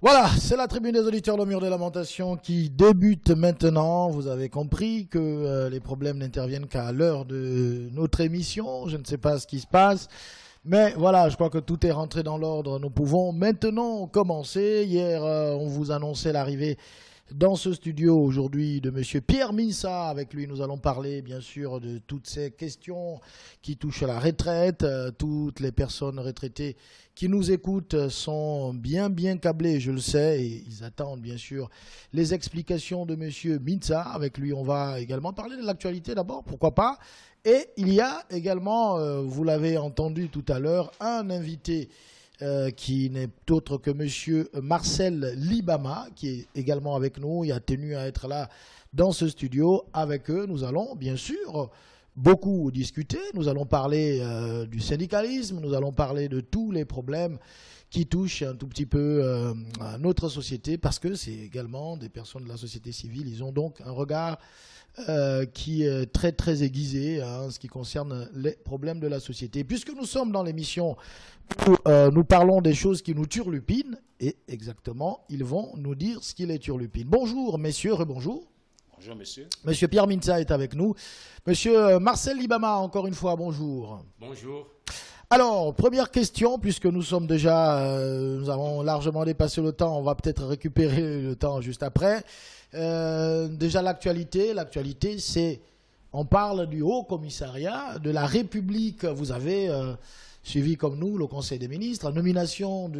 Voilà, c'est la tribune des auditeurs, le mur de lamentation qui débute maintenant. Vous avez compris que les problèmes n'interviennent qu'à l'heure de notre émission. Je ne sais pas ce qui se passe. Mais voilà, je crois que tout est rentré dans l'ordre. Nous pouvons maintenant commencer. Hier, on vous annonçait l'arrivée dans ce studio aujourd'hui de M. Pierre Missa. Avec lui, nous allons parler bien sûr de toutes ces questions qui touchent à la retraite. Toutes les personnes retraitées qui nous écoutent sont bien câblés, je le sais, et ils attendent bien sûr les explications de M. Missa. Avec lui, on va également parler de l'actualité d'abord, pourquoi pas. Et il y a également, vous l'avez entendu tout à l'heure, un invité qui n'est autre que M. Marcel Libama, qui est également avec nous. Il a tenu à être là dans ce studio. Avec eux, nous allons bien sûr beaucoup discuter. Nous allons parler du syndicalisme, nous allons parler de tous les problèmes qui touchent un tout petit peu à notre société, parce que c'est également des personnes de la société civile. Ils ont donc un regard qui est très aiguisé en ce qui concerne les problèmes de la société. Et puisque nous sommes dans l'émission où nous parlons des choses qui nous turlupinent, et exactement, ils vont nous dire ce qui les turlupine. Bonjour messieurs, rebonjour. Bonjour monsieur. Monsieur Pierre Missa est avec nous. Monsieur Marcel Libama, encore une fois, bonjour. Bonjour. Alors, première question, puisque nous sommes déjà, nous avons largement dépassé le temps, on va peut-être récupérer le temps juste après. Déjà l'actualité, c'est, on parle du Haut Commissariat de la République. Vous avez suivi comme nous le Conseil des ministres, la nomination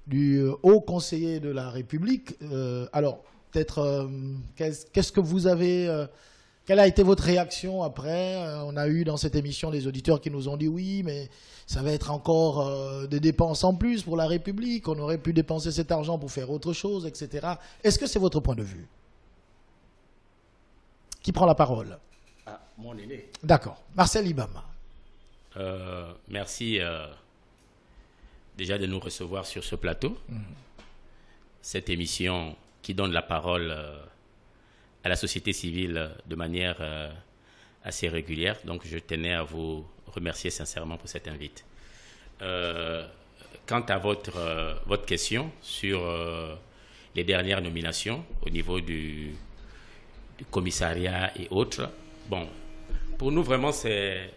du Haut Conseiller de la République. Alors, peut-être, qu'est-ce que vous avez... quelle a été votre réaction après? On a eu dans cette émission des auditeurs qui nous ont dit oui, mais ça va être encore des dépenses en plus pour la République. On aurait pu dépenser cet argent pour faire autre chose, etc. Est-ce que c'est votre point de vue? Qui prend la parole? Ah, mon aîné. D'accord. Marcel Libama. Merci déjà de nous recevoir sur ce plateau. Cette émission qui donne la parole à la société civile de manière assez régulière. Donc je tenais à vous remercier sincèrement pour cette invite. Quant à votre question sur les dernières nominations au niveau du commissariat et autres, bon, pour nous vraiment c'est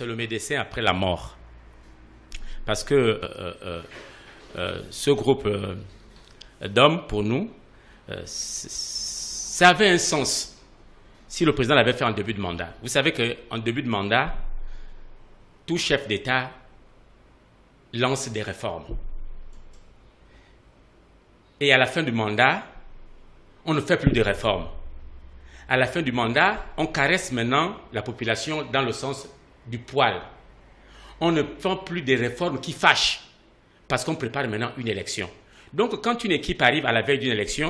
le médecin après la mort. Parce que ce groupe d'hommes, pour nous, ça avait un sens si le président l'avait fait en début de mandat. Vous savez qu'en début de mandat, tout chef d'État lance des réformes. Et à la fin du mandat, on ne fait plus de réformes. À la fin du mandat, on caresse maintenant la population dans le sens du poil. On ne fait plus des réformes qui fâchent parce qu'on prépare maintenant une élection. Donc quand une équipe arrive à la veille d'une élection,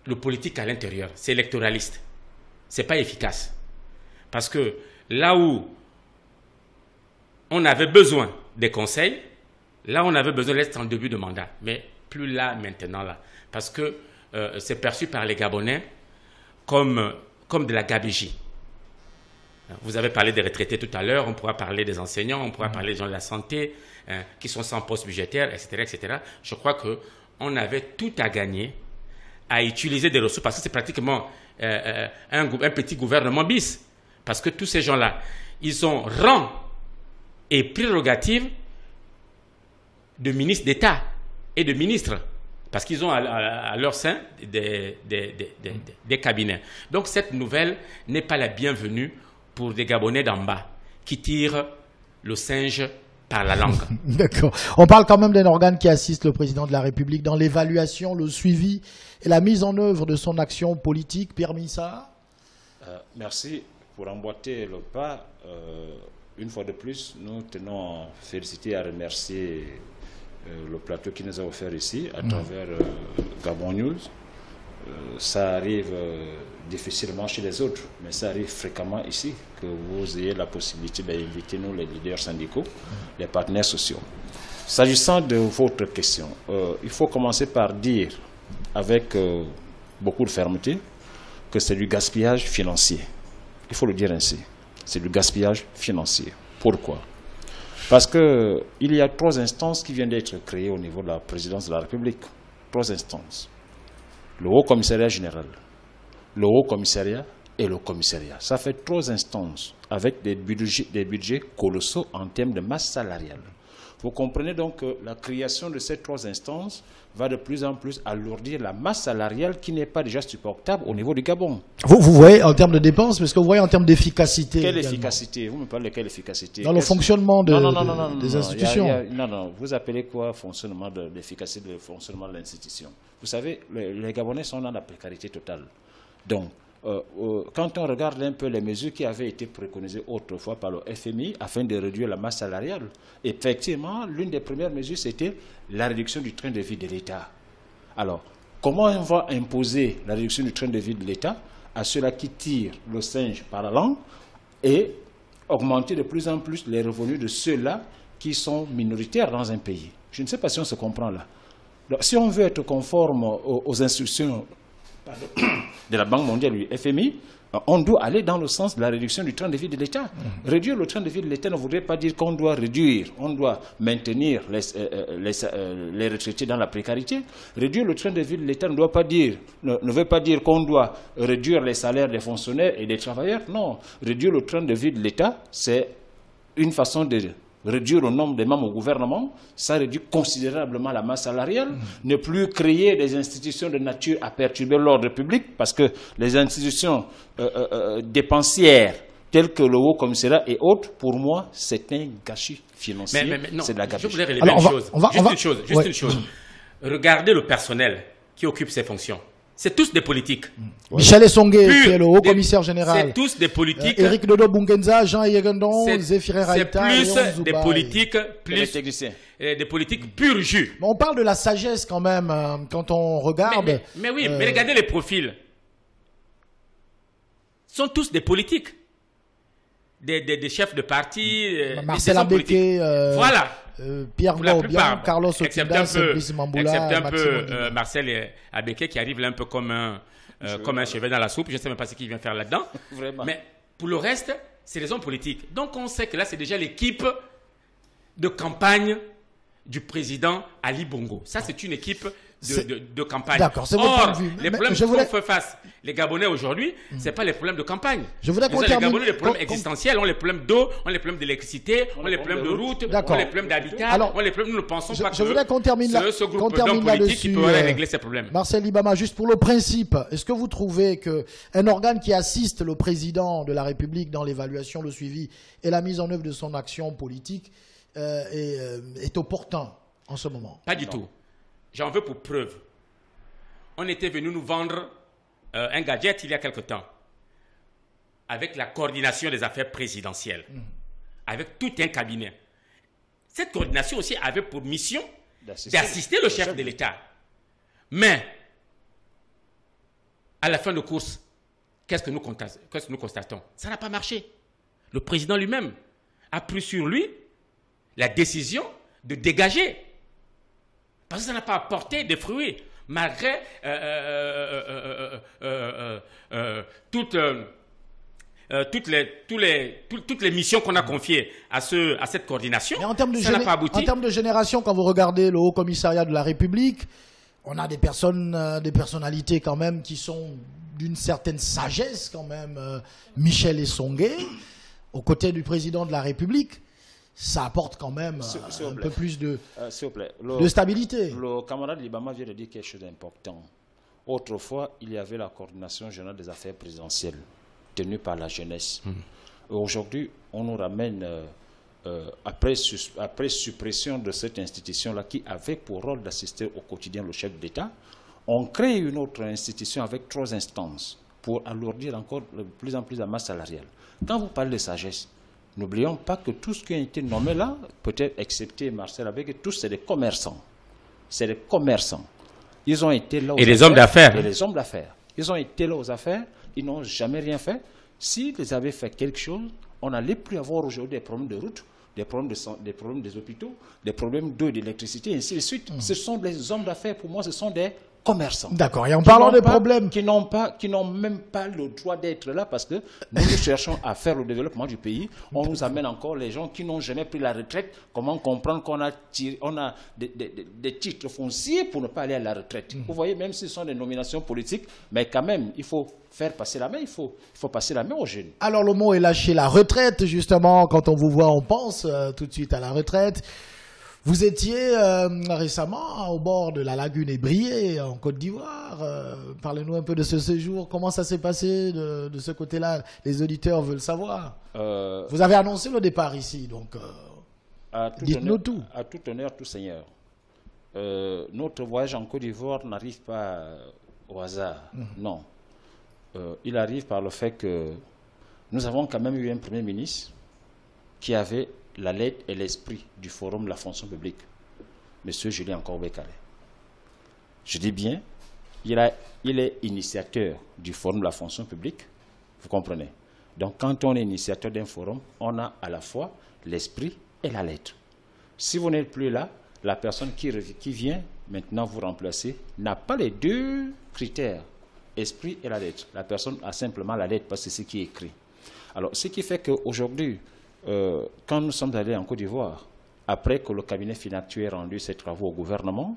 le politique à l'intérieur, c'est électoraliste. Ce n'est pas efficace. Parce que là où on avait besoin des conseils, là on avait besoin d'être en début de mandat. Mais plus là, maintenant là. Parce que c'est perçu par les Gabonais comme de la gabegie. Vous avez parlé des retraités tout à l'heure, on pourra parler des enseignants, on pourra parler des gens de la santé qui sont sans poste budgétaire, etc. Je crois qu'on avait tout à gagner à utiliser des ressources, parce que c'est pratiquement un petit gouvernement bis. Parce que tous ces gens-là, ils ont rang et prérogatives de ministres d'État et de ministres. Parce qu'ils ont à leur sein des cabinets. Donc cette nouvelle n'est pas la bienvenue pour des Gabonais d'en bas qui tirent le singe par la langue. D'accord. On parle quand même d'un organe qui assiste le président de la République dans l'évaluation, le suivi et la mise en œuvre de son action politique. Pierre Missa. Merci. Pour emboîter le pas, une fois de plus, nous tenons à féliciter et à remercier le plateau qui nous a offert ici à travers Gabon News. Ça arrive difficilement chez les autres, mais ça arrive fréquemment ici, que vous ayez la possibilité d'inviter nous, les leaders syndicaux, les partenaires sociaux. S'agissant de votre question, il faut commencer par dire, avec beaucoup de fermeté, que c'est du gaspillage financier. Il faut le dire ainsi. C'est du gaspillage financier. Pourquoi? Parce qu'il y a 3 instances qui viennent d'être créées au niveau de la présidence de la République. 3 instances. Le Haut Commissariat général, le Haut Commissariat et le Commissariat. Ça fait 3 instances avec des budgets colossaux en termes de masse salariale. Vous comprenez donc que la création de ces 3 instances va de plus en plus alourdir la masse salariale qui n'est pas déjà supportable au niveau du Gabon. Vous voyez en termes de dépenses, mais est-ce que vous voyez en termes d'efficacité? Quelle efficacité? Vous me parlez de quelle efficacité? Dans le fonctionnement des institutions. Non. Vous appelez quoi fonctionnement de l'efficacité, le fonctionnement de l'institution? Vous savez, les Gabonais sont dans la précarité totale. Donc, quand on regarde un peu les mesures qui avaient été préconisées autrefois par le FMI afin de réduire la masse salariale, effectivement, l'une des premières mesures, c'était la réduction du train de vie de l'État. Alors, comment on va imposer la réduction du train de vie de l'État à ceux-là qui tirent le singe par la langue et augmenter de plus en plus les revenus de ceux-là qui sont minoritaires dans un pays? Je ne sais pas si on se comprend là. Donc, si on veut être conforme aux instructions de la Banque mondiale et du FMI, on doit aller dans le sens de la réduction du train de vie de l'État. Réduire le train de vie de l'État ne voudrait pas dire qu'on doit réduire, on doit maintenir les retraités dans la précarité. Réduire le train de vie de l'État ne veut pas dire qu'on doit réduire les salaires des fonctionnaires et des travailleurs. Non, réduire le train de vie de l'État, c'est une façon de réduire le nombre des membres au gouvernement, ça réduit considérablement la masse salariale, ne plus créer des institutions de nature à perturber l'ordre public, parce que les institutions dépensières telles que le Haut Commissariat et autres, pour moi, c'est un gâchis financier, c'est de la gabegie. Je voulais relever une chose. Regardez le personnel qui occupe ces fonctions. C'est tous des politiques. Michel Essongué, qui est le haut commissaire général. C'est tous des politiques. Eric Dodo Bungenza, Jean Yegendon, Zéphiré Raïta. C'est plus des politiques, des politiques pur jus. Mais on parle de la sagesse quand même, quand on regarde. Mais oui, mais regardez les profils. Ce sont tous des politiques. Des chefs de parti. Marcel Abeke. Voilà. Pierre Gaubian, Carlos Otinda, Fabrice Mamboula, excepté un peu Marcel Abeke qui arrive là un peu comme un cheveu dans la soupe. Je ne sais même pas ce qu'il vient faire là-dedans. Mais pour le reste, c'est les hommes politiques. Donc on sait que là, c'est déjà l'équipe de campagne du président Ali Bongo. Ça, c'est une équipe de campagne. D'accord, c'est votre point de vue. Les problèmes qu'on fait face, les Gabonais aujourd'hui, ce n'est pas les problèmes de campagne. Je voudrais qu'on termine. Les Gabonais, les problèmes existentiels, ont les problèmes d'eau, ont les problèmes d'électricité, ont les problèmes de route, ont les problèmes d'habitat, ont les problèmes, nous ne pensons pas que je voudrais qu'on termine ce groupe d'hommes politiques qui pourrait régler ces problèmes. Marcel Libama, juste pour le principe, est-ce que vous trouvez qu'un organe qui assiste le président de la République dans l'évaluation, le suivi et la mise en œuvre de son action politique est opportun en ce moment? Pas du tout. J'en veux pour preuve. On était venu nous vendre un gadget il y a quelque temps avec la coordination des affaires présidentielles, avec tout un cabinet. Cette coordination aussi avait pour mission d'assister le chef de l'État. Mais, à la fin de course, qu'est-ce que nous constatons? Ça n'a pas marché. Le président lui-même a pris sur lui la décision de dégager. Parce que ça n'a pas apporté des fruits, malgré toutes les missions qu'on a confiées à cette coordination. Mais en termes de ça n'a pas abouti. En termes de génération, quand vous regardez le Haut Commissariat de la République, on a des personnalités quand même qui sont d'une certaine sagesse quand même. Michel Essongué, aux côtés du président de la République. Ça apporte quand même un peu plus de stabilité. Le camarade Libama vient de dire quelque chose d'important. Autrefois, il y avait la coordination générale des affaires présidentielles, tenue par la jeunesse. Aujourd'hui, on nous ramène, après suppression de cette institution-là, qui avait pour rôle d'assister au quotidien le chef d'État, on crée une autre institution avec 3 instances pour alourdir encore de plus en plus la masse salariale. Quand vous parlez de sagesse, n'oublions pas que tout ce qui a été nommé là, peut-être excepté Marcel Abeke, tous c'est des commerçants. C'est des commerçants. Ils ont été là aux affaires. Et les hommes d'affaires. Et les hommes d'affaires. Ils ont été là aux affaires, ils n'ont jamais rien fait. S'ils avaient fait quelque chose, on n'allait plus avoir aujourd'hui des problèmes de route, des problèmes des hôpitaux, des problèmes d'eau, d'électricité, et ainsi de suite. Ce sont des hommes d'affaires, pour moi, ce sont des commerçants. D'accord. Et en parlant des problèmes... Qui n'ont même pas le droit d'être là parce que nous cherchons à faire le développement du pays. On nous amène encore les gens qui n'ont jamais pris la retraite. Comment comprendre qu'on a, des titres fonciers pour ne pas aller à la retraite? Vous voyez, même si ce sont des nominations politiques, mais quand même, il faut faire passer la main, il faut passer la main aux jeunes. Alors le mot est lâché, la retraite, justement, quand on vous voit, on pense tout de suite à la retraite. Vous étiez récemment au bord de la lagune Ébrié, en Côte d'Ivoire. Parlez-nous un peu de ce séjour. Comment ça s'est passé de ce côté-là? Les auditeurs veulent savoir. Vous avez annoncé le départ ici, donc dites-nous tout. À tout honneur, tout seigneur. Notre voyage en Côte d'Ivoire n'arrive pas au hasard, non. Il arrive par le fait que nous avons quand même eu un Premier ministre qui avait la lettre et l'esprit du Forum de la fonction publique, M. Julien Korbé-Kalé. Je dis bien, il est initiateur du Forum de la fonction publique, vous comprenez. Donc quand on est initiateur d'un forum, on a à la fois l'esprit et la lettre. Si vous n'êtes plus là, la personne qui vient maintenant vous remplacer n'a pas les deux critères, esprit et la lettre. La personne a simplement la lettre parce que c'est ce qui est écrit. Alors, ce qui fait qu'aujourd'hui, quand nous sommes allés en Côte d'Ivoire, après que le cabinet financier ait rendu ses travaux au gouvernement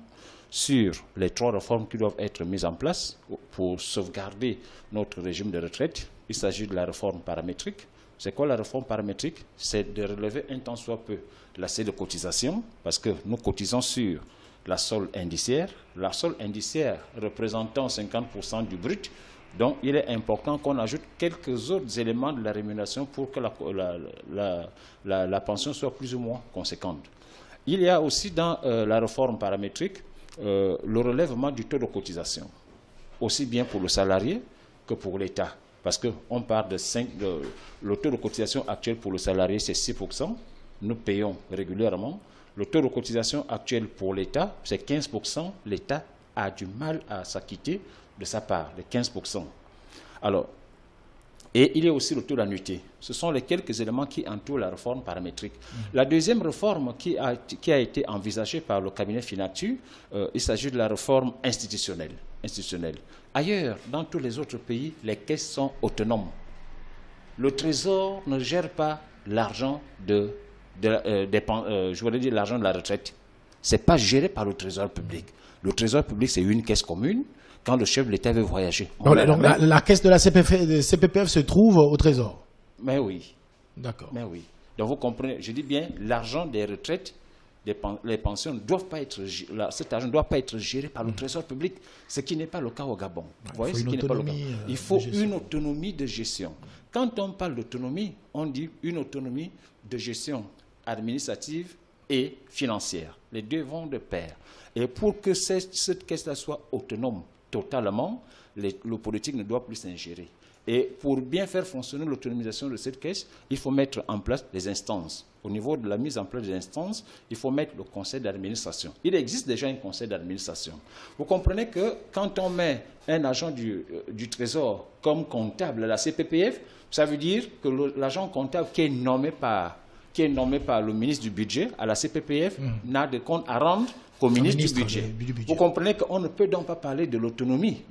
sur les 3 réformes qui doivent être mises en place pour sauvegarder notre régime de retraite, il s'agit de la réforme paramétrique. C'est quoi la réforme paramétrique? C'est de relever un tant soit peu la seuil de cotisation, parce que nous cotisons sur la solde indiciaire représentant 50% du brut. Donc, il est important qu'on ajoute quelques autres éléments de la rémunération pour que la pension soit plus ou moins conséquente. Il y a aussi dans la réforme paramétrique le relèvement du taux de cotisation, aussi bien pour le salarié que pour l'État. Parce qu'on part le taux de cotisation actuel pour le salarié, c'est 6%. Nous payons régulièrement. Le taux de cotisation actuel pour l'État, c'est 15%. L'État a du mal à s'acquitter de sa part, de 15%. Alors, et il y a aussi le taux d'annuité. Ce sont les quelques éléments qui entourent la réforme paramétrique. La deuxième réforme qui a été envisagée par le cabinet financier, il s'agit de la réforme institutionnelle. Ailleurs, dans tous les autres pays, les caisses sont autonomes. Le Trésor ne gère pas l'argent je voudrais dire l'argent de la retraite. Ce n'est pas géré par le Trésor public. Le Trésor public, c'est une caisse commune. Quand le chef de l'État veut voyager. Donc la caisse de la CPPF se trouve au Trésor. Mais oui. D'accord. Mais oui. Donc vous comprenez, je dis bien, l'argent des retraites, les pensions, cet argent ne doit pas être géré par le Trésor public, ce qui n'est pas le cas au Gabon. Vous voyez ce qui n'est pas le cas. Il faut une autonomie de gestion. Quand on parle d'autonomie, on dit une autonomie de gestion administrative et financière. Les deux vont de pair. Et pour que cette caisse-là soit autonome totalement, le politique ne doit plus s'ingérer. Et pour bien faire fonctionner l'autonomisation de cette caisse, il faut mettre en place des instances. Au niveau de la mise en place des instances, il faut mettre le conseil d'administration. Il existe déjà un conseil d'administration. Vous comprenez que quand on met un agent du Trésor comme comptable à la CPPF, ça veut dire que l'agent comptable qui est nommé par le ministre du Budget à la CPPF n'a de compte à rendre qu'au ministre du Budget. Vous comprenez qu'on ne peut donc pas parler de l'autonomie.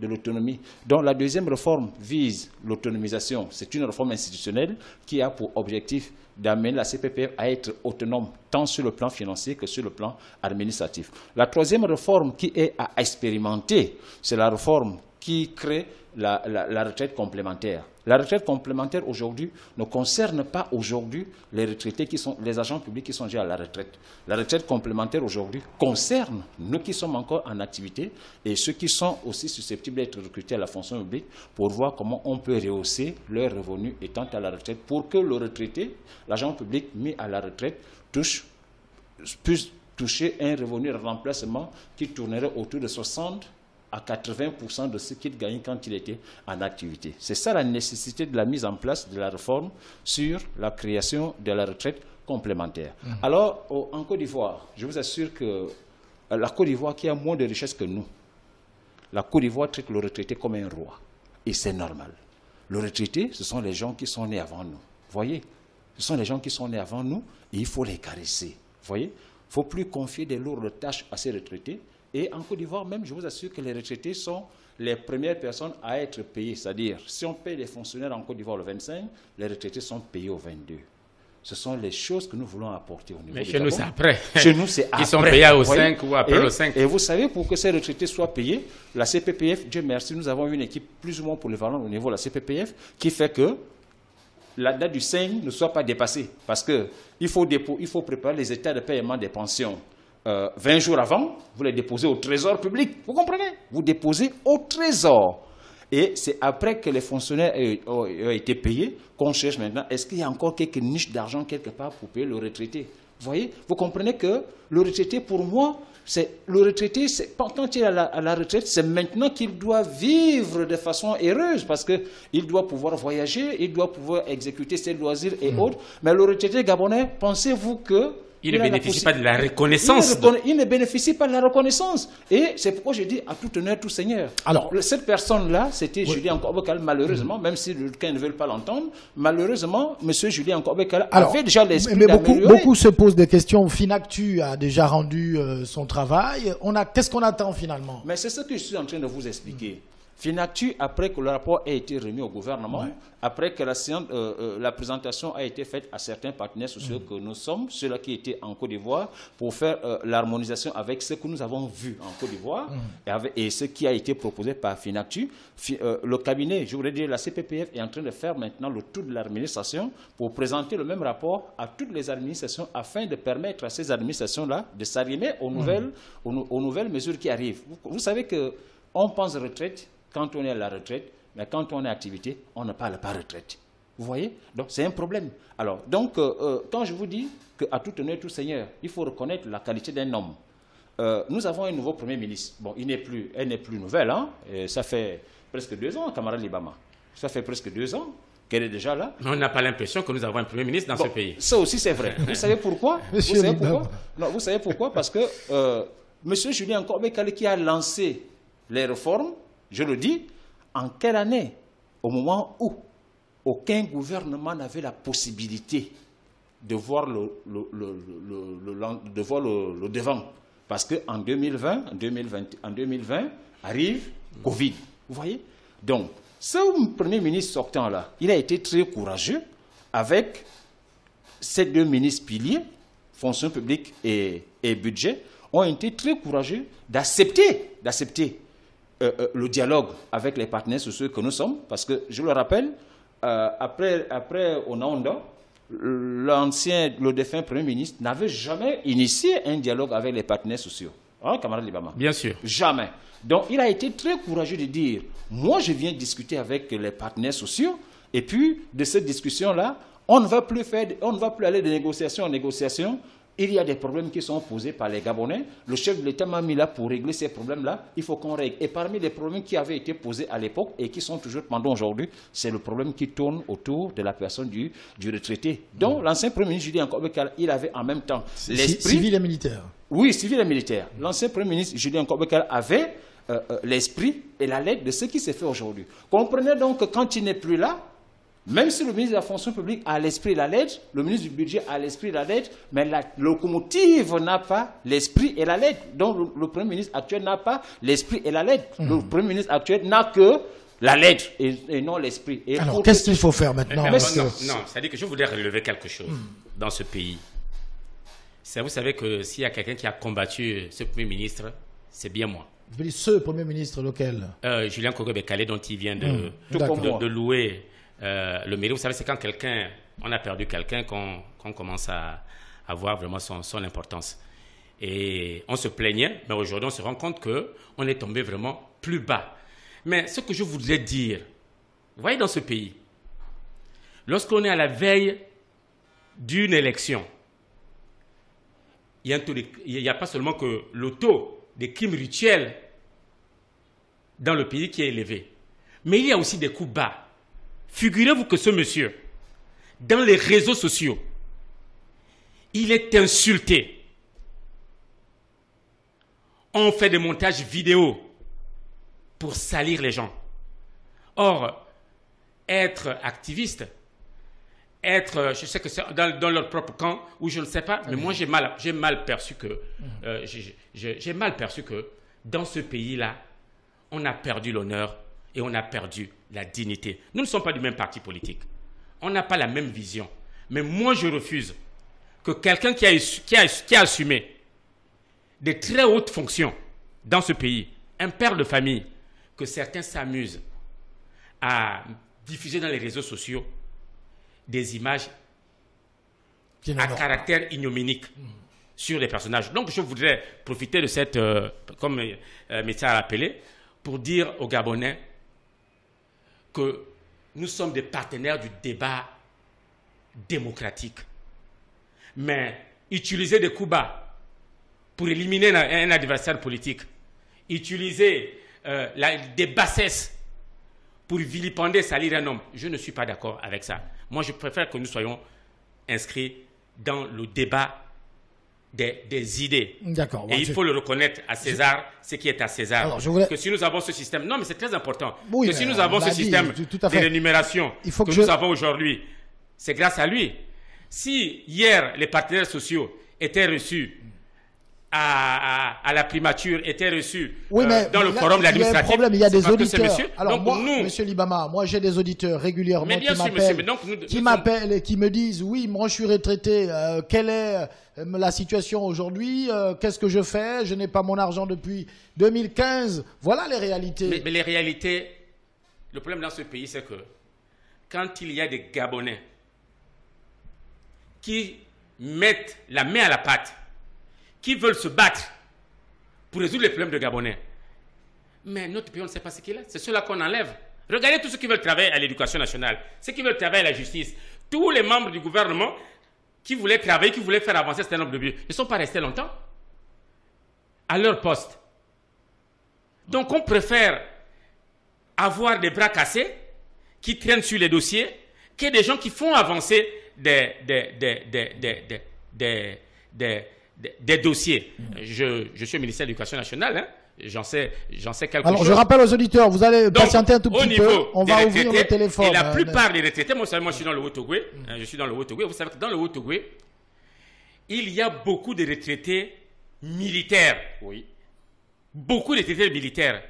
Donc la deuxième réforme vise l'autonomisation. C'est une réforme institutionnelle qui a pour objectif d'amener la CPPF à être autonome tant sur le plan financier que sur le plan administratif. La troisième réforme qui est à expérimenter, c'est la réforme qui crée la retraite complémentaire. La retraite complémentaire aujourd'hui ne concerne pas aujourd'hui les retraités les agents publics qui sont déjà à la retraite. La retraite complémentaire aujourd'hui concerne nous qui sommes encore en activité et ceux qui sont aussi susceptibles d'être recrutés à la fonction publique pour voir comment on peut rehausser leurs revenus étant à la retraite pour que le retraité, l'agent public mis à la retraite, puisse toucher un revenu de remplacement qui tournerait autour de 60 à 80% de ce qu'il gagnait quand il était en activité. C'est ça la nécessité de la mise en place de la réforme sur la création de la retraite complémentaire. Alors, en Côte d'Ivoire, je vous assure que la Côte d'Ivoire qui a moins de richesses que nous, la Côte d'Ivoire traite le retraité comme un roi. Et c'est normal. Le retraité, ce sont les gens qui sont nés avant nous. Vous voyez? Ce sont les gens qui sont nés avant nous et il faut les caresser. Vous voyez? faut plus confier des lourdes tâches à ces retraités. Et en Côte d'Ivoire même, je vous assure que les retraités sont les premières personnes à être payées. C'est-à-dire, si on paye les fonctionnaires en Côte d'Ivoire le 25, les retraités sont payés au 22. Ce sont les choses que nous voulons apporter au niveau Mais du chez nous, Gabon. c'est après. Chez nous, c'est après. Ils sont payés au Vous voyez? 5 ou après le 5. Et vous savez, pour que ces retraités soient payés, la CPPF, Dieu merci, nous avons une équipe plus ou moins polyvalente au niveau de la CPPF qui fait que la date du 5 ne soit pas dépassée. Parce qu'il faut préparer les états de paiement des pensions 20 jours avant, vous les déposez au trésor public. Vous comprenez? Vous déposez au trésor. Et c'est après que les fonctionnaires ont été payés qu'on cherche maintenant, est-ce qu'il y a encore quelques niches d'argent quelque part pour payer le retraité? Vous voyez? Vous comprenez que le retraité, pour moi, quand il est à la retraite, c'est maintenant qu'il doit vivre de façon heureuse parce qu'il doit pouvoir voyager, il doit pouvoir exécuter ses loisirs et autres. Mais le retraité gabonais, pensez-vous que il ne bénéficie pas de la reconnaissance. Il ne bénéficie pas de la reconnaissance. Et c'est pourquoi je dis à tout honneur, tout seigneur. Alors, cette personne-là, c'était Julien Korbekal, malheureusement, même si quelqu'un ne veut pas l'entendre, malheureusement, M. Julien Korbekal avait déjà l'esprit d'améliorer. Beaucoup se posent des questions. Finactu a déjà rendu son travail. Qu'est-ce qu'on attend finalement? Mais c'est ce que je suis en train de vous expliquer. Finactu, après que le rapport ait été remis au gouvernement, après que la présentation a été faite à certains partenaires sociaux que nous sommes, ceux-là qui étaient en Côte d'Ivoire, pour faire l'harmonisation avec ce que nous avons vu en Côte d'Ivoire et ce qui a été proposé par Finactu. Le cabinet, je voudrais dire, la CPPF est en train de faire maintenant le tour de l'administration pour présenter le même rapport à toutes les administrations afin de permettre à ces administrations-là de s'arrimer aux nouvelles mesures qui arrivent. Vous savez qu'on pense retraite quand on est à la retraite, mais quand on est en activité, on ne parle pas retraite. Vous voyez? Donc, c'est un problème. Alors, donc, quand je vous dis qu'à tout honneur, tout seigneur, il faut reconnaître la qualité d'un homme. Nous avons un nouveau Premier ministre. Bon, elle n'est plus nouvelle, hein? Et ça fait presque 2 ans, camarade Libama. Ça fait presque 2 ans qu'elle est déjà là. Mais on n'a pas l'impression que nous avons un Premier ministre dans ce pays. Ça aussi, c'est vrai. Vous savez pourquoi? Vous savez pourquoi? Parce que M. Julien Korbekal qui a lancé les réformes, je le dis, en quelle année? Au moment où aucun gouvernement n'avait la possibilité de voir le devant. Parce qu'en 2020 arrive Covid. Vous voyez? Donc, ce Premier ministre sortant-là, il a été très courageux avec ces 2 ministres piliers, fonction publique et budget, ont été très courageux d'accepter le dialogue avec les partenaires sociaux que nous sommes, parce que, je le rappelle, après Onaonda, le défunt Premier ministre n'avait jamais initié un dialogue avec les partenaires sociaux. Hein, camarade Libama? Bien sûr. Jamais. Donc, il a été très courageux de dire, moi, je viens discuter avec les partenaires sociaux, et puis, de cette discussion-là, on ne va plus aller de négociation en négociation. Il y a des problèmes qui sont posés par les Gabonais. Le chef de l'État m'a mis là pour régler ces problèmes-là. Il faut qu'on règle. Et parmi les problèmes qui avaient été posés à l'époque et qui sont toujours pendant aujourd'hui, c'est le problème qui tourne autour de la personne du retraité. Donc, l'ancien Premier ministre Julien Korbekal, il avait en même temps l'esprit... Civil et militaire. Oui, civil et militaire. L'ancien Premier ministre Julien Korbekal avait l'esprit et la lettre de ce qui s'est fait aujourd'hui. Comprenez donc que quand il n'est plus là, même si le ministre de la fonction publique a l'esprit et la lettre, le ministre du budget a l'esprit et la lettre, mais la locomotive n'a pas l'esprit et la lettre. Donc le Premier ministre actuel n'a pas l'esprit et la lettre. Le Premier ministre actuel n'a que la lettre et non l'esprit. Alors qu'est-ce qu'il faut faire maintenant? Non, c'est-à-dire que je voudrais relever quelque chose dans ce pays. Vous savez que s'il y a quelqu'un qui a combattu ce Premier ministre, c'est bien moi. Ce Premier ministre, lequel? Julien Korbekal, dont il vient de louer... le mérite, vous savez, c'est quand on a perdu quelqu'un qu'on commence à voir vraiment son importance. Et on se plaignait, mais aujourd'hui on se rend compte qu'on est tombé vraiment plus bas. Mais ce que je voudrais dire, vous voyez dans ce pays, lorsqu'on est à la veille d'une élection, il n'y a pas seulement que le taux des crimes rituels dans le pays qui est élevé, mais il y a aussi des coups bas. Figurez-vous que ce monsieur, dans les réseaux sociaux, il est insulté. On fait des montages vidéo pour salir les gens. Or, être activiste, être, je sais que c'est dans leur propre camp, ou je ne sais pas, mais moi j'ai mal perçu que, j'ai mal perçu que dans ce pays-là, on a perdu l'honneur et on a perdu la dignité. Nous ne sommes pas du même parti politique. On n'a pas la même vision. Mais moi, je refuse que quelqu'un qui a assumé des très hautes fonctions dans ce pays, un père de famille, que certains s'amusent à diffuser dans les réseaux sociaux des images à caractère ignominique sur les personnages. Donc, je voudrais profiter de cette, comme Métia a rappelé, pour dire aux Gabonais que nous sommes des partenaires du débat démocratique. Mais utiliser des coups bas pour éliminer un adversaire politique, utiliser des bassesses pour vilipender, salir un homme, je ne suis pas d'accord avec ça. Moi, je préfère que nous soyons inscrits dans le débat des idées. D'accord. Et il faut le reconnaître à César, ce qui est à César. Alors, que si nous avons ce système... Non, mais c'est très important. Oui, que si nous avons ce système de rémunération que nous avons aujourd'hui, c'est grâce à lui. Si hier, les partenaires sociaux étaient reçus à la primature, étaient reçus dans le forum de l'administratif... Il y a des auditeurs. Alors donc, moi, Monsieur Libama, moi j'ai des auditeurs régulièrement qui m'appellent et qui me disent « Oui, moi je suis retraité, quelle est la situation aujourd'hui, qu'est-ce que je fais, je n'ai pas mon argent depuis 2015. » Voilà les réalités. Mais les réalités, le problème dans ce pays, c'est que quand il y a des Gabonais qui mettent la main à la pâte, qui veulent se battre pour résoudre les problèmes de Gabonais, mais notre pays, on ne sait pas ce qu'il est. C'est ceux-là qu'on enlève. Regardez tous ceux qui veulent travailler à l'éducation nationale, ceux qui veulent travailler à la justice, tous les membres du gouvernement qui voulaient travailler, qui voulaient faire avancer un certain nombre de buts, ne sont pas restés longtemps à leur poste. Donc on préfère avoir des bras cassés qui traînent sur les dossiers que des gens qui font avancer des dossiers. Je suis au ministère de l'Éducation nationale, hein. J'en sais quelque chose. Alors, je rappelle aux auditeurs, vous allez patienter un tout petit peu. On va ouvrir le téléphone. Et la plupart des retraités, moi je suis dans le Haut-Ogooué. Je suis dans le Haut-Ogooué. Vous savez que dans le Haut-Ogooué, il y a beaucoup de retraités militaires. Oui. Beaucoup de retraités militaires.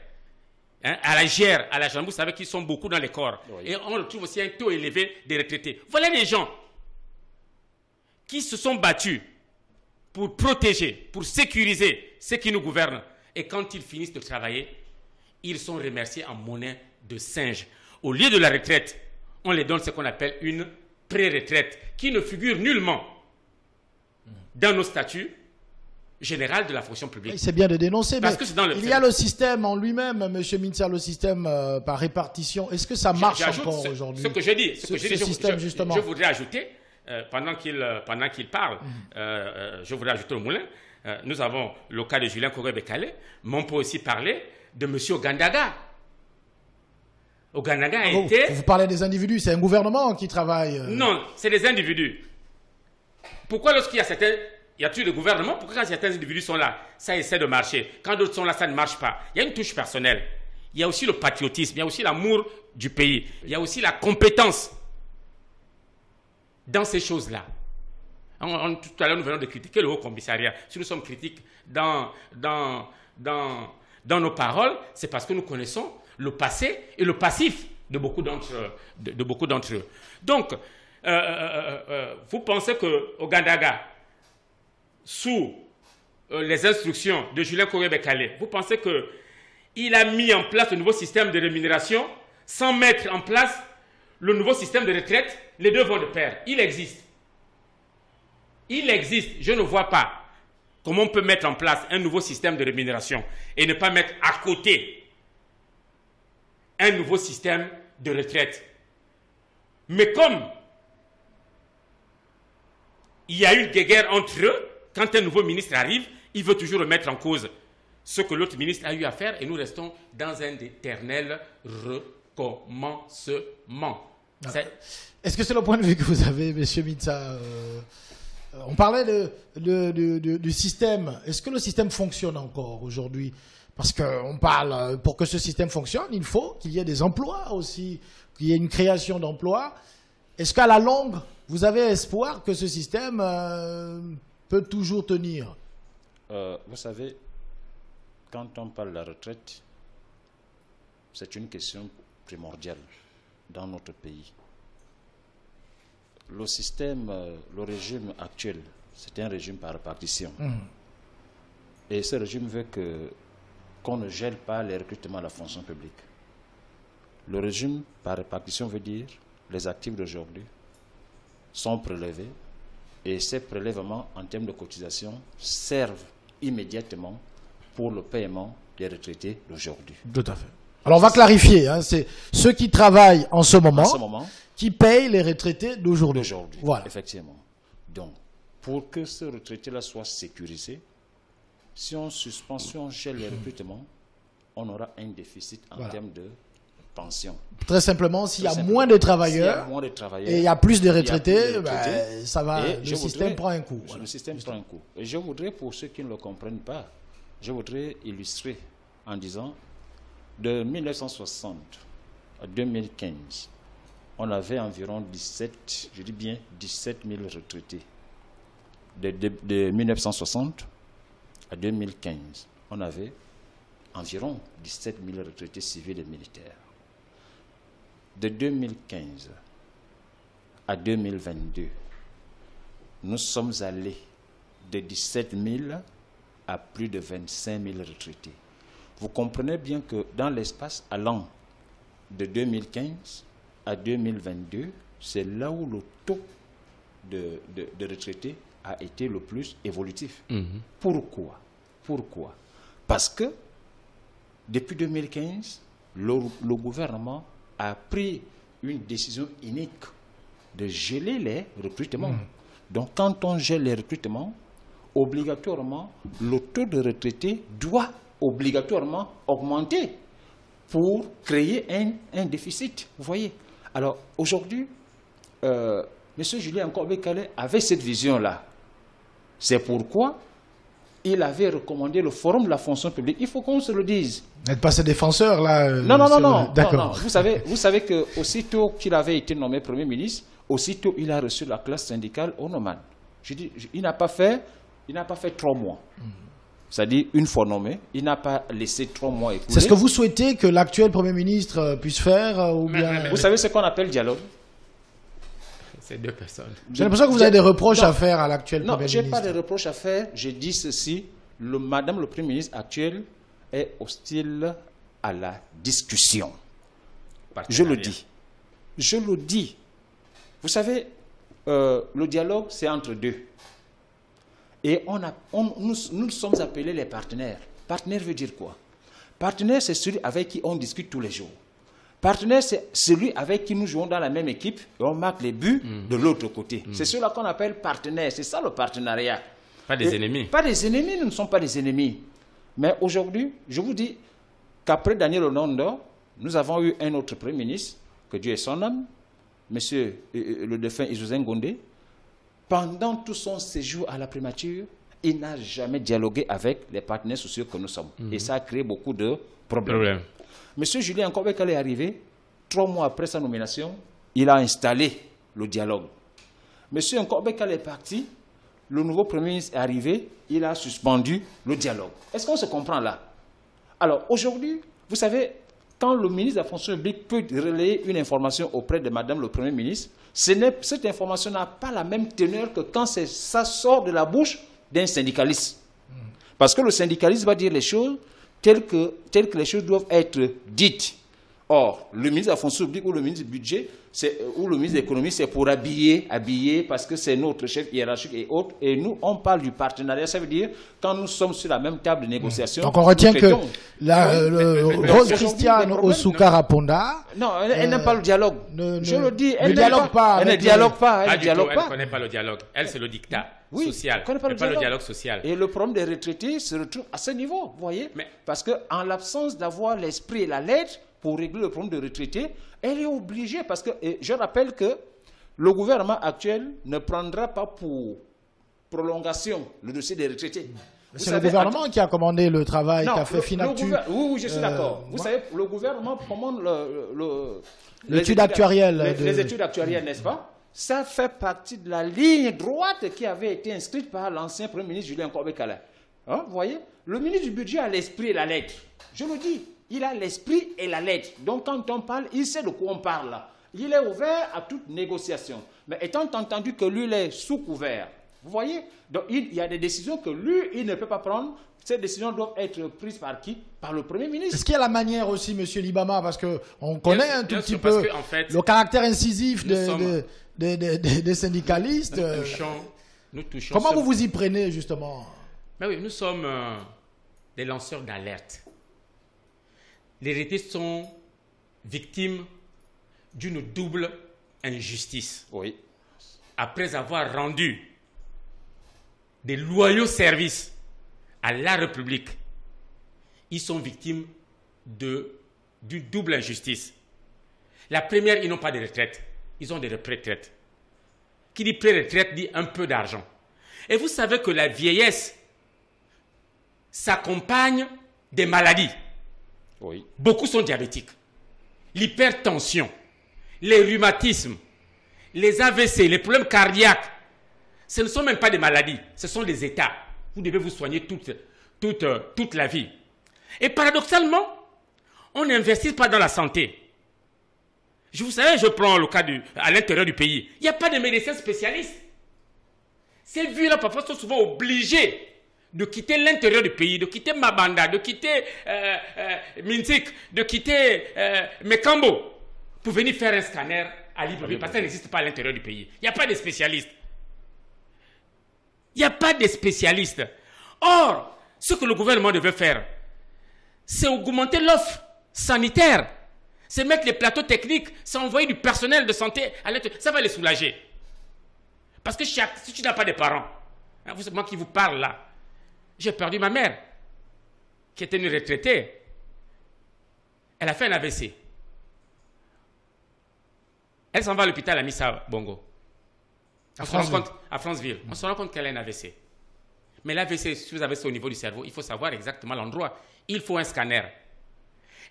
Hein, à la GER, à la gendarmerie, vous savez qu'ils sont beaucoup dans les corps. Oui. Et on retrouve aussi un taux élevé des retraités. Voilà les gens qui se sont battus pour protéger, pour sécuriser ceux qui nous gouvernent. Et quand ils finissent de travailler, ils sont remerciés en monnaie de singe. Au lieu de la retraite, on les donne ce qu'on appelle une pré-retraite, qui ne figure nullement dans nos statuts généraux de la fonction publique. C'est bien de dénoncer, parce que il y a le système en lui-même, M. Mintsa, le système par répartition. Est-ce que ça marche encore aujourd'hui? Ce que je dis, justement. Je voudrais ajouter, pendant qu'il parle, je voudrais ajouter au moulin. Nous avons le cas de Julien Kogé-Bekale, mais on peut aussi parler de M. Ogandaga. Ogandaga a été... Vous parlez des individus, c'est un gouvernement qui travaille. Non, c'est des individus. Pourquoi lorsqu'il y a certains... Il y a toujours des gouvernements, pourquoi quand certains individus sont là, ça essaie de marcher. Quand d'autres sont là, ça ne marche pas. Il y a une touche personnelle. Il y a aussi le patriotisme, il y a aussi l'amour du pays. Il y a aussi la compétence dans ces choses-là. Tout à l'heure, nous venons de critiquer le Haut Commissariat. Si nous sommes critiques dans nos paroles, c'est parce que nous connaissons le passé et le passif de beaucoup d'entre eux. Donc, vous pensez qu'au Gandaga, sous les instructions de Julien Kogé-Bekale, vous pensez qu'il a mis en place le nouveau système de rémunération sans mettre en place le nouveau système de retraite? Les deux vont de pair. Il existe. Il existe. Je ne vois pas comment on peut mettre en place un nouveau système de rémunération et ne pas mettre à côté un nouveau système de retraite. Mais comme il y a une guerre entre eux, quand un nouveau ministre arrive, il veut toujours remettre en cause ce que l'autre ministre a eu à faire et nous restons dans un éternel recommencement. Est-ce que c'est le point de vue que vous avez, M. Mintsa? On parlait du système. Est-ce que le système fonctionne encore aujourd'hui? Parce qu'on parle, pour que ce système fonctionne, il faut qu'il y ait des emplois aussi, qu'il y ait une création d'emplois. Est-ce qu'à la longue, vous avez espoir que ce système peut toujours tenir? Vous savez, quand on parle de la retraite, c'est une question primordiale dans notre pays. Le système, le régime actuel, c'est un régime par répartition. Et ce régime veut qu'on ne gèle pas les recrutements à la fonction publique. Le régime par répartition veut dire les actifs d'aujourd'hui sont prélevés et ces prélèvements en termes de cotisation servent immédiatement pour le paiement des retraités d'aujourd'hui. Tout à fait. Alors on va clarifier, hein, c'est ceux qui travaillent en ce moment qui payent les retraités d'aujourd'hui. Voilà. Effectivement. Donc, pour que ce retraité-là soit sécurisé, si on suspend, si on gèle les recrutements, on aura un déficit en termes de pension. Très simplement, s'il y a moins de travailleurs et il y a plus de retraités, ça va, le système prend un coup. Le système prend un coup. Et je voudrais, pour ceux qui ne le comprennent pas, je voudrais illustrer en disant, de 1960 à 2015, on avait environ 17 000 retraités. De 1960 à 2015, on avait environ 17 000 retraités civils et militaires. De 2015 à 2022, nous sommes allés de 17 000 à plus de 25 000 retraités. Vous comprenez bien que dans l'espace allant de 2015 à 2022, c'est là où le taux de retraités a été le plus évolutif. Pourquoi? Parce que depuis 2015, le gouvernement a pris une décision unique de geler les recrutements. Donc quand on gèle les recrutements, obligatoirement, le taux de retraités doit obligatoirement augmenter pour créer un déficit. Vous voyez? Alors aujourd'hui, M. Julien Nkobekale avait cette vision-là. C'est pourquoi il avait recommandé le forum de la fonction publique. Il faut qu'on se le dise. Vous n'êtes pas ce défenseur là? Non. D'accord. Vous savez que aussitôt qu'il avait été nommé Premier ministre, aussitôt il a reçu la classe syndicale au Noman. Je dis, il n'a pas fait 3 mois. C'est-à-dire, une fois nommé, il n'a pas laissé 3 mois écouler. C'est ce que vous souhaitez que l'actuel Premier ministre puisse faire ou bien... Vous savez ce qu'on appelle dialogue? C'est 2 personnes. J'ai l'impression que vous avez des reproches à faire à l'actuel Premier ministre. Non, je n'ai pas de reproches à faire. Je dis ceci. Madame le Premier ministre actuel est hostile à la discussion. Je le dis. Vous savez, le dialogue, c'est entre deux. Et nous sommes appelés les partenaires. Partenaire veut dire quoi? Partenaire, c'est celui avec qui on discute tous les jours. Partenaire, c'est celui avec qui nous jouons dans la même équipe et on marque les buts de l'autre côté. C'est ceux-là qu'on appelle partenaires. C'est ça le partenariat. Pas des ennemis. Pas des ennemis, nous ne sommes pas des ennemis. Mais aujourd'hui, je vous dis qu'après Daniel Onondo, nous avons eu un autre Premier ministre, que Dieu ait son âme, monsieur le défunt Issouzou Ngondé. Pendant tout son séjour à la primature, il n'a jamais dialogué avec les partenaires sociaux que nous sommes. Et ça a créé beaucoup de problèmes. Monsieur Julien Nkobekale est arrivé, 3 mois après sa nomination, il a installé le dialogue. Monsieur Nkobekale est parti, le nouveau Premier ministre est arrivé, il a suspendu le dialogue. Est-ce qu'on se comprend là? Alors aujourd'hui, vous savez, quand le ministre de la fonction publique peut relayer une information auprès de Madame le Premier ministre, cette information n'a pas la même teneur que quand ça sort de la bouche d'un syndicaliste. Parce que le syndicaliste va dire les choses telles que les choses doivent être dites. Or, le ministre de la fonction publique ou le ministre du budget ou le ministre de l'économie, c'est pour habiller parce que c'est notre chef hiérarchique et autres. Et nous, on parle du partenariat. Ça veut dire quand nous sommes sur la même table de négociation. Donc on retient que Rose Christiane Osukara Ponda... Non, elle n'aime pas le dialogue. Je le dis, elle ne dialogue pas. Elle ne dialogue pas. Elle ne connaît pas le dialogue. Elle, c'est le dictat social. Elle ne connaît pas le dialogue social. Et le problème des retraités se retrouve à ce niveau, vous voyez. Parce qu'en l'absence d'avoir l'esprit et la lettre pour régler le problème des retraités, elle est obligée, parce que je rappelle que le gouvernement actuel ne prendra pas pour prolongation le dossier des retraités. C'est le gouvernement qui a commandé le travail qu'a fait Finactu. Oui, je suis d'accord. Vous savez, le gouvernement commande l'étude actuarielle. Les études actuarielles, n'est-ce pas? ça fait partie de la ligne droite qui avait été inscrite par l'ancien Premier ministre Julien Kobe-Kalin. Hein, vous voyez, le ministre du Budget a l'esprit et la lettre. Je le dis, il a l'esprit et la lettre. Donc quand on parle, il sait de quoi on parle. Il est ouvert à toute négociation. Mais étant entendu que lui, il est sous couvert, vous voyez, donc il y a des décisions que lui, il ne peut pas prendre. Ces décisions doivent être prises par qui? Par le Premier ministre. Est-ce qu'il y a la manière aussi, M. Libama, parce qu'on connaît un tout petit peu en fait, le caractère incisif des syndicalistes. Nous touchons comment vous vous y prenez, justement? Ben oui, nous sommes des lanceurs d'alerte. Les retraités sont victimes d'une double injustice. Oui. Après avoir rendu des loyaux services à la République, ils sont victimes d'une double injustice. La première, ils n'ont pas de retraite. Ils ont des pré-retraites. Qui dit pré-retraite dit un peu d'argent. Et vous savez que la vieillesse s'accompagne des maladies. Oui. Beaucoup sont diabétiques. L'hypertension, les rhumatismes, les AVC, les problèmes cardiaques, ce ne sont même pas des maladies, ce sont des états. Vous devez vous soigner toute la vie. Et paradoxalement, on n'investit pas dans la santé. Vous savez, je prends le cas à l'intérieur du pays. Il n'y a pas de médecins spécialistes. Ces villes-là, parfois, sont souvent obligées de quitter l'intérieur du pays, de quitter Mabanda, de quitter Minzik, de quitter Mekambo, pour venir faire un scanner à Libreville, parce que ça n'existe pas à l'intérieur du pays. Il n'y a pas de spécialistes. Il n'y a pas de spécialistes. Or, ce que le gouvernement devait faire, c'est augmenter l'offre sanitaire. C'est mettre les plateaux techniques, c'est envoyer du personnel de santé à l'intérieur. Ça va les soulager. Parce que si tu n'as pas de parents, hein, moi qui vous parle là, j'ai perdu ma mère, qui était une retraitée. Elle a fait un AVC. Elle s'en va à l'hôpital à Missa Bongo. À Franceville. On se rend compte qu'elle a un AVC. Mais l'AVC, si vous avez ça au niveau du cerveau, il faut savoir exactement l'endroit. Il faut un scanner.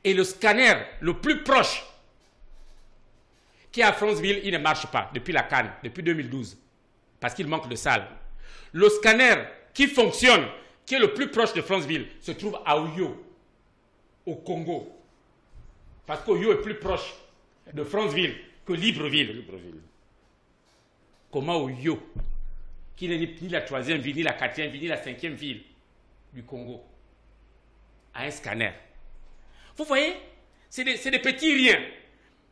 Et le scanner le plus proche, qui est à Franceville, il ne marche pas depuis la CAN, depuis 2012. Parce qu'il manque de salles. Le scanner qui fonctionne, qui est le plus proche de Franceville, se trouve à Oyo, au Congo. Parce qu'Oyo est plus proche de Franceville que Libreville. Comment Oyo, qui n'est ni la 3e ville, ni la 4e ville, ni la 5e ville du Congo, a un scanner? Vous voyez, c'est des petits riens.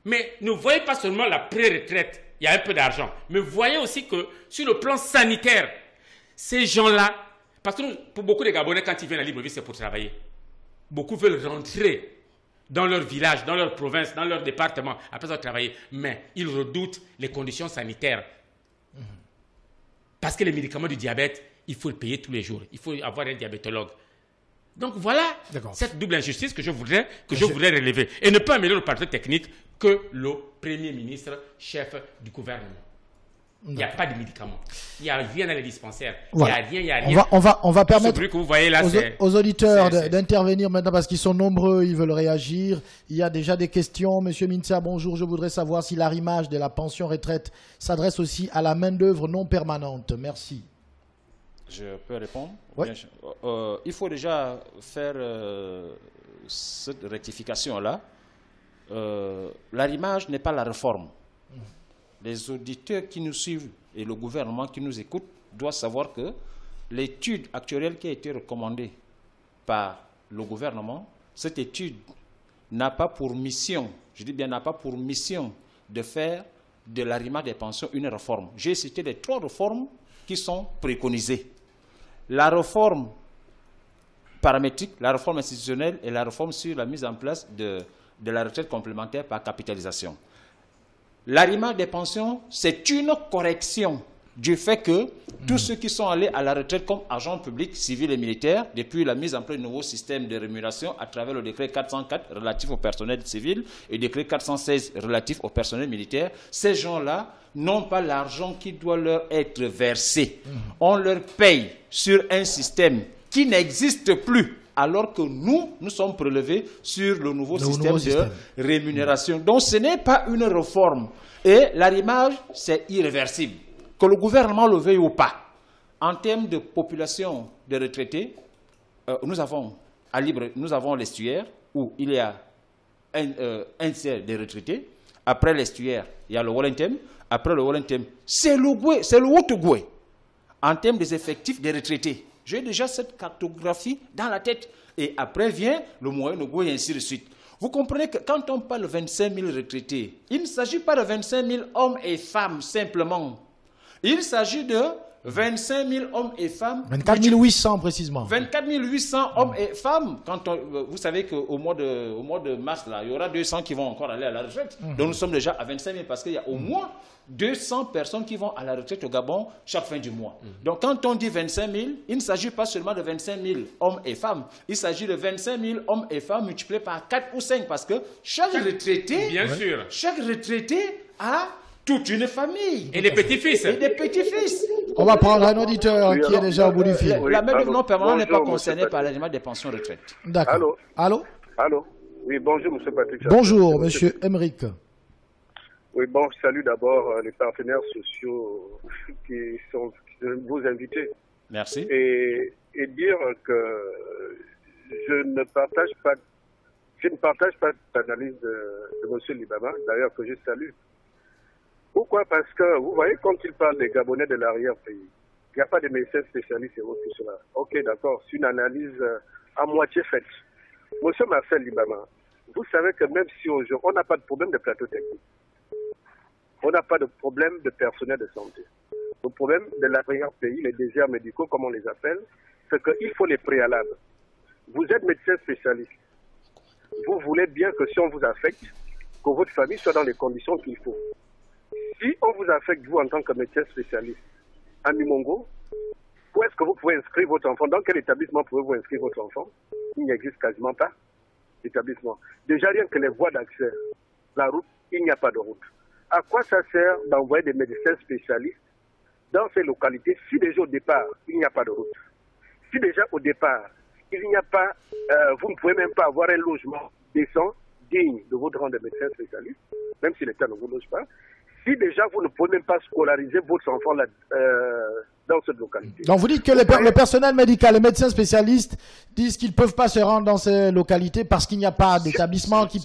Mais ne voyez pas seulement la pré-retraite, il y a un peu d'argent. Mais voyez aussi que sur le plan sanitaire, ces gens-là, parce que pour beaucoup de Gabonais, quand ils viennent à Libreville, c'est pour travailler. Beaucoup veulent rentrer dans leur village, dans leur province, dans leur département, après avoir travaillé. Mais ils redoutent les conditions sanitaires. Parce que les médicaments du diabète, il faut le payer tous les jours. Il faut avoir un diabétologue. Donc voilà cette double injustice que je voudrais relever. Et ne pas améliorer le parti technique que le Premier ministre, chef du gouvernement. Il n'y a pas de médicaments. Il n'y a rien dans les dispensaires. Voilà. Il n'y a rien. On va permettre que vous voyez là, aux auditeurs d'intervenir maintenant parce qu'ils sont nombreux, ils veulent réagir. Il y a déjà des questions. Monsieur Mintsa, bonjour. Je voudrais savoir si l'arrimage de la pension retraite s'adresse aussi à la main-d'œuvre non permanente. Merci. Je peux répondre? Oui. Il faut déjà faire cette rectification-là. L'arrimage n'est pas la réforme. Les auditeurs qui nous suivent et le gouvernement qui nous écoute doivent savoir que l'étude actuelle qui a été recommandée par le gouvernement, cette étude n'a pas pour mission, je dis bien n'a pas pour mission de faire de l'arrimage des pensions une réforme. J'ai cité les 3 réformes qui sont préconisées. La réforme paramétrique, la réforme institutionnelle et la réforme sur la mise en place de la retraite complémentaire par capitalisation. L'arrimage des pensions, c'est une correction du fait que tous ceux qui sont allés à la retraite comme agents publics, civils et militaires, depuis la mise en place du nouveau système de rémunération à travers le décret 404 relatif au personnel civil et le décret 416 relatif au personnel militaire, ces gens-là n'ont pas l'argent qui doit leur être versé. On leur paye sur un système qui n'existe plus alors que nous sommes prélevés sur le nouveau système de rémunération. Donc ce n'est pas une réforme. Et l'arrimage, c'est irréversible. Que le gouvernement le veuille ou pas. En termes de population de retraités, nous avons l'estuaire où il y a un tiers des retraités. Après l'estuaire, il y a le Wellington. Après le Wellington, c'est le Haut-Ogooué. En termes des effectifs des retraités, j'ai déjà cette cartographie dans la tête. Et après vient le Moyen-Ogooué et ainsi de suite. Vous comprenez que quand on parle de 25 000 retraités, il ne s'agit pas de 25 000 hommes et femmes simplement. Il s'agit de 25 000 hommes et femmes. 24 800 précisément. 24 800 hommes et femmes. Vous savez qu'au mois de mars, là, il y aura 200 qui vont encore aller à la retraite. Donc nous sommes déjà à 25 000 parce qu'il y a au moins 200 personnes qui vont à la retraite au Gabon chaque fin du mois. Donc quand on dit 25 000, il ne s'agit pas seulement de 25 000 hommes et femmes. Il s'agit de 25 000 hommes et femmes multipliés par 4 ou 5 parce que chaque retraité, chaque retraité a toute une famille. Et des petits-fils. Et des petits-fils. On va prendre un auditeur qui est déjà au bout du fil. La main de non permanent n'est pas concernée par l'aliment des pensions retraite. D'accord. Allô? Allô? Oui, bonjour, M. Patrick. Bonjour, M. Emerick. Oui, bon, je salue d'abord les partenaires sociaux qui sont vos invités. Merci. Et dire que je ne partage pas l'analyse de M. Libama, d'ailleurs que je salue. Pourquoi? Parce que, vous voyez, quand il parle des Gabonais de l'arrière-pays, il n'y a pas de médecins spécialistes et autres tout cela. Ok, d'accord, c'est une analyse à moitié faite. Monsieur Marcel Libama, vous savez que même si aujourd'hui, on n'a pas de problème de plateau technique, on n'a pas de problème de personnel de santé. Le problème de l'arrière-pays, les déserts médicaux, comme on les appelle, c'est qu'il faut les préalables. Vous êtes médecin spécialiste. Vous voulez bien que si on vous affecte, que votre famille soit dans les conditions qu'il faut. Si on vous affecte, vous, en tant que médecin spécialiste, à Mimongo, où est-ce que vous pouvez inscrire votre enfant? Dans quel établissement pouvez-vous inscrire votre enfant? Il n'existe quasiment pas d'établissement. Déjà, rien que les voies d'accès, la route, il n'y a pas de route. À quoi ça sert d'envoyer des médecins spécialistes dans ces localités si déjà au départ, il n'y a pas de route? Si déjà au départ, il n'y a pas, vous ne pouvez même pas avoir un logement décent, digne de votre rang de médecin spécialiste, même si l'État ne vous loge pas, si déjà vous ne pouvez même pas scolariser votre enfant là, dans cette localité. Donc vous dites que le personnel médical, les médecins spécialistes disent qu'ils ne peuvent pas se rendre dans ces localités parce qu'il n'y a pas d'établissement qui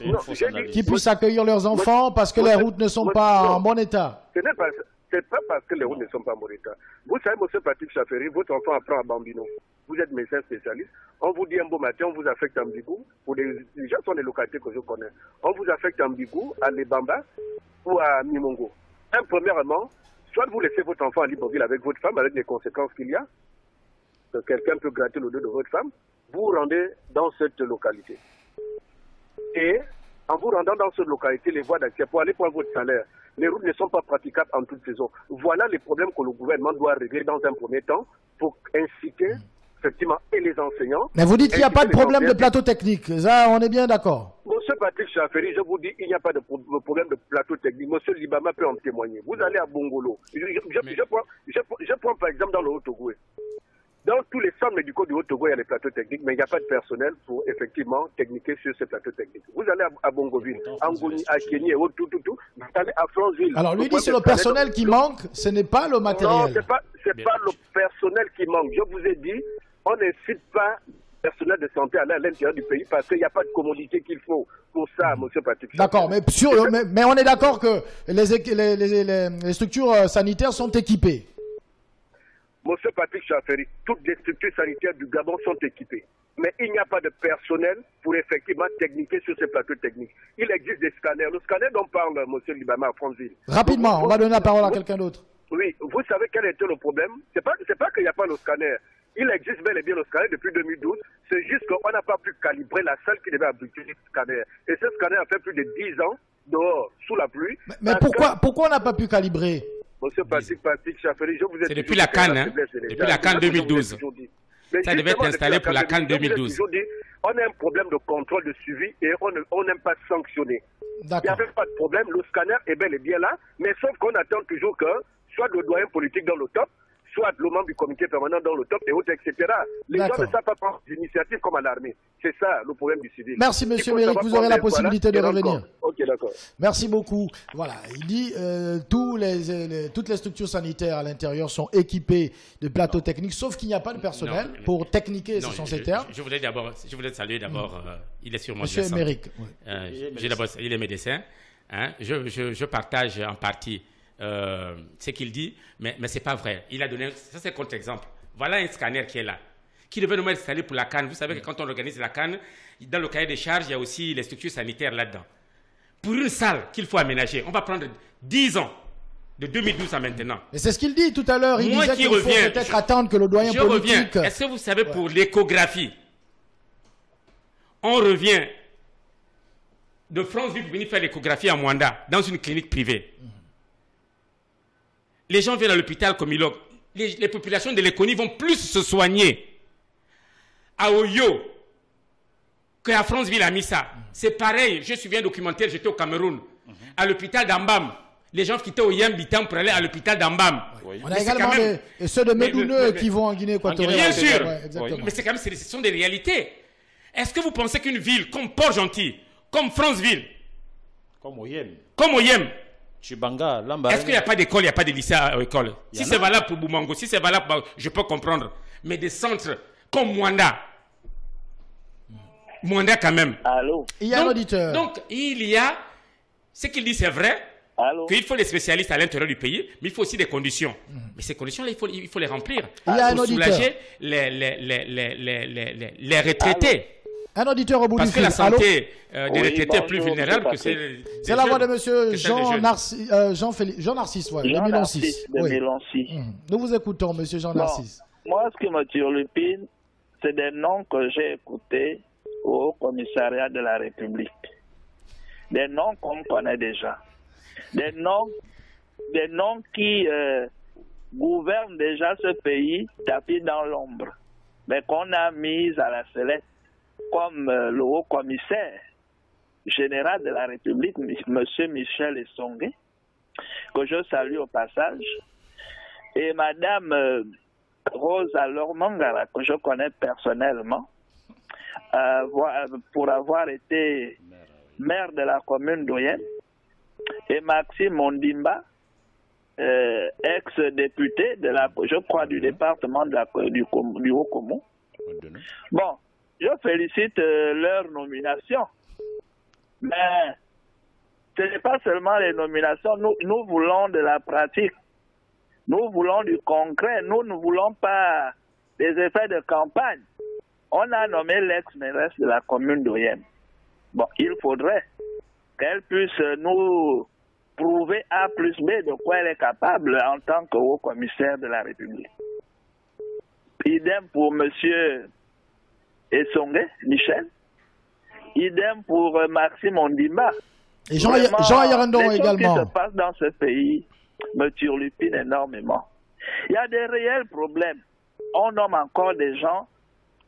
puisse accueillir leurs enfants parce que les routes ne sont pas en bon état. Ce n'est pas parce que les routes ne sont pas en bon état. Vous savez, M. Patrick Chaffery, votre enfant apprend à Bambino. Vous êtes médecin spécialiste. On vous dit un beau matin, on vous affecte à Mbigou. Pour les gens sont des localités que je connais. On vous affecte à Mbigou, à Lebamba ou à Mimongo. Premièrement, soit vous laissez votre enfant à Libreville avec votre femme, avec les conséquences qu'il y a, que quelqu'un peut gratter le dos de votre femme, vous vous rendez dans cette localité. Et en vous rendant dans cette localité, les voies d'accès pour aller prendre votre salaire, les routes ne sont pas praticables en toute saison. Voilà les problèmes que le gouvernement doit régler dans un premier temps pour inciter effectivement et les enseignants. Mais vous dites qu'il n'y a pas de problème de plateau technique. Ça, on est bien d'accord. Monsieur Patrick Chaffery, je vous dis, il n'y a pas de problème de plateau technique. Monsieur Libama peut en témoigner. Vous allez à Bongolo. Je prends par exemple dans le Haut-Ogooué. Dans tous les centres médicaux du Haut-Ogooué, il y a des plateaux techniques, mais il n'y a pas de personnel pour effectivement techniquer sur ces plateaux techniques. Vous allez à Bongoville, à Ngoni, à Kény et autres, tout. Vous allez à Franceville. Alors lui dit c'est le personnel qui manque, ce n'est pas le matériel. Non, c'est pas le personnel qui manque. Je vous ai dit, on n'incite pas le personnel de santé à aller à l'intérieur du pays parce qu'il n'y a pas de commodité qu'il faut pour ça, M. Patrick. D'accord, mais on est d'accord que les structures sanitaires sont équipées. Monsieur Patrick Chaffery, toutes les structures sanitaires du Gabon sont équipées. Mais il n'y a pas de personnel pour effectivement techniquer sur ces plateaux techniques. Il existe des scanners. Le scanner dont parle M. Libama à Franceville. Rapidement, on va donner la parole à quelqu'un d'autre. Oui, vous savez quel était le problème? C'est pas qu'il n'y a pas le scanner. Il existe bel et bien le scanner depuis 2012. C'est juste qu'on n'a pas pu calibrer la salle qui devait abriter le scanner. Et ce scanner a fait plus de 10 ans dehors, sous la pluie. Mais pourquoi on n'a pas pu calibrer? Monsieur Patrick Chaffery, je vous ai dit... C'est depuis la CAN, hein? Depuis la CAN 2012. Ça devait être installé pour la CAN 2012. On a un problème de contrôle, de suivi et on n'aime pas sanctionner. Il n'y avait pas de problème, le scanner est bel et bien là, mais sauf qu'on attend toujours que soit le doyen politique dans le top, soit le membre du comité permanent dans le top et autres, etc. Les gens ne savent pas prendre des initiatives comme à l'armée. C'est ça le problème du civil. Merci, monsieur Méric. Vous aurez la possibilité de revenir. Ok, d'accord. Merci beaucoup. Voilà, il dit toutes les structures sanitaires à l'intérieur sont équipées de plateaux techniques, sauf qu'il n'y a pas de personnel pour techniquer, ce sont ces termes. Je voulais saluer d'abord, il est sûrement monsieur Méric. Oui. Il est médecin. Hein, je partage en partie ce qu'il dit, mais ce n'est pas vrai. Il a donné, ça c'est contre-exemple. Voilà un scanner qui est là, qui devait nous installer pour la CAN. Vous savez que quand on organise la CAN, dans le cahier des charges, il y a aussi les structures sanitaires là-dedans. Pour une salle qu'il faut aménager, on va prendre 10 ans, de 2012 à maintenant. Et c'est ce qu'il dit tout à l'heure. Il disait qu'il faut peut-être attendre que le doyen politique... Est-ce que vous savez, pour l'échographie, on revient de Franceville pour venir faire l'échographie à Mwanda, dans une clinique privée. Les gens viennent à l'hôpital comme ils les populations de l'Éconie vont plus se soigner à Oyo qu'à Franceville à Missa. C'est pareil, je suis un documentaire, j'étais au Cameroun, à l'hôpital d'Ambam. Les gens quittaient Oyem Bitam pour aller à l'hôpital d'Ambam. Oui. On a également ceux de Médouneux qui vont en Guinée équatoriale. Bien sûr, mais c'est quand même, ce sont des réalités. Est-ce que vous pensez qu'une ville comme Port-Gentil, comme Franceville, comme Oyem, Chibanga, est-ce qu'il n'y a pas d'école, il n'y a pas de lycée à l'école? Si c'est valable pour Boumango, si c'est valable, je peux comprendre. Mais des centres comme Mwanda quand même. Allô? Il y a un auditeur. Donc, il y a, ce qu'il dit c'est vrai, qu'il faut les spécialistes à l'intérieur du pays, mais il faut aussi des conditions. Mais ces conditions-là, il faut les remplir. Il y a un pour auditeur. Soulager les retraités. Un auditeur au bout Parce du que fil. la santé des retraités est plus vulnérable que celle des C'est la voix de monsieur que Jean Narcisse, de Miloncis. Nous vous écoutons, monsieur Jean Narcisse. Moi, ce qui me turlupine, c'est des noms que j'ai écoutés au commissariat de la République. Des noms qu'on connaît déjà. Des noms qui gouvernent déjà ce pays tapis dans l'ombre, mais qu'on a mis à la sellette, comme le haut commissaire général de la République, M. Michel Essongé, que je salue au passage, et Mme Rosa Lormangara, que je connais personnellement, pour avoir été maire de la commune d'Oyen, et Maxime Ondimba, ex-député de la, je crois, du département du Haut-Comont. Bon, je félicite leur nomination, mais ce n'est pas seulement les nominations, nous voulons de la pratique, nous voulons du concret, nous ne voulons pas des effets de campagne. On a nommé l'ex-mairesse de la commune d'Oyen. Bon, il faudrait qu'elle puisse nous prouver A plus B de quoi elle est capable en tant que haut commissaire de la République. Idem pour M. Essongé, Michel. Idem pour Maxime Ondimba. Et Jean Yarandon également. Ce qui se passe dans ce pays me turlupine énormément. Il y a des réels problèmes. On nomme encore des gens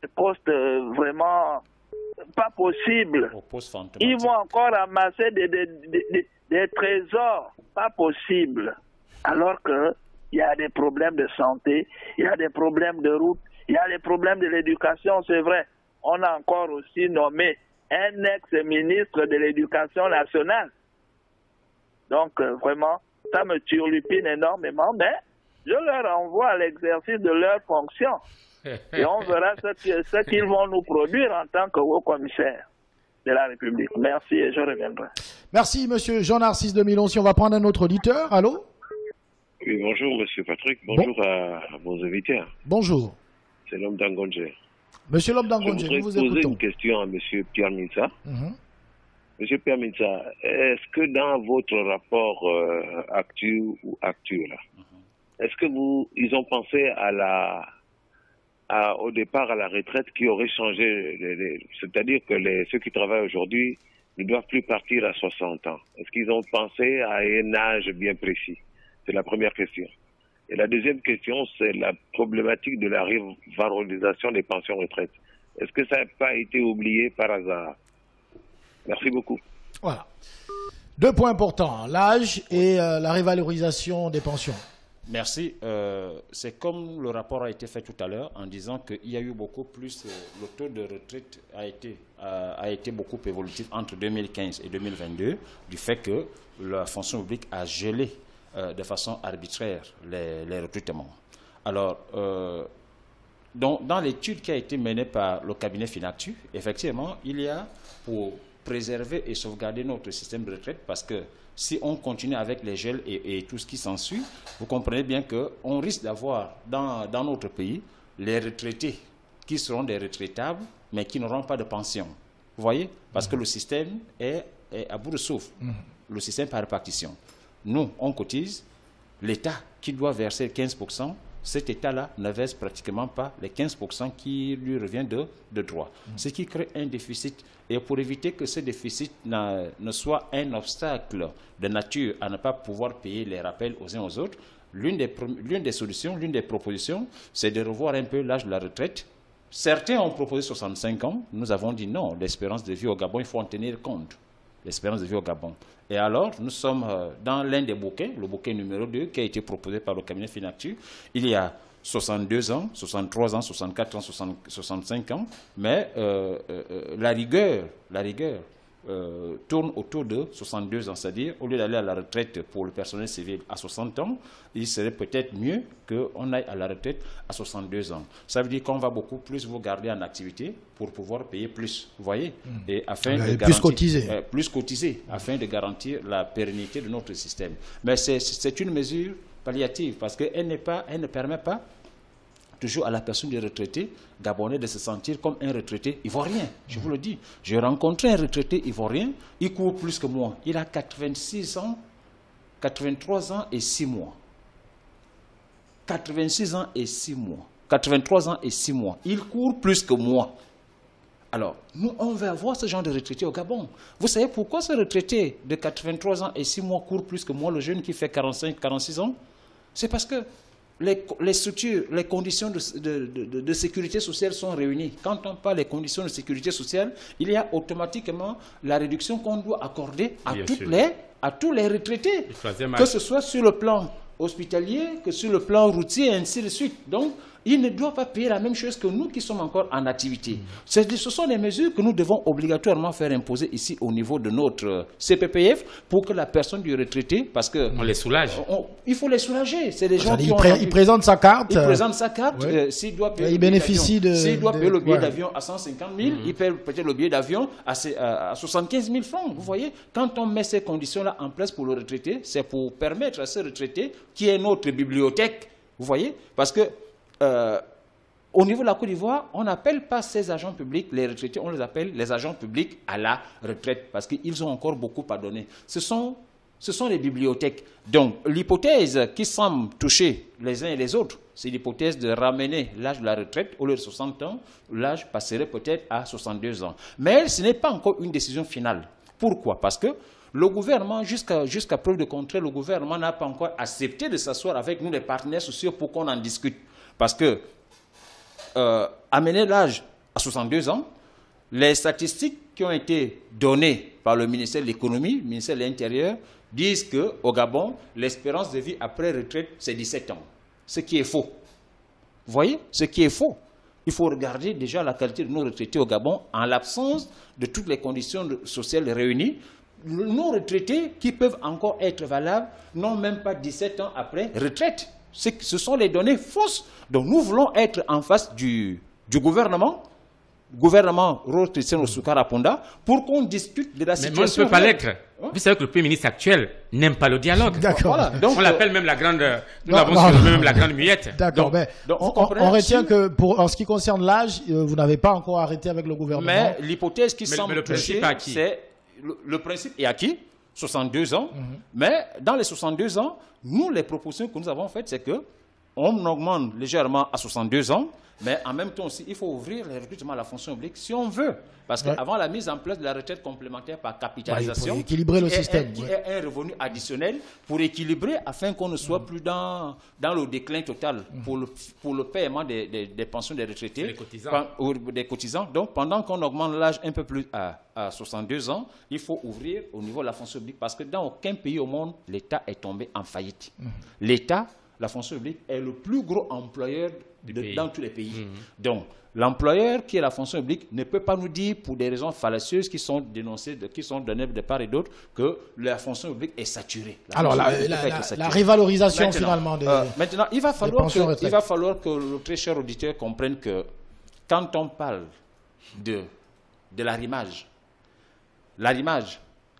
de postes vraiment pas possibles. Ils vont encore ramasser des trésors pas possibles. Alors qu'il y a des problèmes de santé, il y a des problèmes de route, il y a des problèmes de l'éducation, c'est vrai. On a encore aussi nommé un ex-ministre de l'Éducation nationale. Donc, vraiment, ça me turlupine énormément, mais je leur envoie à l'exercice de leurs fonctions. Et on verra ce qu'ils vont nous produire en tant que haut commissaire de la République. Merci et je reviendrai. Merci, monsieur Jean Narcisse de Milon. Si on va prendre un autre auditeur, allô? Oui, bonjour, monsieur Patrick. Bonjour à vos invités. Bonjour. C'est l'homme d'Angonje. Monsieur l'homme d'Angonje, nous vous écoutons. Je voudrais poser une question à monsieur Pierre Minsa. Monsieur Pierre Minsa, est-ce que dans votre rapport actuel, est-ce que ils ont pensé au départ à la retraite qui aurait changé, c'est-à-dire que ceux qui travaillent aujourd'hui ne doivent plus partir à 60 ans. Est-ce qu'ils ont pensé à un âge bien précis? C'est la première question. Et la deuxième question, c'est la problématique de la revalorisation des pensions retraite. Est-ce que ça n'a pas été oublié par hasard? Merci beaucoup. Voilà. Deux points importants, l'âge et la revalorisation des pensions. Merci. C'est comme le rapport a été fait tout à l'heure en disant qu'il y a eu beaucoup plus, le taux de retraite a été beaucoup évolutif entre 2015 et 2022 du fait que la fonction publique a gelé de façon arbitraire les recrutements. Alors, dans l'étude qui a été menée par le cabinet Finactu, effectivement, il y a pour préserver et sauvegarder notre système de retraite parce que si on continue avec les gels et tout ce qui s'ensuit, vous comprenez bien qu'on risque d'avoir dans notre pays les retraités qui seront des retraitables, mais qui n'auront pas de pension. Vous voyez? Parce que le système est à bout de souffle. Le système par répartition. Nous, on cotise, l'État qui doit verser 15%, cet État-là ne verse pratiquement pas les 15% qui lui revient de droit. Ce qui crée un déficit. Et pour éviter que ce déficit ne soit un obstacle de nature à ne pas pouvoir payer les rappels aux uns aux autres, l'une des solutions, l'une des propositions, c'est de revoir un peu l'âge de la retraite. Certains ont proposé 65 ans. Nous avons dit non, l'espérance de vie au Gabon, il faut en tenir compte. L'espérance de vie au Gabon. Et alors, nous sommes dans l'un des bouquets, le bouquet numéro 2, qui a été proposé par le cabinet Finactu. Il y a 62 ans, 63 ans, 64 ans, 65 ans, mais la rigueur tourne autour de 62 ans, c'est-à-dire au lieu d'aller à la retraite pour le personnel civil à 60 ans, il serait peut-être mieux qu'on aille à la retraite à 62 ans. Ça veut dire qu'on va beaucoup plus vous garder en activité pour pouvoir payer plus, vous voyez, et afin de garantir, plus cotiser, afin de garantir la pérennité de notre système. Mais c'est une mesure palliative parce qu'elle ne permet pas toujours à la personne du retraité gabonais de se sentir comme un retraité ivoirien. Je vous le dis. J'ai rencontré un retraité ivoirien, il court plus que moi. Il a 86 ans, 83 ans et 6 mois. 86 ans et 6 mois. 83 ans et 6 mois. Il court plus que moi. Alors, nous, on veut avoir ce genre de retraité au Gabon. Vous savez pourquoi ce retraité de 83 ans et 6 mois court plus que moi, le jeune qui fait 45, 46 ans? C'est parce que les structures, les conditions de sécurité sociale sont réunies. Quand on parle des conditions de sécurité sociale, il y a automatiquement la réduction qu'on doit accorder à tous les retraités, que ce soit sur le plan hospitalier, que sur le plan routier, et ainsi de suite. Donc, ils ne doivent pas payer la même chose que nous qui sommes encore en activité. Ce sont des mesures que nous devons obligatoirement faire imposer ici au niveau de notre CPPF pour que la personne du retraité, parce que... On les soulage. Il faut les soulager. C'est des gens qui ont... Il présente sa carte. Il présente sa carte. Ouais. S'il doit payer, s'il doit payer le billet d'avion à 150 000, il paye peut-être le billet d'avion à 75 000 francs. Vous voyez, quand on met ces conditions-là en place pour le retraité, c'est pour permettre à ce retraité, qui est notre bibliothèque, vous voyez, parce que au niveau de la Côte d'Ivoire, on n'appelle pas ces agents publics, les retraités, on les appelle les agents publics à la retraite parce qu'ils ont encore beaucoup à donner. Ce sont les bibliothèques. Donc, l'hypothèse qui semble toucher les uns et les autres, c'est l'hypothèse de ramener l'âge de la retraite. Au lieu de 60 ans, l'âge passerait peut-être à 62 ans. Mais ce n'est pas encore une décision finale. Pourquoi? Parce que le gouvernement, jusqu'à preuve de contraire, le gouvernement n'a pas encore accepté de s'asseoir avec nous, les partenaires sociaux, pour qu'on en discute. Parce que amener l'âge à 62 ans, les statistiques qui ont été données par le ministère de l'Économie, le ministère de l'Intérieur, disent qu'au Gabon, l'espérance de vie après retraite, c'est 17 ans. Ce qui est faux. Vous voyez? Ce qui est faux. Il faut regarder déjà la qualité de nos retraités au Gabon en l'absence de toutes les conditions sociales réunies. Nos retraités qui peuvent encore être valables n'ont même pas 17 ans après retraite. Ce sont les données fausses. Donc nous voulons être en face du gouvernement Rose Christian Oussoukara Ponda, pour qu'on discute de la situation. Mais on ne peut pas l'être. Vous savez que le Premier ministre actuel n'aime pas le dialogue. D'accord. Voilà. Donc, on l'appelle même la grande... Nous l'avons surnommé même la grande muette. D'accord. Donc, on retient que, en ce qui concerne l'âge, vous n'avez pas encore arrêté avec le gouvernement. Mais l'hypothèse qui semble toucher, c'est... Le principe est acquis, 62 ans. Mais dans les 62 ans, nous, les propositions que nous avons faites, c'est qu'on augmente légèrement à 62 ans, mais en même temps aussi, il faut ouvrir les recrutements à la fonction publique si on veut. Parce qu'avant la mise en place de la retraite complémentaire par capitalisation, il faut équilibrer le système. Qui est un revenu additionnel pour équilibrer afin qu'on ne soit plus dans le déclin total pour le paiement des pensions des retraités. Des cotisants. Donc, pendant qu'on augmente l'âge un peu plus à 62 ans, il faut ouvrir au niveau de la fonction publique parce que dans aucun pays au monde, l'État est tombé en faillite. L'État la fonction publique est le plus gros employeur dans tous les pays. Donc, l'employeur qui est la fonction publique ne peut pas nous dire, pour des raisons fallacieuses qui sont dénoncées, qui sont données de part et d'autre, que la fonction publique est saturée. La révalorisation finalement maintenant, il va falloir que le très cher auditeur comprenne que quand on parle de l'arrimage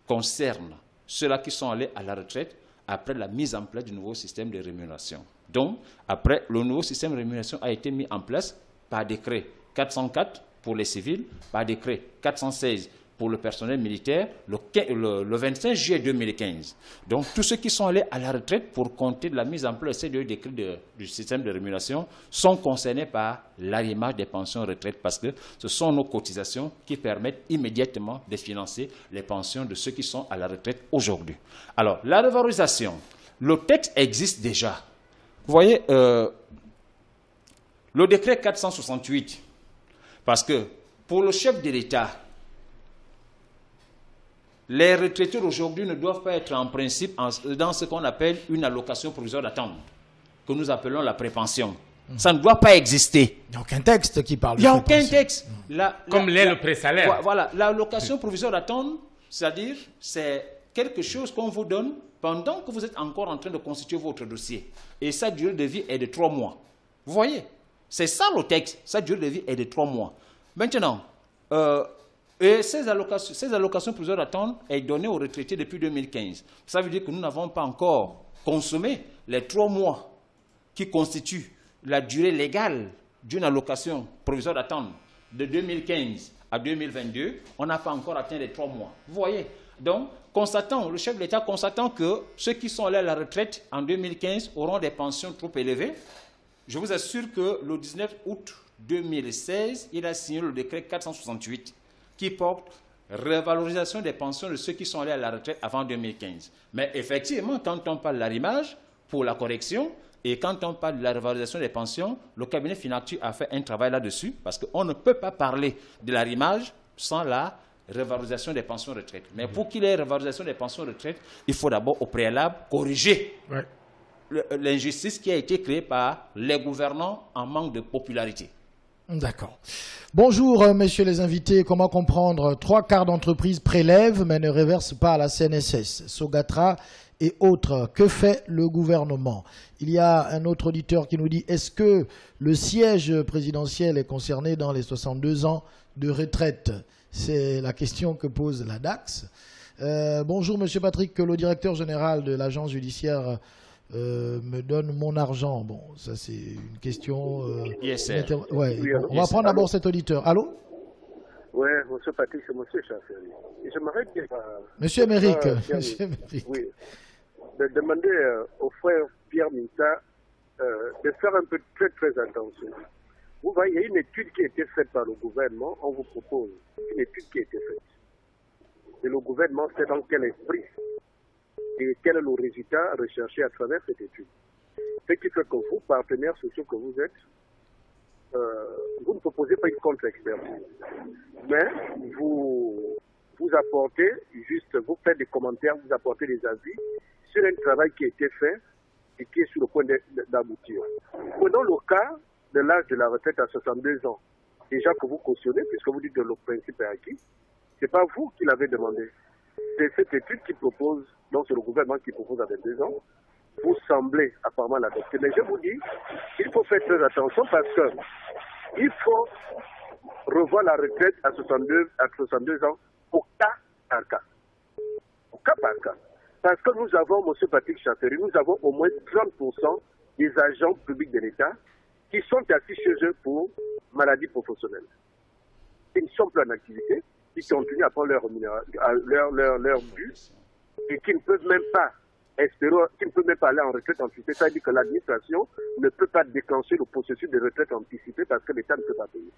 concerne ceux-là qui sont allés à la retraite après la mise en place du nouveau système de rémunération. Donc, après, le nouveau système de rémunération a été mis en place par décret 404 pour les civils, par décret 416 pour le personnel militaire, le 25 juillet 2015. Donc, tous ceux qui sont allés à la retraite pour compter de la mise en place de ces deux décrets du système de rémunération sont concernés par l'arrimage des pensions retraite parce que ce sont nos cotisations qui permettent immédiatement de financer les pensions de ceux qui sont à la retraite aujourd'hui. Alors, la revalorisation, le texte existe déjà. Vous voyez, le décret 468, parce que pour le chef de l'État, les retraités aujourd'hui ne doivent pas être en principe dans ce qu'on appelle une allocation provisoire d'attente, que nous appelons la prépension. Ça ne doit pas exister. Il n'y a aucun texte qui parle de ça. Il n'y a aucun texte. Comme l'est le pré-salaire. Voilà, l'allocation provisoire d'attente, c'est-à-dire c'est quelque chose qu'on vous donne pendant que vous êtes encore en train de constituer votre dossier. Et sa durée de vie est de 3 mois. Vous voyez? C'est ça le texte. Sa durée de vie est de 3 mois. Maintenant, et ces allocations provisoires d'attente sont données aux retraités depuis 2015. Ça veut dire que nous n'avons pas encore consommé les 3 mois qui constituent la durée légale d'une allocation provisoire d'attente de 2015 à 2022. On n'a pas encore atteint les 3 mois. Vous voyez? Donc, le chef de l'État constatant que ceux qui sont allés à la retraite en 2015 auront des pensions trop élevées, je vous assure que le 19 août 2016, il a signé le décret 468 qui porte revalorisation des pensions de ceux qui sont allés à la retraite avant 2015. Mais effectivement, quand on parle de l'arrimage, pour la correction, et quand on parle de la revalorisation des pensions, le cabinet Finactu a fait un travail là-dessus, parce qu'on ne peut pas parler de l'arrimage sans la revalorisation des pensions retraite. Mais pour qu'il y ait revalorisation des pensions retraite, il faut d'abord au préalable corriger l'injustice qui a été créée par les gouvernants en manque de popularité. D'accord. Bonjour, messieurs les invités. Comment comprendre 3/4 d'entreprises prélèvent mais ne reversent pas à la CNSS, Sogatra et autres. Que fait le gouvernement? Il y a un autre auditeur qui nous dit, est-ce que le siège présidentiel est concerné dans les 62 ans de retraite? C'est la question que pose la DAX. Bonjour, monsieur Patrick, le directeur général de l'agence judiciaire me donne mon argent. Bon, ça c'est une question... on va prendre d'abord cet auditeur. Allô? Oui, monsieur Patrick, c'est monsieur Chasseri. J'aimerais dire... Monsieur Émeric. Oui, de demander au frère Pierre Mita de faire un peu très attention. Vous voyez, il y a une étude qui a été faite par le gouvernement, on vous propose une étude qui a été faite. Et le gouvernement sait dans quel esprit et quel est le résultat recherché à travers cette étude. Ce qui fait que vous, partenaires sociaux que vous êtes, vous ne proposez pas une contre-expertise, mais vous apportez juste, vous faites des commentaires, vous apportez des avis sur un travail qui a été fait et qui est sur le point d'aboutir. Prenons le cas de l'âge de la retraite à 62 ans. Déjà que vous cautionnez, puisque vous dites que le principe est acquis, ce n'est pas vous qui l'avez demandé. C'est cette étude qui propose, donc c'est le gouvernement qui propose à 22 ans, vous semblez apparemment l'adopter. Mais je vous dis, il faut faire très attention parce que il faut revoir la retraite à 62 ans au cas par cas. Au cas par cas. Parce que nous avons, M. Patrick Chasseri, nous avons au moins 30% des agents publics de l'État qui sont assis chez eux pour maladies professionnelles. Ils ne sont plus en activité, ils continuent à prendre leur but et qui ne peuvent même pas espérer, qui ne peuvent même pas aller en retraite anticipée. Ça veut dire que l'administration ne peut pas déclencher le processus de retraite anticipée parce que l'État ne peut pas payer.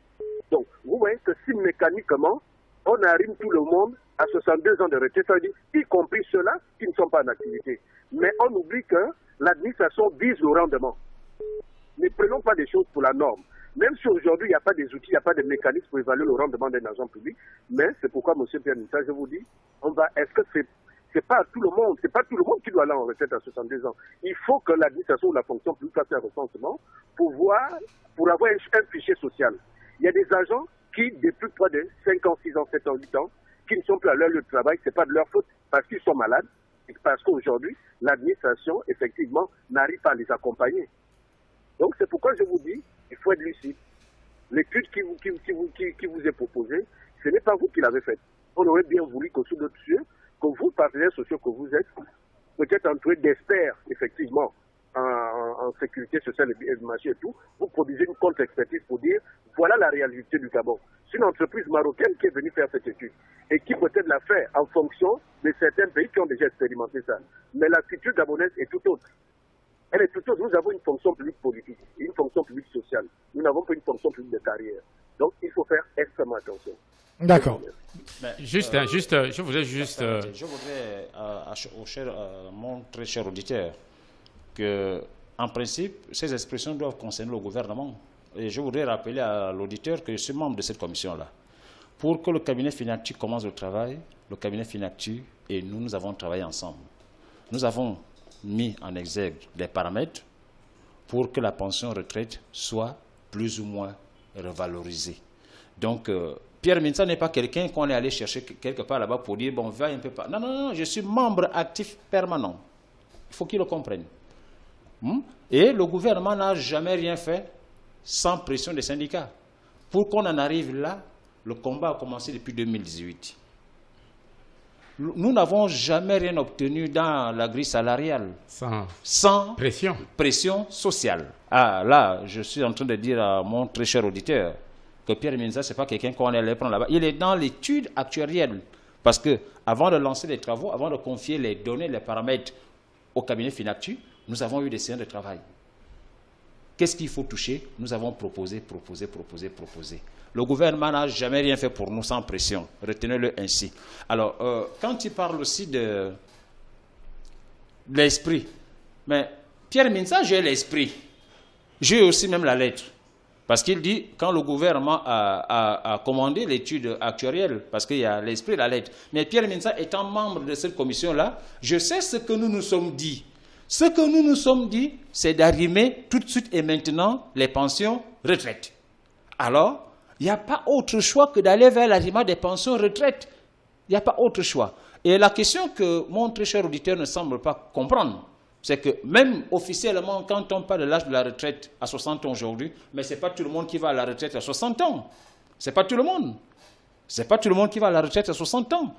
Donc, vous voyez que si mécaniquement, on arrive tout le monde à 62 ans de retraite, ça veut dire y compris ceux-là qui ne sont pas en activité. Mais on oublie que l'administration vise le rendement. Ne prenons pas des choses pour la norme. Même si aujourd'hui, il n'y a pas des outils, il n'y a pas de mécanismes pour évaluer le rendement d'un agent public, mais c'est pourquoi, M. Pierre Mita, je vous dis, est-ce que C'est pas tout le monde, c'est pas tout le monde qui doit aller en retraite à 62 ans. Il faut que l'administration ou la fonction publique fasse un recensement pour avoir un fichier social. Il y a des agents qui, depuis près de 5 ans, 6 ans, 7 ans, 8 ans, qui ne sont plus à leur lieu de travail, c'est pas de leur faute, parce qu'ils sont malades, et parce qu'aujourd'hui, l'administration, effectivement, n'arrive pas à les accompagner. Donc c'est pourquoi je vous dis, il faut être lucide. L'étude qui vous est proposée, ce n'est pas vous qui l'avez faite. On aurait bien voulu que sous notre cieux, que vous, partenaires sociaux que vous êtes, peut-être entourés d'experts, effectivement, en sécurité sociale et machin et tout, vous produisez une contre-expertise pour dire, voilà la réalité du Gabon. C'est une entreprise marocaine qui est venue faire cette étude et qui peut-être l'a fait en fonction de certains pays qui ont déjà expérimenté ça. Mais la culture gabonaise est tout autre. Elle est tout autre. Nous avons une fonction publique politique et une fonction publique sociale. Nous n'avons pas une fonction publique de carrière. Donc, il faut faire extrêmement attention. D'accord. Je voudrais juste... Je voudrais, mon très cher auditeur, que, en principe, ces expressions doivent concerner le gouvernement. Et je voudrais rappeler à l'auditeur que je suis membre de cette commission-là. Pour que le cabinet Finactu commence le travail, le cabinet Finactu et nous avons travaillé ensemble. Nous avons mis en exergue des paramètres pour que la pension retraite soit plus ou moins revalorisée. Donc, Pierre Mintsa n'est pas quelqu'un qu'on est allé chercher quelque part là-bas pour dire, bon, va un peu pas. Non, non, non, je suis membre actif permanent. Il faut qu'il le comprenne. Et le gouvernement n'a jamais rien fait sans pression des syndicats. Pour qu'on en arrive là, le combat a commencé depuis 2018. Nous n'avons jamais rien obtenu dans la grille salariale sans pression sociale. Ah, là, je suis en train de dire à mon très cher auditeur que Pierre Mintsa, ce n'est pas quelqu'un qu'on allait prendre là-bas. Il est dans l'étude actuarielle. Parce que avant de lancer les travaux, avant de confier les données, les paramètres au cabinet Finactu, nous avons eu des séances de travail. Qu'est-ce qu'il faut toucher? Nous avons proposé. Le gouvernement n'a jamais rien fait pour nous sans pression. Retenez-le ainsi. Alors, quand il parle aussi de l'esprit, mais Pierre Mintsa, j'ai l'esprit. J'ai aussi même la lettre. Parce qu'il dit, quand le gouvernement a commandé l'étude actuarielle, parce qu'il y a l'esprit et la lettre, mais Pierre Mintsa étant membre de cette commission-là, je sais ce que nous nous sommes dit. Ce que nous nous sommes dit, c'est d'arrimer tout de suite et maintenant les pensions retraites. Alors, il n'y a pas autre choix que d'aller vers l'arrivement des pensions retraites. Il n'y a pas autre choix. Et la question que mon très cher auditeur ne semble pas comprendre, c'est que même officiellement, quand on parle de l'âge de la retraite à 60 ans aujourd'hui, mais ce n'est pas tout le monde qui va à la retraite à 60 ans. Ce n'est pas tout le monde. Ce n'est pas tout le monde qui va à la retraite à 60 ans.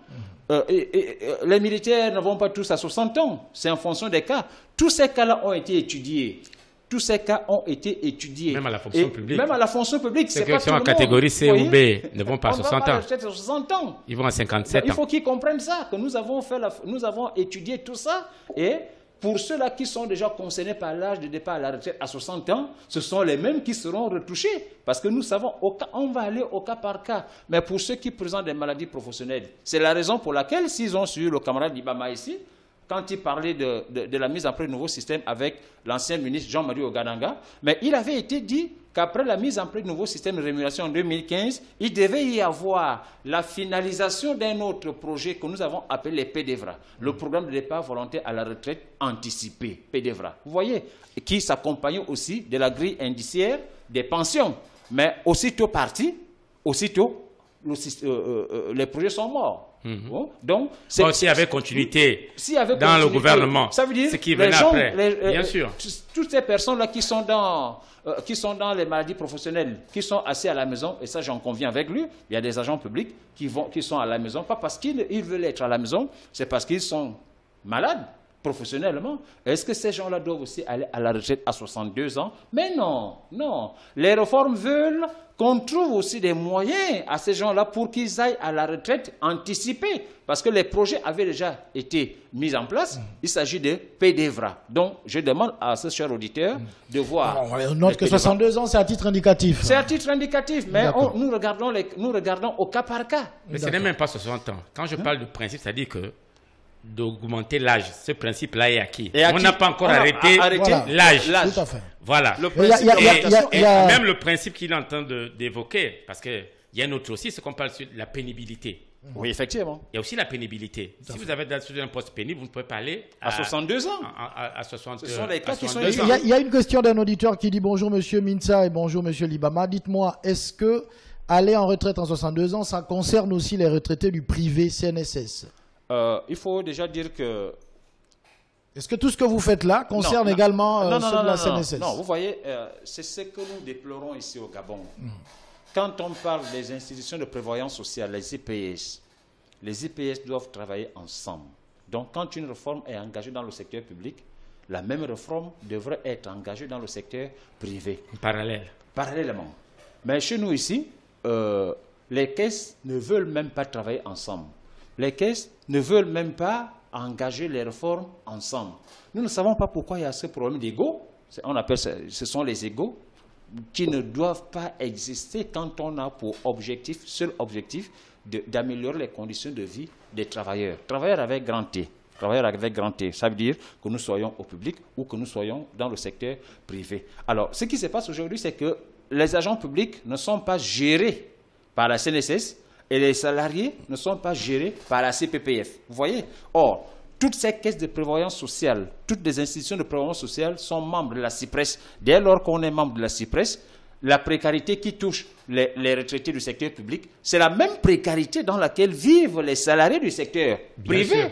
Les militaires ne vont pas tous à 60 ans. C'est en fonction des cas. Tous ces cas-là ont été étudiés. Tous ces cas ont été étudiés. Même à la fonction publique. Même à la fonction publique. C'est que qui sont en catégorie C ou B ne vont pas à 60 ans. 60 ans. Ils vont à 57 ans. Il faut qu'ils comprennent ça, que nous avons étudié tout ça. Et pour ceux-là qui sont déjà concernés par l'âge de départ à la retraite à 60 ans, ce sont les mêmes qui seront retouchés. Parce que nous savons, on va aller au cas par cas. Mais pour ceux qui présentent des maladies professionnelles, c'est la raison pour laquelle, s'ils ont suivi le camarade Ibama ici, quand il parlait de la mise en place du nouveau système avec l'ancien ministre Jean-Marie Ogadanga, mais il avait été dit qu'après la mise en place du nouveau système de rémunération en 2015, il devait y avoir la finalisation d'un autre projet que nous avons appelé les PDEVRA, le programme de départ volontaire à la retraite anticipée, PDEVRA. Vous voyez, qui s'accompagne aussi de la grille indiciaire des pensions. Mais aussitôt parti, les projets sont morts. Bon, donc, s'il y avait continuité dans le gouvernement, ça veut dire ce qui venait après, bien sûr. Toutes ces personnes-là qui sont dans les maladies professionnelles, qui sont assis à la maison, et ça j'en conviens avec lui, il y a des agents publics qui sont à la maison, pas parce qu'ils veulent être à la maison, c'est parce qu'ils sont malades professionnellement. Est-ce que ces gens-là doivent aussi aller à la retraite à 62 ans? Mais non, non. Les réformes veulent qu'on trouve aussi des moyens à ces gens-là pour qu'ils aillent à la retraite anticipée. Parce que les projets avaient déjà été mis en place. Il s'agit de PDEVRA. Donc, je demande à ce cher auditeur de voir... On note que 62 ans, c'est à titre indicatif. C'est à titre indicatif, mais nous regardons au cas par cas. Mais ce n'est même pas 60 ans. Quand je parle de principe, c'est-à-dire que d'augmenter l'âge, ce principe-là est acquis. On n'a pas encore arrêté l'âge. Tout à fait. Voilà. Et même le principe qu'il est en train d'évoquer, parce qu'il y a un autre aussi, c'est qu'on parle sur la pénibilité. Oui, effectivement. Il y a aussi la pénibilité. Si vous avez un poste pénible, vous ne pouvez pas aller à 62 ans. À 60 Ce sont les cas qui sont Il y a une question d'un auditeur qui dit bonjour monsieur Minsa et bonjour monsieur Libama. Dites-moi, est-ce que aller en retraite en 62 ans, ça concerne aussi les retraités du privé CNSS? Il faut déjà dire que... Est-ce que tout ce que vous faites là concerne également ceux de la CNSS? Non, vous voyez, c'est ce que nous déplorons ici au Gabon. Quand on parle des institutions de prévoyance sociale, les IPS doivent travailler ensemble. Donc, quand une réforme est engagée dans le secteur public, la même réforme devrait être engagée dans le secteur privé. Parallèlement. Mais chez nous ici, les caisses ne veulent même pas travailler ensemble. Les caisses ne veulent même pas engager les réformes ensemble. Nous ne savons pas pourquoi il y a ce problème d'ego. On appelle ça, ce sont les égos qui ne doivent pas exister quand on a pour objectif, seul objectif, d'améliorer les conditions de vie des travailleurs. Travailleurs avec grand T. Travailleurs avec grand T, ça veut dire que nous soyons au public ou que nous soyons dans le secteur privé. Alors, ce qui se passe aujourd'hui, c'est que les agents publics ne sont pas gérés par la CNSS et les salariés ne sont pas gérés par la CPPF. Vous voyez? Or, toutes ces caisses de prévoyance sociale, toutes les institutions de prévoyance sociale sont membres de la CIPRES. Dès lors qu'on est membre de la CIPRES, la précarité qui touche les retraités du secteur public, c'est la même précarité dans laquelle vivent les salariés du secteur privé.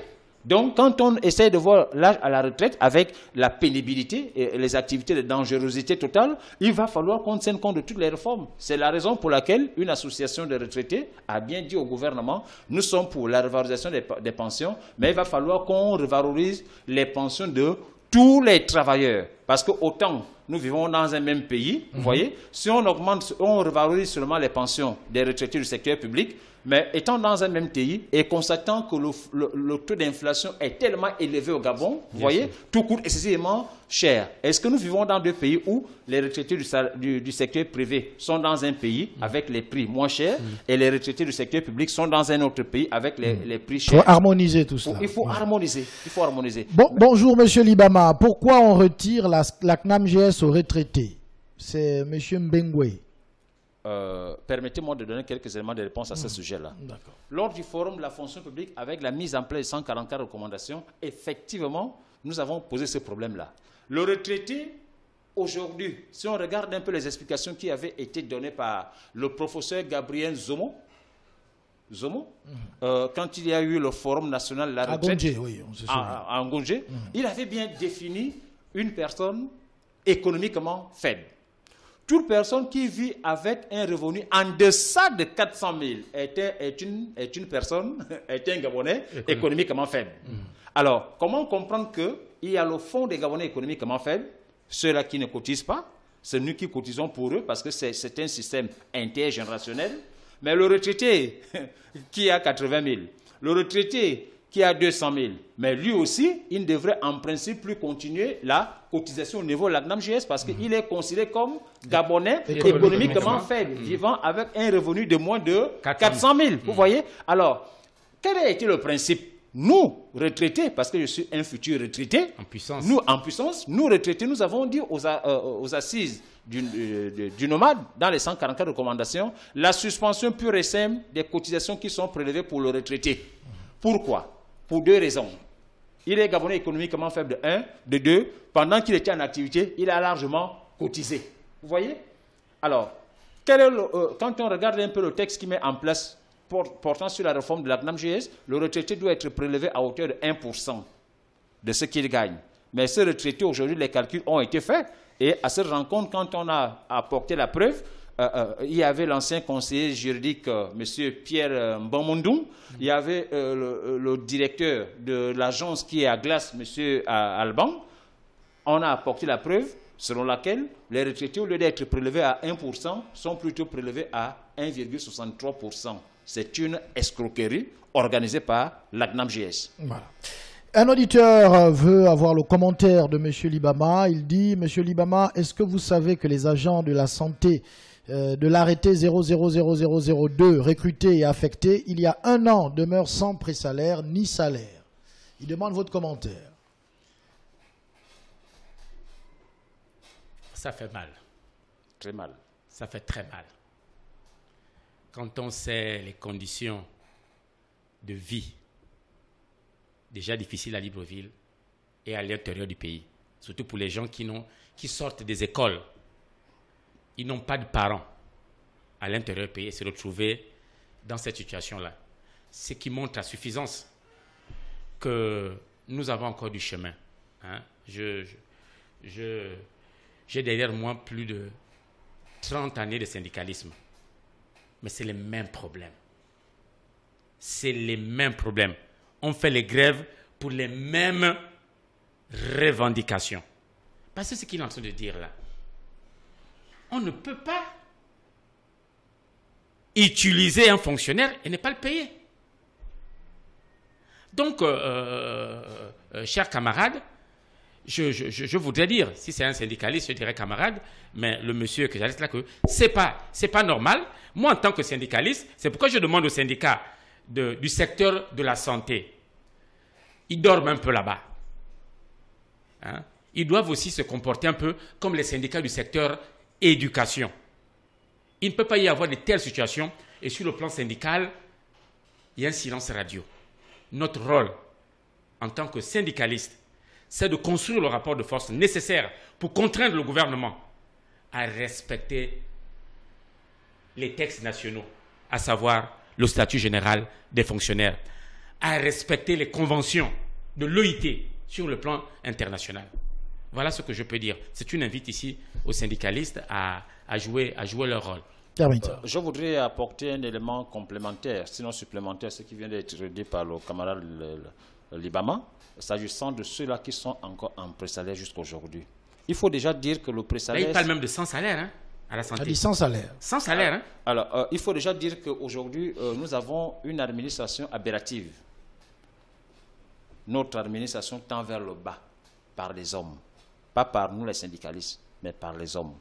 Donc, quand on essaie de voir l'âge à la retraite avec la pénibilité et les activités de dangerosité totale, il va falloir qu'on tienne compte de toutes les réformes. C'est la raison pour laquelle une association de retraités a bien dit au gouvernement, nous sommes pour la revalorisation des pensions, mais il va falloir qu'on revalorise les pensions de tous les travailleurs. Parce que autant nous vivons dans un même pays, vous voyez, si on augmente, on revalorise seulement les pensions des retraités du secteur public, mais étant dans un même pays et constatant que le taux d'inflation est tellement élevé au Gabon, vous voyez, tout coûte excessivement cher. Est-ce que nous vivons dans deux pays où les retraités du secteur privé sont dans un pays avec les prix moins chers et les retraités du secteur public sont dans un autre pays avec les prix chers? Il faut harmoniser tout ça. Il faut harmoniser. Il faut harmoniser. Bon, bonjour monsieur Libama. Pourquoi on retire la CNAMGS aux retraités? C'est monsieur Mbengwe. Permettez-moi de donner quelques éléments de réponse à ce sujet-là. Lors du forum de la fonction publique, avec la mise en place de 144 recommandations, effectivement, nous avons posé ce problème-là. Le retraité, aujourd'hui, si on regarde un peu les explications qui avaient été données par le professeur Gabriel Zomo, quand il y a eu le forum national de la retraite à Ngongé, il avait bien défini une personne économiquement faible. Toute personne qui vit avec un revenu en deçà de 400 000 est un Gabonais économiquement faible. Alors, comment comprendre qu'il y a le fond des Gabonais économiquement faibles, ceux-là qui ne cotisent pas, c'est nous qui cotisons pour eux parce que c'est un système intergénérationnel, mais le retraité qui a 80 000, le retraité qui a 200 000, mais lui aussi, il ne devrait en principe plus continuer la cotisation au niveau de la CNAMGS parce qu'il est considéré comme Gabonais économiquement faible, vivant avec un revenu de moins de 400 000. Vous voyez? Alors, quel a été le principe? Nous, retraités, parce que je suis un futur retraité, en puissance, nous retraités, nous avons dit aux assises du nomade, dans les 144 recommandations, la suspension pure et simple des cotisations qui sont prélevées pour le retraité. Pourquoi? Pour deux raisons. Il est Gabonais économiquement faible de 1, de 2, pendant qu'il était en activité, il a largement cotisé. Vous voyez? Alors, quand on regarde un peu le texte qui met en place portant sur la réforme de la CNAMGS, le retraité doit être prélevé à hauteur de 1% de ce qu'il gagne. Mais ce retraité, aujourd'hui, les calculs ont été faits. Et à cette rencontre, quand on a apporté la preuve, il y avait l'ancien conseiller juridique, M. Pierre Mbamondou, il y avait le directeur de l'agence qui est à Glace, M. Alban. On a apporté la preuve selon laquelle les retraités, au lieu d'être prélevés à 1%, sont plutôt prélevés à 1,63%. C'est une escroquerie organisée par la CNAMGS. Voilà. Un auditeur veut avoir le commentaire de M. Libama. Il dit, M. Libama, est-ce que vous savez que les agents de la santé de l'arrêté 000002 recrutés et affectés il y a 1 an demeurent sans pré-salaire ni salaire? Il demande votre commentaire. Ça fait mal. Très mal. Ça fait très mal. Quand on sait les conditions de vie déjà difficile à Libreville et à l'intérieur du pays. Surtout pour les gens qui sortent des écoles. Ils n'ont pas de parents à l'intérieur du pays et se retrouver dans cette situation-là. Ce qui montre à suffisance que nous avons encore du chemin. Hein. J'ai derrière moi plus de 30 années de syndicalisme. Mais c'est les mêmes problèmes. C'est les mêmes problèmes. On fait les grèves pour les mêmes revendications. Parce que ce qu'il est en train de dire là, on ne peut pas utiliser un fonctionnaire et ne pas le payer. Donc, chers camarades, je voudrais dire, si c'est un syndicaliste, je dirais camarade, mais le monsieur que j'arrête là, que c'est pas normal. Moi, en tant que syndicaliste, c'est pourquoi je demande aux syndicats du secteur de la santé, ils dorment un peu là-bas. Hein? Ils doivent aussi se comporter un peu comme les syndicats du secteur éducation. Il ne peut pas y avoir de telles situations et sur le plan syndical, il y a un silence radio. Notre rôle en tant que syndicaliste, c'est de construire le rapport de force nécessaire pour contraindre le gouvernement à respecter les textes nationaux, à savoir le statut général des fonctionnaires, à respecter les conventions de l'OIT sur le plan international. Voilà ce que je peux dire. C'est une invite ici aux syndicalistes à jouer leur rôle. Je voudrais apporter un élément complémentaire, sinon supplémentaire, ce qui vient d'être dit par le camarade Libama, s'agissant de ceux-là qui sont encore en pré-salaire jusqu'à aujourd'hui. Il faut déjà dire que le pré-salaire... Là, il parle même de sans salaire, hein, à la santé. Il dit sans salaire. Sans salaire, hein. Alors, il faut déjà dire qu'aujourd'hui, nous avons une administration aberrative. Notre administration tend vers le bas par les hommes. Pas par nous les syndicalistes, mais par les hommes.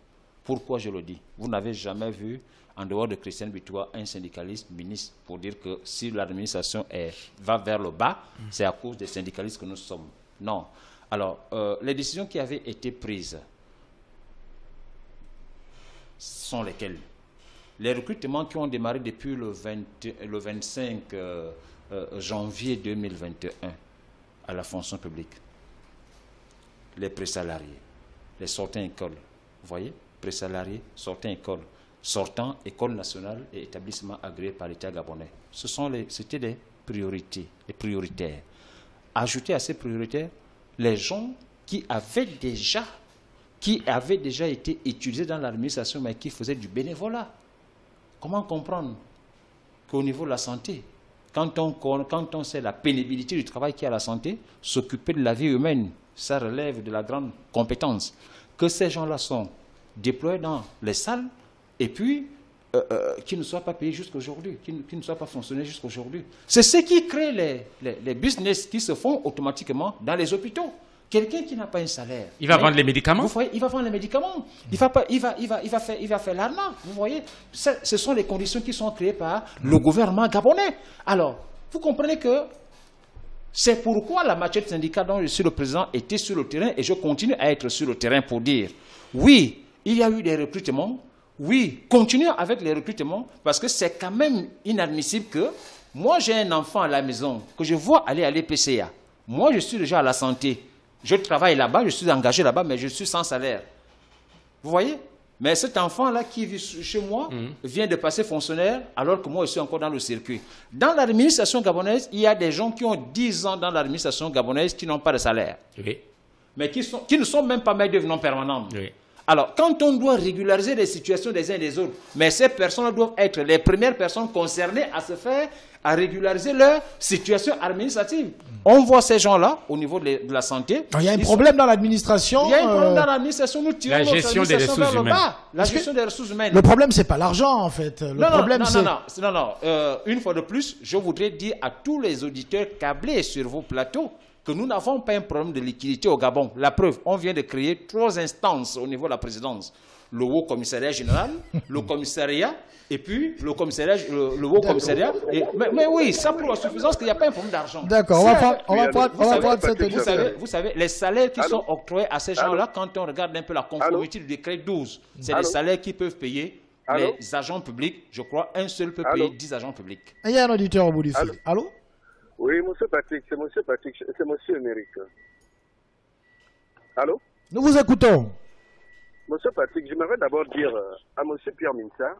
Pourquoi je le dis? Vous n'avez jamais vu, en dehors de Christian Bitois, un syndicaliste ministre pour dire que si l'administration va vers le bas, c'est à cause des syndicalistes que nous sommes. Non. Alors, les décisions qui avaient été prises sont lesquelles? Les recrutements qui ont démarré depuis le 25 janvier 2021 à la fonction publique. Les présalariés, les sortants écoles, vous voyez, présalariés, sortants écoles, sortants école nationale et établissements agréés par l'État gabonais. C'était des priorités, les prioritaires. Ajouter à ces prioritaires, les gens qui avaient déjà été utilisés dans l'administration, mais qui faisaient du bénévolat. Comment comprendre qu'au niveau de la santé, quand on sait la pénibilité du travail qu'il y a à la santé, s'occuper de la vie humaine, ça relève de la grande compétence, que ces gens-là sont déployés dans les salles et puis qui ne soient pas payés jusqu'à aujourd'hui, qui ne soient pas fonctionnés jusqu'à aujourd'hui. C'est ce qui crée les business qui se font automatiquement dans les hôpitaux. Quelqu'un qui n'a pas un salaire. Il va vendre les médicaments. Vous voyez, il va vendre les médicaments. Il va faire l'arnaque. Vous voyez, ce sont les conditions qui sont créées par le gouvernement gabonais. Alors, vous comprenez que c'est pourquoi la matière syndicale dont je suis le président était sur le terrain et je continue à être sur le terrain pour dire oui, il y a eu des recrutements. Oui, continuons avec les recrutements parce que c'est quand même inadmissible que moi j'ai un enfant à la maison que je vois aller à l'EPCA. Moi je suis déjà à la santé. Je travaille là-bas, je suis engagé là-bas, mais je suis sans salaire. Vous voyez? Mais cet enfant-là qui vit chez moi vient de passer fonctionnaire alors que moi je suis encore dans le circuit. Dans l'administration gabonaise, il y a des gens qui ont 10 ans dans l'administration gabonaise qui n'ont pas de salaire. Oui. Mais qui ne sont même pas maîtres d'œuvre non permanents. Oui. Alors, quand on doit régulariser les situations des uns et des autres, mais ces personnes doivent être les premières personnes concernées à régulariser leur situation administrative. On voit ces gens-là au niveau de la santé. Il y a un problème dans l'administration. Il y a un problème dans l'administration. Nous tirons notre gestion des administration ressources vers le humaines. bas. La gestion des ressources humaines. Le problème, c'est pas l'argent, en fait. Non. Une fois de plus, je voudrais dire à tous les auditeurs câblés sur vos plateaux que nous n'avons pas un problème de liquidité au Gabon. La preuve, on vient de créer 3 instances au niveau de la présidence. Le Haut Commissariat Général, le Commissariat, et puis le Haut Commissariat. Mais oui, ça prouve à suffisance qu'il n'y a pas un problème d'argent. D'accord, on va prendre cette émission. Vous savez, les salaires qui sont octroyés à ces gens-là, quand on regarde un peu la conformité du décret 12, c'est les salaires qui peuvent payer les agents publics. Je crois un seul peut payer 10 agents publics. Il y a un auditeur au bout du fil. Allô? Oui, monsieur Patrick, c'est monsieur Émeric. Allô? Nous vous écoutons. Monsieur Patrick, j'aimerais d'abord dire à monsieur Pierre Minsa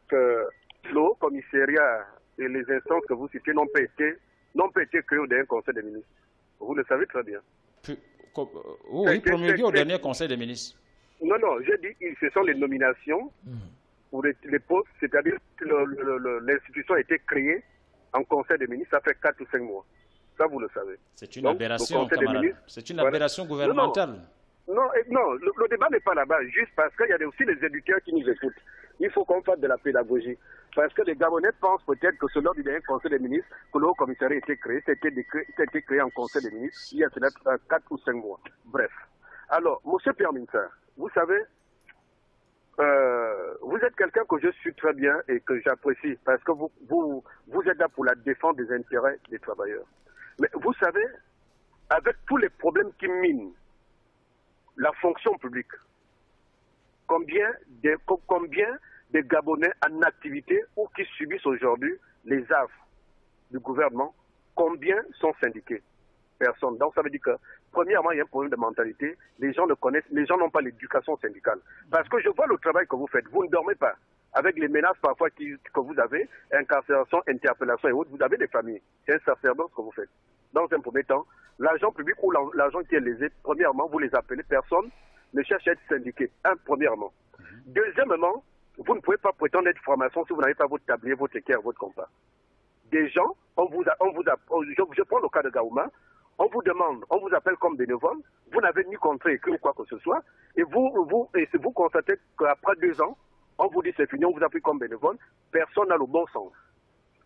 que le Haut Commissariat et les instances que vous citez n'ont pas été créées au dernier Conseil des ministres. Vous le savez très bien. Oui, promulgué au dernier Conseil des ministres. Non, j'ai dit ce sont les nominations pour les postes, c'est-à-dire que l'institution a été créée en Conseil des ministres, ça fait 4 ou 5 mois. Ça, vous le savez. C'est une aberration, camarade. C'est une aberration gouvernementale. Non, le débat n'est pas là-bas, juste parce qu'il y a aussi les éditeurs qui nous écoutent. Il faut qu'on fasse de la pédagogie. Parce que les Gabonais pensent peut-être que c'est lors du dernier Conseil des ministres que le Haut Commissariat a été créé. C'était créé en Conseil des ministres il y a 4 ou 5 mois. Bref. Alors, monsieur Pierre Minsa, vous savez, vous êtes quelqu'un que je suis très bien et que j'apprécie parce que vous êtes là pour la défense des intérêts des travailleurs. Mais vous savez, avec tous les problèmes qui minent la fonction publique, combien de Gabonais en activité ou qui subissent aujourd'hui les affres du gouvernement, combien sont syndiqués? Personne. Donc ça veut dire que, premièrement, il y a un problème de mentalité. Les gens le connaissent, les gens n'ont pas l'éducation syndicale. Parce que je vois le travail que vous faites. Vous ne dormez pas. Avec les menaces parfois que vous avez, incarcération, interpellation et autres, vous avez des familles. C'est un sacerdoce que vous faites. Dans un premier temps, l'argent public ou l'argent qui est lésé, premièrement, vous les appelez, personne ne cherche à être syndiqué. Premièrement. Deuxièmement, vous ne pouvez pas prétendre être franc-maçon si vous n'avez pas votre tablier, votre équerre, votre compas. Des gens, je prends le cas de Gaouma, on vous demande, on vous appelle comme bénévole, vous n'avez ni contrat écrit ou quoi que ce soit, et vous constatez qu'après 2 ans, on vous dit c'est fini, on vous a pris comme bénévole, personne n'a le bon sens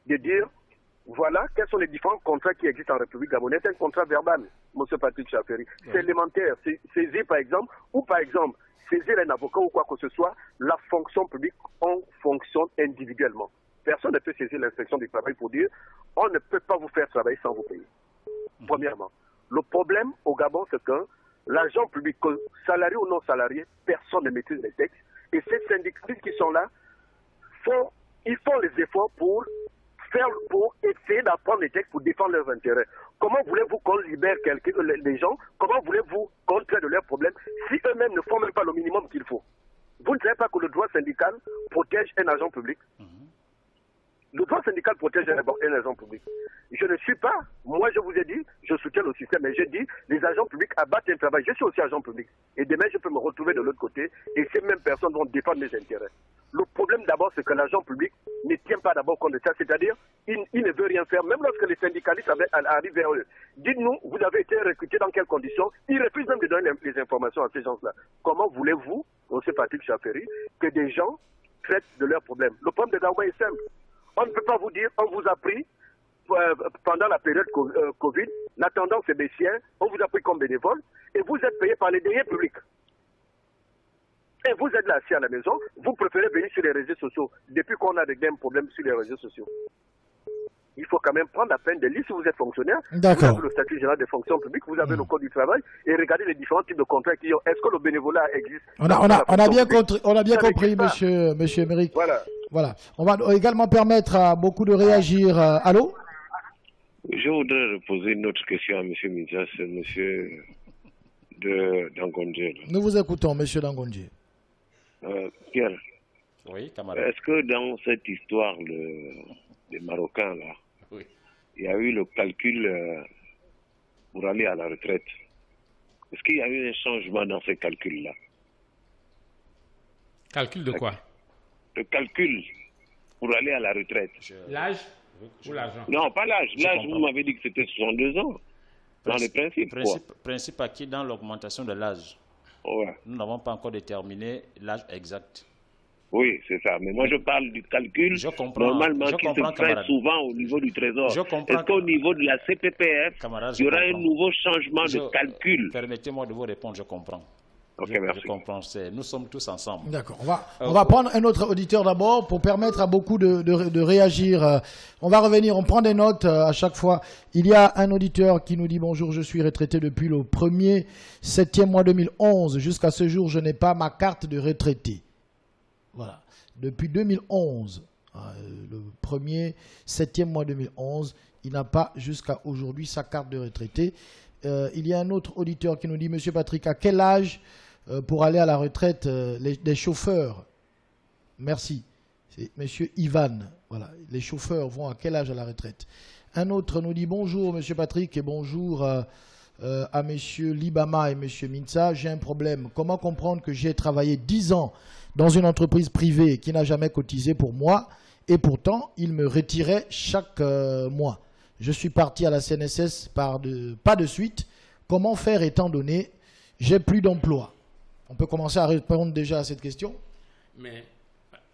de dire, voilà, quels sont les différents contrats qui existent en République gabonaise. C'est un contrat verbal, M. Patrick Chaffery. C'est élémentaire. Saisir, par exemple, saisir un avocat ou quoi que ce soit, la fonction publique, on fonctionne individuellement. Personne ne peut saisir l'inspection du travail pour dire, on ne peut pas vous faire travailler sans vous payer. Premièrement. Le problème au Gabon, c'est que l'agent public, salarié ou non salarié, personne ne maîtrise les textes. Et ces syndicalistes qui sont là, ils font les efforts pour essayer d'apprendre les textes pour défendre leurs intérêts. Comment voulez-vous qu'on libère les gens? Comment voulez-vous qu'on traite de leurs problèmes si eux-mêmes ne font même pas le minimum qu'il faut? Vous ne savez pas que le droit syndical protège un agent public? Le droit syndical protège un agent public. Je ne suis pas, moi je vous ai dit, je soutiens le système, mais je dis, les agents publics abattent un travail. Je suis aussi agent public. Et demain, je peux me retrouver de l'autre côté et ces mêmes personnes vont défendre mes intérêts. Le problème d'abord, c'est que l'agent public ne tient pas d'abord compte de ça, c'est-à-dire, il ne veut rien faire, même lorsque les syndicalistes arrivent vers eux. Dites-nous, vous avez été recruté dans quelles conditions? Ils refusent même de donner les informations à ces gens-là. Comment voulez-vous, M. Patrick Chaffery, que des gens traitent de leurs problèmes? Le problème de Gaouma est simple. On ne peut pas vous dire, on vous a pris pendant la période Covid, la tendance est baissière, on vous a pris comme bénévole, et vous êtes payé par les deniers publics. Et vous êtes là assis à la maison, vous préférez venir sur les réseaux sociaux, depuis qu'on a des problèmes sur les réseaux sociaux. Il faut quand même prendre la peine de lire si vous êtes fonctionnaire. Vous avez le statut général des fonctions publiques, vous avez le code du travail, et regardez les différents types de contrats qui ont. Est-ce que le bénévolat existe? On a bien compris, monsieur Émeric. Voilà. On va également permettre à beaucoup de réagir. Allô? Je voudrais poser une autre question à M. Minsa, c'est M. Dangondje. Nous vous écoutons, M. Dangondje. Pierre, oui, camarade. Est-ce que dans cette histoire des Marocains, là, oui, il y a eu le calcul pour aller à la retraite? Est-ce qu'il y a eu un changement dans ces calculs-là? Calcul de quoi? Le calcul pour aller à la retraite. L'âge ou l'argent? Non, pas l'âge. L'âge, vous m'avez dit que c'était 62 ans. Dans les principes, principe acquis dans l'augmentation de l'âge. Ouais. Nous n'avons pas encore déterminé l'âge exact. Oui, c'est ça. Mais moi, je parle du calcul normalement qui se fait souvent au niveau du Trésor. Est-ce qu'au niveau de la CPPF, il y aura un nouveau changement de calcul? Permettez-moi de vous répondre, je comprends. Ok, merci. Je comprends. Nous sommes tous ensemble. D'accord. On va prendre un autre auditeur d'abord pour permettre à beaucoup de réagir. On va revenir, on prend des notes à chaque fois. Il y a un auditeur qui nous dit « Bonjour, je suis retraité depuis le 1er 7e mois 2011. Jusqu'à ce jour, je n'ai pas ma carte de retraité. » Voilà. Depuis 2011, le 1er 7e mois 2011, il n'a pas jusqu'à aujourd'hui sa carte de retraité. Il y a un autre auditeur qui nous dit, Monsieur Patrick, à quel âge pour aller à la retraite des chauffeurs? Merci. C'est Monsieur Ivan. Voilà. Les chauffeurs vont à quel âge à la retraite? Un autre nous dit, bonjour Monsieur Patrick et bonjour à Monsieur Libama et Monsieur Mintsa. J'ai un problème. Comment comprendre que j'ai travaillé 10 ans dans une entreprise privée qui n'a jamais cotisé pour moi et pourtant il me retirait chaque mois? Je suis parti à la CNSS pas de suite. Comment faire étant donné j'ai plus d'emploi? On peut commencer à répondre déjà à cette question. Mais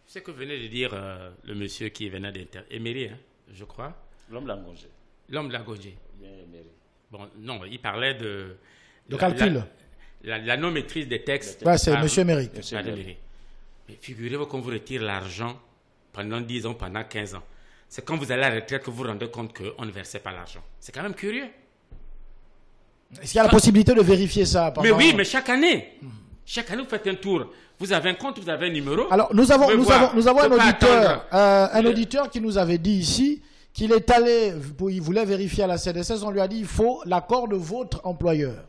ce que venait de dire le monsieur qui venait d'inter... Emery, hein, je crois. L'homme Langongé. L'homme de la Gongé. Bien Emery. Bon, non, il parlait de calcul. La non-maîtrise des textes. Ouais, c'est Monsieur Emery. Mais figurez-vous qu'on vous retire l'argent pendant 10 ans, pendant 15 ans. C'est quand vous allez à la retraite que vous vous rendez compte qu'on ne versait pas l'argent. C'est quand même curieux. Est-ce qu'il y a la possibilité de vérifier ça pendant... Mais oui, mais chaque année. Chaque année, vous faites un tour. Vous avez un compte, vous avez un numéro. Alors, nous avons un auditeur qui nous avait dit ici qu'il est allé, il voulait vérifier à la CNSS, on lui a dit il faut l'accord de votre employeur.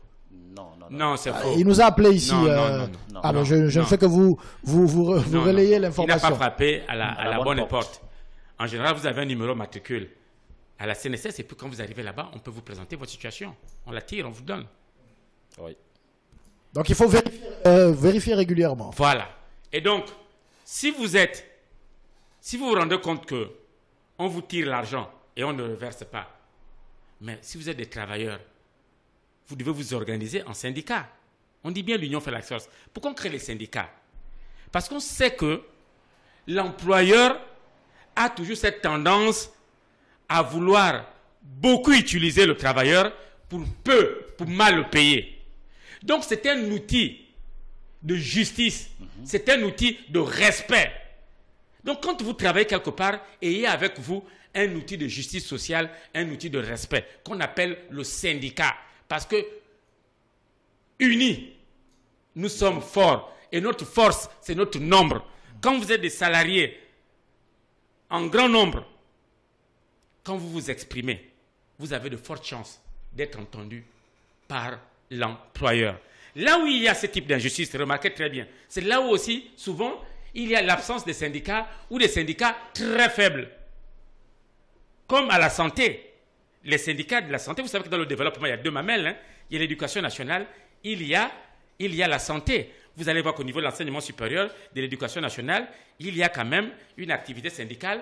Non, c'est faux. Il nous a appelé ici. Non, je ne fais que vous relayez l'information. Il n'a pas frappé à la bonne porte. En général, vous avez un numéro matricule à la CNSS et puis quand vous arrivez là-bas, on peut vous présenter votre situation. On la tire, on vous donne. Oui. Donc il faut vérifier régulièrement. Voilà. Et donc, si vous vous rendez compte que on vous tire l'argent et on ne le verse pas, mais si vous êtes des travailleurs, vous devez vous organiser en syndicat. On dit bien l'union fait la force. Pourquoi on crée les syndicats? Parce qu'on sait que l'employeur a toujours cette tendance à vouloir beaucoup utiliser le travailleur pour mal le payer. Donc c'est un outil de justice, c'est un outil de respect. Donc quand vous travaillez quelque part, ayez avec vous un outil de justice sociale, un outil de respect, qu'on appelle le syndicat. Parce que, unis, nous sommes forts. Et notre force, c'est notre nombre. Quand vous êtes des salariés en grand nombre, quand vous vous exprimez, vous avez de fortes chances d'être entendus par l'employeur. Là où il y a ce type d'injustice, remarquez très bien, c'est là où aussi, souvent, il y a l'absence des syndicats ou des syndicats très faibles. Comme à la santé. Les syndicats de la santé, vous savez que dans le développement, il y a deux mamelles. Hein. Il y a l'éducation nationale, il y a la santé. Vous allez voir qu'au niveau de l'enseignement supérieur, de l'éducation nationale, il y a quand même une activité syndicale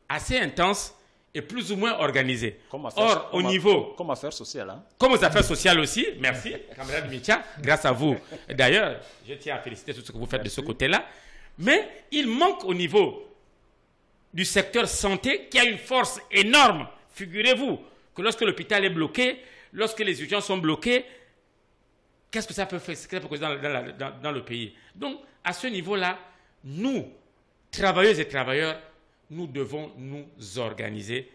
assez intense et plus ou moins organisée. Comme affaires sociales. Hein? Comme aux affaires sociales aussi, merci, camarade Mitia, grâce à vous. D'ailleurs, je tiens à féliciter tout ce que vous faites de ce côté-là. Mais il manque au niveau du secteur santé qui a une force énorme. Figurez-vous que lorsque l'hôpital est bloqué, lorsque les urgences sont bloquées, qu'est-ce que ça peut faire dans le pays? Donc, à ce niveau-là, nous, travailleuses et travailleurs, nous devons nous organiser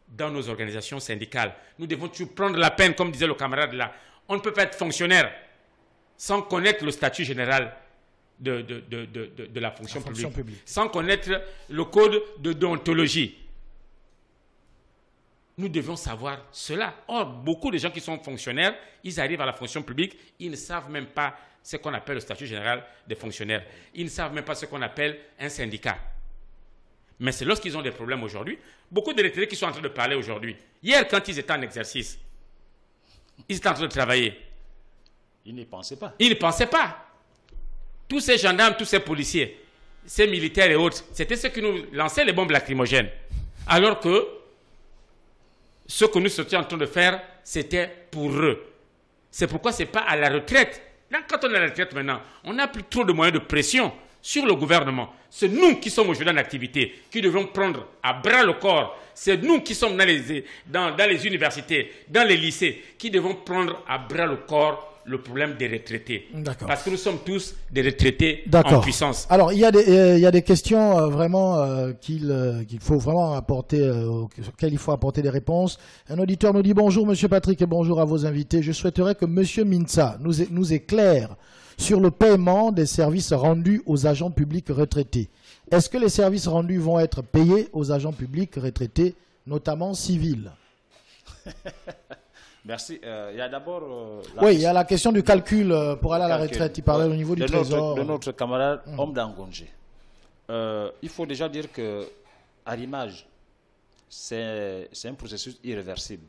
dans nos organisations syndicales. Nous devons toujours prendre la peine, comme disait le camarade là. On ne peut pas être fonctionnaire sans connaître le statut général de la fonction publique, sans connaître le code de déontologie. Nous devons savoir cela. Or, beaucoup de gens qui sont fonctionnaires, ils arrivent à la fonction publique, ils ne savent même pas ce qu'on appelle le statut général des fonctionnaires. Ils ne savent même pas ce qu'on appelle un syndicat. Mais c'est lorsqu'ils ont des problèmes aujourd'hui. Beaucoup de retraités qui sont en train de parler aujourd'hui. Hier, quand ils étaient en exercice, ils étaient en train de travailler. Ils n'y pensaient pas. Ils ne pensaient pas. Tous ces gendarmes, tous ces policiers, ces militaires et autres, c'était ceux qui nous lançaient les bombes lacrymogènes. Alors que ce que nous étions en train de faire, c'était pour eux. C'est pourquoi ce n'est pas à la retraite. Là, quand on est à la retraite maintenant, on n'a plus trop de moyens de pression sur le gouvernement. C'est nous qui sommes aujourd'hui en activité, qui devons prendre à bras le corps. C'est nous qui sommes dans les universités, dans les lycées, qui devons prendre à bras le corps le problème des retraités. Parce que nous sommes tous des retraités en puissance. Alors, il y a des questions vraiment qu'il faut vraiment apporter, auxquelles il faut apporter des réponses. Un auditeur nous dit « Bonjour Monsieur Patrick et bonjour à vos invités. Je souhaiterais que Monsieur Mintsa nous éclaire sur le paiement des services rendus aux agents publics retraités. Est-ce que les services rendus vont être payés aux agents publics retraités, notamment civils ?» Merci. Il y a d'abord... oui, il y a la question du calcul pour aller à la retraite. Il parlait au niveau du trésor. De notre camarade Homme d'Angongé. Il faut déjà dire que arrimage, c'est un processus irréversible.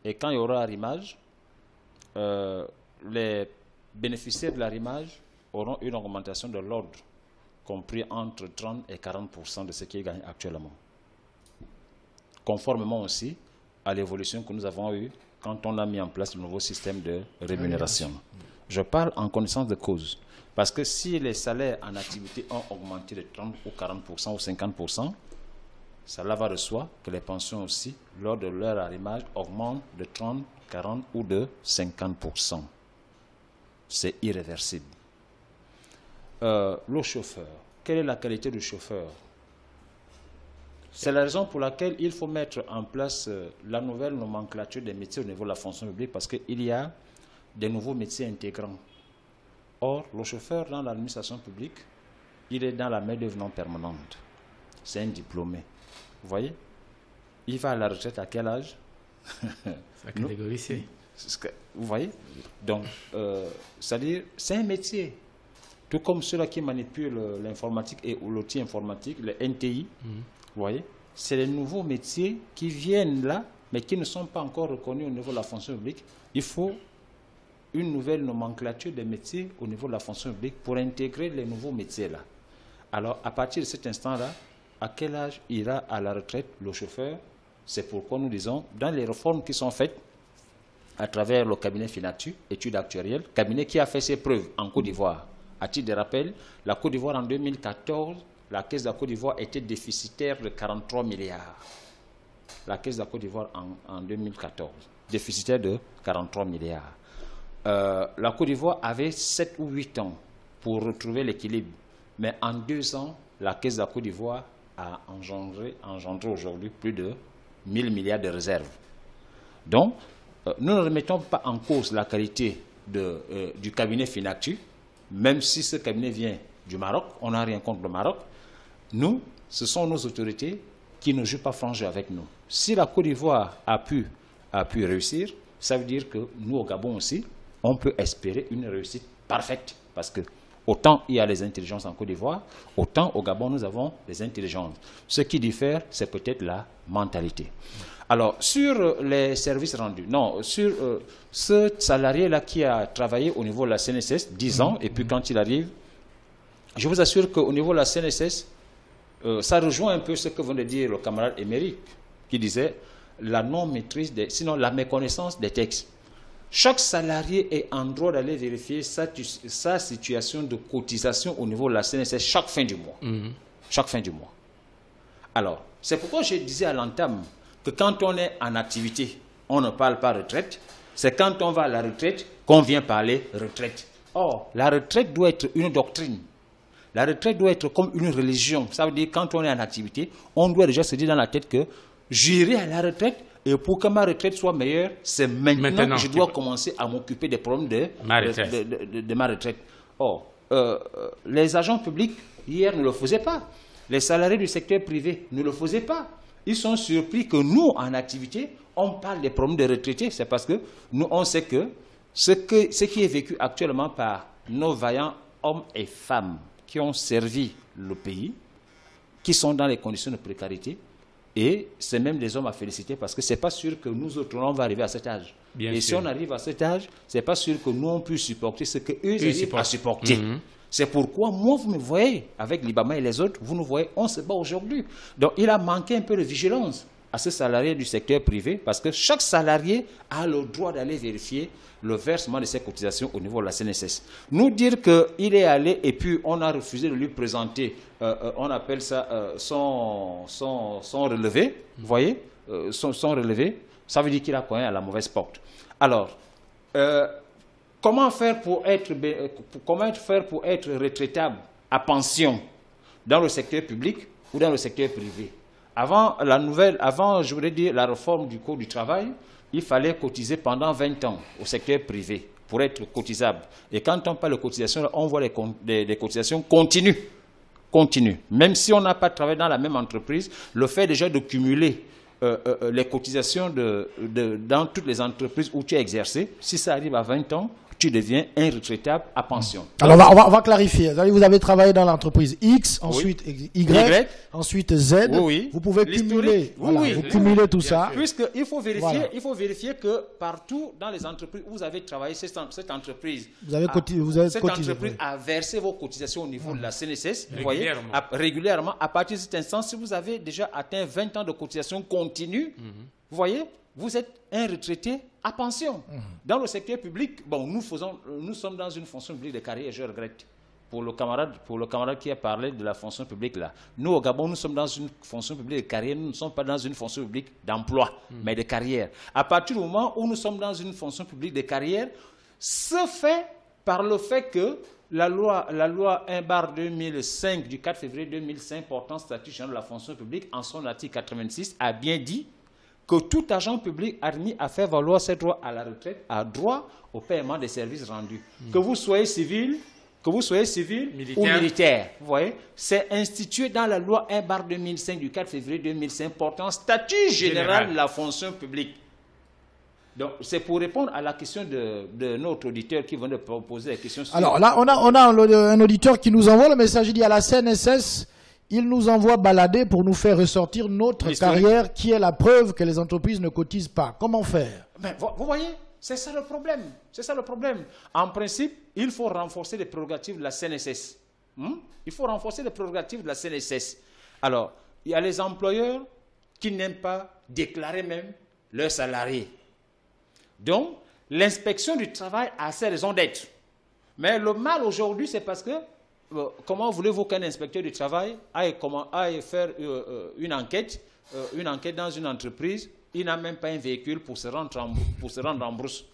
Et quand il y aura arrimage, les bénéficiaires de l'arrimage auront une augmentation de l'ordre, compris entre 30 et 40% de ce qui est gagné actuellement. Conformément aussi à l'évolution que nous avons eue quand on a mis en place le nouveau système de rémunération. Je parle en connaissance de cause. Parce que si les salaires en activité ont augmenté de 30 ou 40% ou 50%, cela va de soi que les pensions aussi, lors de leur arrimage, augmentent de 30, 40 ou de 50%. C'est irréversible. Le chauffeur, quelle est la qualité du chauffeur? C'est la raison pour laquelle il faut mettre en place la nouvelle nomenclature des métiers au niveau de la fonction publique, parce qu'il y a des nouveaux métiers intégrants. Or, le chauffeur dans l'administration publique, il est dans la main-d'œuvre non permanente. C'est un diplômé. Vous voyez? Il va à la retraite à quel âge? Sa catégorie C. Vous voyez? Donc, c'est-à-dire, c'est un métier. Tout comme ceux-là qui manipulent l'informatique et l'outil informatique, le NTI, vous voyez? C'est les nouveaux métiers qui viennent là, mais qui ne sont pas encore reconnus au niveau de la fonction publique. Il faut une nouvelle nomenclature des métiers au niveau de la fonction publique pour intégrer les nouveaux métiers là. Alors, à partir de cet instant-là, à quel âge ira à la retraite le chauffeur? C'est pourquoi nous disons, dans les réformes qui sont faites à travers le cabinet Finactu, études actuarielles, cabinet qui a fait ses preuves en Côte d'Ivoire. À titre de rappel, la Côte d'Ivoire en 2014, la Caisse de la Côte d'Ivoire était déficitaire de 43 milliards. La Caisse de la Côte d'Ivoire en 2014, déficitaire de 43 milliards. La Côte d'Ivoire avait 7 ou 8 ans pour retrouver l'équilibre. Mais en 2 ans, la Caisse de la Côte d'Ivoire a engendré aujourd'hui plus de 1000 milliards de réserves. Donc, nous ne remettons pas en cause la qualité du cabinet Finactu, même si ce cabinet vient du Maroc, on n'a rien contre le Maroc. Nous, ce sont nos autorités qui ne jouent pas franc jeu avec nous. Si la Côte d'Ivoire a pu réussir, ça veut dire que nous, au Gabon aussi, on peut espérer une réussite parfaite. Parce que autant il y a les intelligences en Côte d'Ivoire, autant au Gabon, nous avons les intelligences. Ce qui diffère, c'est peut-être la mentalité. Alors, sur les services rendus, non, sur ce salarié-là qui a travaillé au niveau de la CNSS, 10 ans, et puis quand il arrive, je vous assure qu'au niveau de la CNSS, ça rejoint un peu ce que venait de dire le camarade Émeric, qui disait la non-maîtrise, sinon la méconnaissance des textes. Chaque salarié est en droit d'aller vérifier sa situation de cotisation au niveau de la CNSS chaque fin du mois. Chaque fin du mois. Alors, c'est pourquoi je disais à l'entame que quand on est en activité, on ne parle pas retraite. C'est quand on va à la retraite qu'on vient parler retraite. Or, la retraite doit être une doctrine. La retraite doit être comme une religion. Ça veut dire quand on est en activité, on doit déjà se dire dans la tête que j'irai à la retraite et pour que ma retraite soit meilleure, c'est maintenant que je dois commencer à m'occuper des problèmes de ma retraite. Or, les agents publics, hier, ne le faisaient pas. Les salariés du secteur privé ne le faisaient pas. Ils sont surpris que nous, en activité, on parle des problèmes de retraités. C'est parce que nous, on sait que ce qui est vécu actuellement par nos vaillants hommes et femmes qui ont servi le pays, qui sont dans les conditions de précarité, et c'est même des hommes à féliciter parce que ce n'est pas sûr que nous autres, on va arriver à cet âge. Si on arrive à cet âge, ce n'est pas sûr que nous, on puisse supporter ce qu'eux arrivent à supporter. C'est pourquoi, moi, vous me voyez, avec l'Ibama et les autres, vous nous voyez, on se bat aujourd'hui. Donc, il a manqué un peu de vigilance à ce salarié du secteur privé, parce que chaque salarié a le droit d'aller vérifier le versement de ses cotisations au niveau de la CNSS. Nous dire qu'il est allé et puis on a refusé de lui présenter, on appelle ça son relevé, vous voyez, son relevé, ça veut dire qu'il a coin à la mauvaise porte. Alors, comment faire pour être retraitable à pension dans le secteur public ou dans le secteur privé? Avant, je voudrais dire, la réforme du Code du travail, il fallait cotiser pendant 20 ans au secteur privé pour être cotisable. Et quand on parle de cotisation, on voit des cotisations continues. Même si on n'a pas travaillé dans la même entreprise, le fait déjà de cumuler les cotisations dans toutes les entreprises où tu as exercé, si ça arrive à 20 ans, tu deviens un retraitable à pension. Alors, on va clarifier. Vous avez travaillé dans l'entreprise X, ensuite Y, ensuite Z. Oui. Vous pouvez cumuler. Voilà, vous cumulez tout ça. Puisqu'il faut vérifier, il faut vérifier que partout dans les entreprises où vous avez travaillé, cette entreprise, a versé vos cotisations au niveau de la CNSS, vous voyez, régulièrement. À partir de cet instant, si vous avez déjà atteint 20 ans de cotisation continue, vous voyez, vous êtes un retraité à pension. Dans le secteur public, bon, nous sommes dans une fonction publique de carrière, et je regrette. Pour le camarade qui a parlé de la fonction publique là. Nous, au Gabon, nous sommes dans une fonction publique de carrière, nous ne sommes pas dans une fonction publique d'emploi, mais de carrière. À partir du moment où nous sommes dans une fonction publique de carrière, ce fait par le fait que la loi 1/2005 du 4 février 2005 portant statut général de la fonction publique, en son article 86, a bien dit que tout agent public admis à faire valoir ses droits à la retraite a droit au paiement des services rendus. Que vous soyez civil, ou militaire, vous voyez, c'est institué dans la loi 1/2005 du 4 février 2005 portant statut général de la fonction publique. Donc, c'est pour répondre à la question de notre auditeur qui vient de poser la question. Alors là, on a un auditeur qui nous envoie le message, il dit à la CNSS, il nous envoie balader pour nous faire ressortir notre carrière qui est la preuve que les entreprises ne cotisent pas. Comment faire? Mais vous voyez, c'est ça le problème. C'est ça le problème. En principe, il faut renforcer les prérogatives de la CNSS. Il faut renforcer les prérogatives de la CNSS. Alors, il y a les employeurs qui n'aiment pas déclarer même leurs salariés. Donc, l'inspection du travail a ses raisons d'être. Mais le mal aujourd'hui, c'est parce que comment voulez-vous qu'un inspecteur du travail aille faire une enquête dans une entreprise? Il n'a même pas un véhicule pour se rendre en brousse.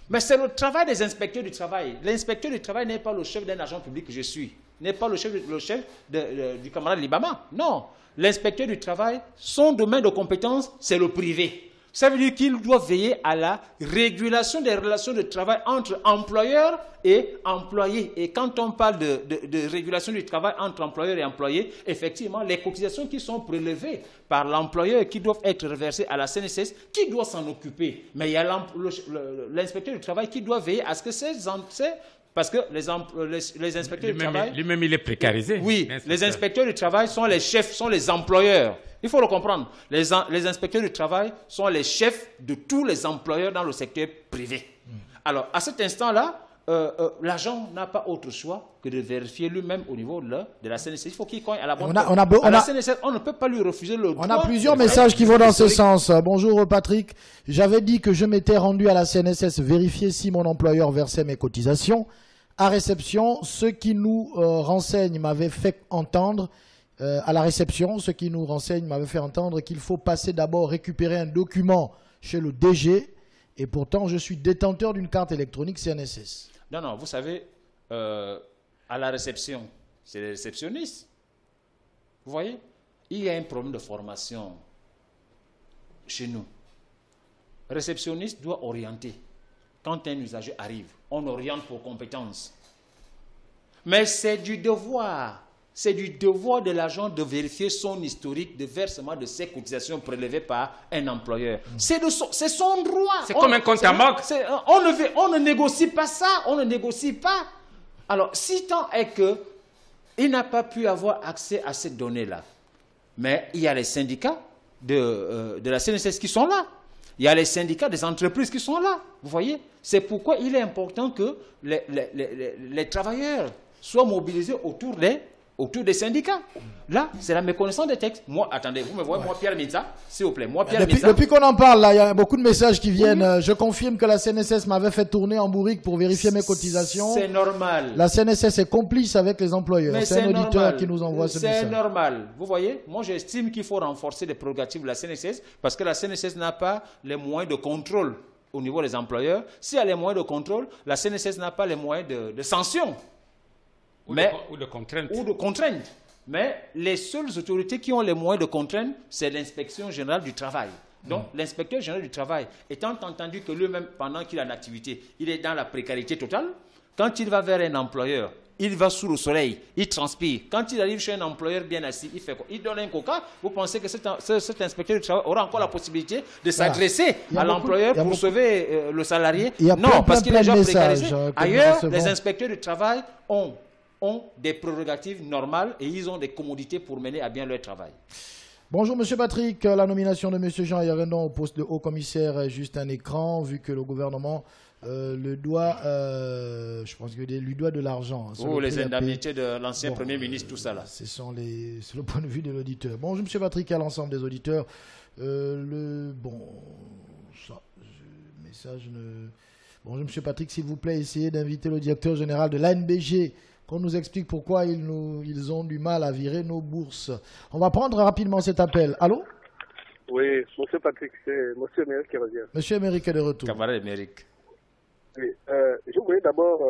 Mais c'est le travail des inspecteurs du travail. L'inspecteur du travail n'est pas le chef d'un agent public que je suis. N'est pas le chef du camarade Libama. Non. L'inspecteur du travail, son domaine de compétence, c'est le privé. Ça veut dire qu'il doit veiller à la régulation des relations de travail entre employeurs et employés. Et quand on parle de régulation du travail entre employeurs et employés, effectivement, les cotisations qui sont prélevées par l'employeur qui doivent être reversées à la CNSS, qui doit s'en occuper? Mais il y a l'inspecteur du travail qui doit veiller à ce que parce que les inspecteurs du travail... Lui-même, il est précarisé. Oui, les inspecteurs du travail sont les chefs, sont les employeurs. Il faut le comprendre. Les inspecteurs du travail sont les chefs de tous les employeurs dans le secteur privé. Alors, à cet instant-là, l'agent n'a pas autre choix que de vérifier lui-même au niveau de la CNSS. Il faut qu'il cogne à la bonne à la CNSS, on ne peut pas lui refuser le droit. On a plusieurs messages qui vont dans ce sens. Bonjour Patrick. J'avais dit que je m'étais rendu à la CNSS vérifier si mon employeur versait mes cotisations. À réception, ceux qui nous renseignent m'avaient fait entendre à la réception, ce qui nous renseigne m'avait fait entendre qu'il faut passer d'abord récupérer un document chez le DG, et pourtant je suis détenteur d'une carte électronique CNSS. Non, vous savez, à la réception, c'est les réceptionnistes. Vous voyez, il y a un problème de formation chez nous. Le réceptionniste doit orienter. Quand un usager arrive, on oriente pour compétences. Mais c'est du devoir. C'est du devoir de l'agent de vérifier son historique de versement de ses cotisations prélevées par un employeur. C'est son droit. C'est comme un compte à banque. On ne négocie pas ça. On ne négocie pas. Alors, si tant est qu'il n'a pas pu avoir accès à ces données-là, mais il y a les syndicats de la CNSS qui sont là. Il y a les syndicats des entreprises qui sont là. Vous voyez? C'est pourquoi il est important que les travailleurs soient mobilisés autour des syndicats. Là, c'est la méconnaissance des textes. Moi, attendez, vous me voyez, moi, Pierre Minza, s'il vous plaît. Moi, Pierre Minza. Depuis qu'on en parle, là, il y a beaucoup de messages qui viennent. Je confirme que la CNSS m'avait fait tourner en bourrique pour vérifier mes cotisations. C'est normal. La CNSS est complice avec les employeurs. C'est un auditeur qui nous envoie ce message. C'est normal. Vous voyez, moi, j'estime qu'il faut renforcer les prérogatives de la CNSS parce que la CNSS n'a pas les moyens de contrôle au niveau des employeurs. S'il y a les moyens de contrôle, la CNSS n'a pas les moyens de sanction. Ou de contrainte. Mais les seules autorités qui ont les moyens de contrainte, c'est l'inspection générale du travail. Donc, l'inspecteur général du travail, étant entendu que lui-même, pendant qu'il est en activité, il est dans la précarité totale, quand il va vers un employeur, il va sous le soleil, il transpire. Quand il arrive chez un employeur bien assis, il fait quoi? Il donne un coca. Vous pensez que cet inspecteur du travail aura encore la possibilité de s'adresser à l'employeur pour sauver le salarié? Non, parce qu'il est déjà précarisé. Ailleurs, les inspecteurs du travail ont des prérogatives normales et ils ont des commodités pour mener à bien leur travail. Bonjour Monsieur Patrick, la nomination de Monsieur Jean Yérenon au poste de haut commissaire est juste un écran, vu que le gouvernement le doit, je pense que lui doit de l'argent. Les indemnités de l'ancien Premier ministre, tout ça là. C'est le point de vue de l'auditeur. Bonjour Monsieur Patrick et à l'ensemble des auditeurs. Bonjour Monsieur Patrick, s'il vous plaît, essayez d'inviter le directeur général de l'ANBG qu'on nous explique pourquoi ils ont du mal à virer nos bourses. On va prendre rapidement cet appel. Allô? Oui, Monsieur Patrick, c'est Monsieur Émeric qui revient. Monsieur Émeric est de retour. Camarade Émeric. Oui, je voulais d'abord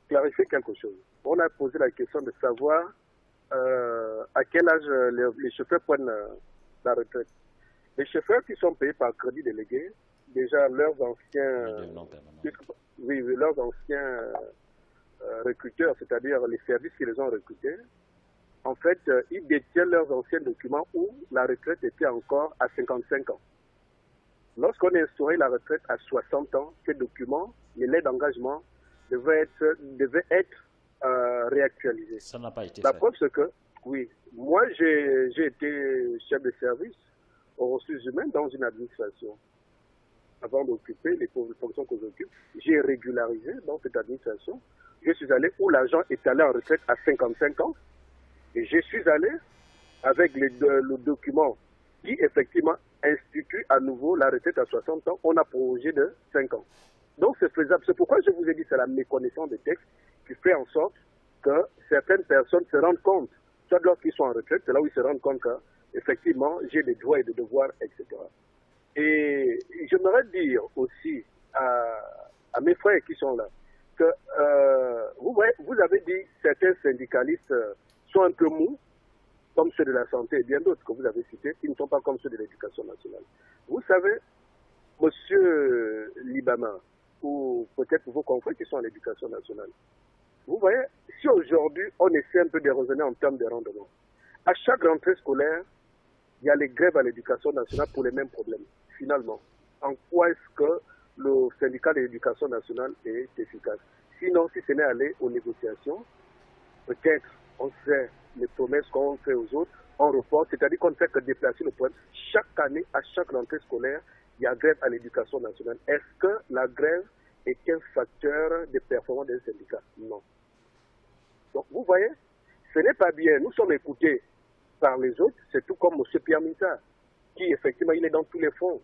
clarifier quelque chose. On a posé la question de savoir à quel âge les chauffeurs prennent la retraite. Les chauffeurs qui sont payés par crédit délégué, déjà leurs anciens recruteurs, c'est-à-dire les services qui les ont recrutés, en fait, ils détiennent leurs anciens documents où la retraite était encore à 55 ans. Lorsqu'on a instauré la retraite à 60 ans, ces documents, les lettres d'engagement devaient être réactualisés. Ça n'a pas été La fait. preuve, c'est que, oui, moi, j'ai été chef de service aux ressources humaines dans une administration. Avant d'occuper les fonctions que j'occupe, j'ai régularisé dans cette administration. Je suis allé où l'agent est allé en retraite à 55 ans et je suis allé avec le document qui, effectivement, institue à nouveau la retraite à 60 ans. On a prorogé de 5 ans. Donc, c'est faisable. C'est pourquoi je vous ai dit que c'est la méconnaissance des textes qui fait en sorte que certaines personnes se rendent compte, soit lorsqu'ils sont en retraite, c'est là où ils se rendent compte qu'effectivement, j'ai des droits et des devoirs, etc. Et j'aimerais dire aussi à mes frères qui sont là que vous avez dit que certains syndicalistes sont un peu mous, comme ceux de la santé et bien d'autres que vous avez cités, qui ne sont pas comme ceux de l'éducation nationale. Vous savez, Monsieur Libama, ou peut-être vos confrères qui sont à l'éducation nationale, vous voyez, si aujourd'hui on essaie un peu de raisonner en termes de rendement, à chaque rentrée scolaire, il y a les grèves à l'éducation nationale pour les mêmes problèmes. Finalement, en quoi est-ce que le syndicat de l'éducation nationale est efficace? Sinon, si ce n'est aller aux négociations, peut-être on sait les promesses qu'on fait aux autres, on reporte, c'est-à-dire qu'on ne fait que déplacer le point. Chaque année, à chaque rentrée scolaire, il y a grève à l'éducation nationale. Est-ce que la grève est un facteur de performance d'un syndicat? Non. Donc, vous voyez, ce n'est pas bien. Nous sommes écoutés par les autres, c'est tout comme M. Pierre Minta, qui effectivement, il est dans tous les fonds.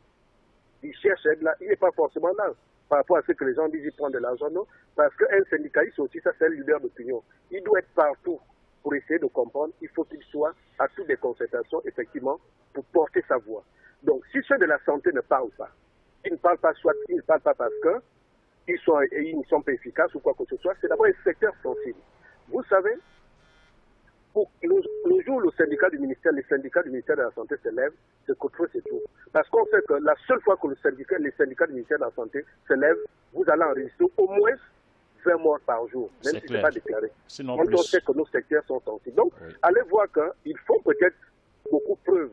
Il cherche à être là, il n'est pas forcément là. Par rapport à ce que les gens disent, il prend de l'argent, non. Parce qu'un syndicaliste aussi, ça c'est un leader d'opinion. Il doit être partout pour essayer de comprendre. Il faut qu'il soit à toutes les concertations, effectivement, pour porter sa voix. Donc, si ceux de la santé ne parlent pas, ils ne parlent pas, soit ils ne parlent pas parce qu'ils ne sont pas efficaces ou quoi que ce soit, c'est d'abord un secteur sensible. Vous savez, le jour où les syndicats du ministère de la Santé se lèvent, c'est contre eux, c'est tout. Parce qu'on sait que la seule fois que les syndicats du ministère de la Santé se lèvent, vous allez enregistrer au moins 20 morts par jour, même si ce n'est pas déclaré. Sinon on sait que nos secteurs sont sensibles. Donc, allez voir qu'ils font peut-être beaucoup preuve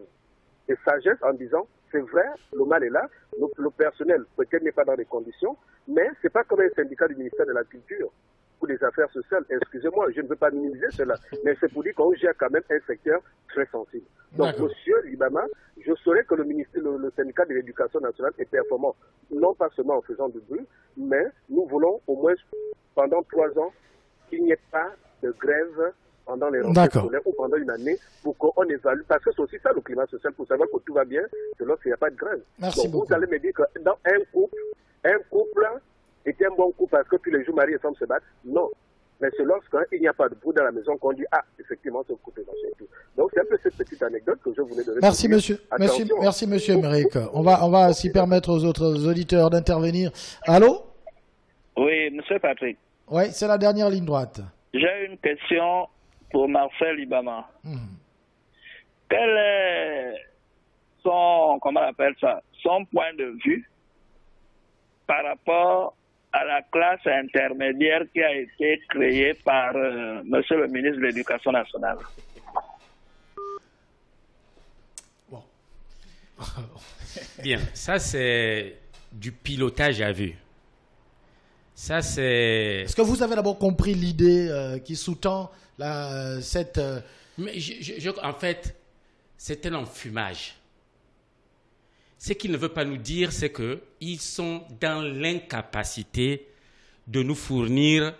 de sagesse en disant, c'est vrai, le mal est là, le personnel peut-être n'est pas dans les conditions, mais ce n'est pas comme un syndicat du ministère de la Culture ou des Affaires sociales. Excusez-moi, je ne veux pas minimiser cela, mais c'est pour dire qu'on gère quand même un secteur très sensible. Donc, Monsieur Libama, je saurais que le syndicat de l'éducation nationale est performant, non pas seulement en faisant du bruit, mais nous voulons au moins pendant 3 ans qu'il n'y ait pas de grève pendant les rentrées scolaires ou pendant une année pour qu'on évalue. Parce que c'est aussi ça le climat social, pour savoir que tout va bien, c'est lorsqu'il n'y a pas de grève. Merci Donc beaucoup. Vous allez me dire que dans un couple est un bon couple parce que tous les jours mari et femme se battent. Non. Mais c'est lorsqu'il n'y a pas de bruit dans la maison qu'on dit, ah, effectivement, c'est un couple machin et tout. Donc c'est un peu cette petite anecdote que je voulais donner. Merci monsieur. Merci monsieur Émeric. On va s'y permettre aux autres auditeurs d'intervenir. Allô? Oui, monsieur Patrick. Oui, c'est la dernière ligne droite. J'ai une question pour Marcel Libama. Quel est son point de vue par rapport à la classe intermédiaire qui a été créée par Monsieur le ministre de l'Éducation nationale. Bon. Bien, ça c'est du pilotage à vue. Ça c'est... Est-ce que vous avez d'abord compris l'idée qui sous-tend cette... Mais en fait, c'est un enfumage. Ce qu'il ne veut pas nous dire, c'est qu'ils sont dans l'incapacité de nous fournir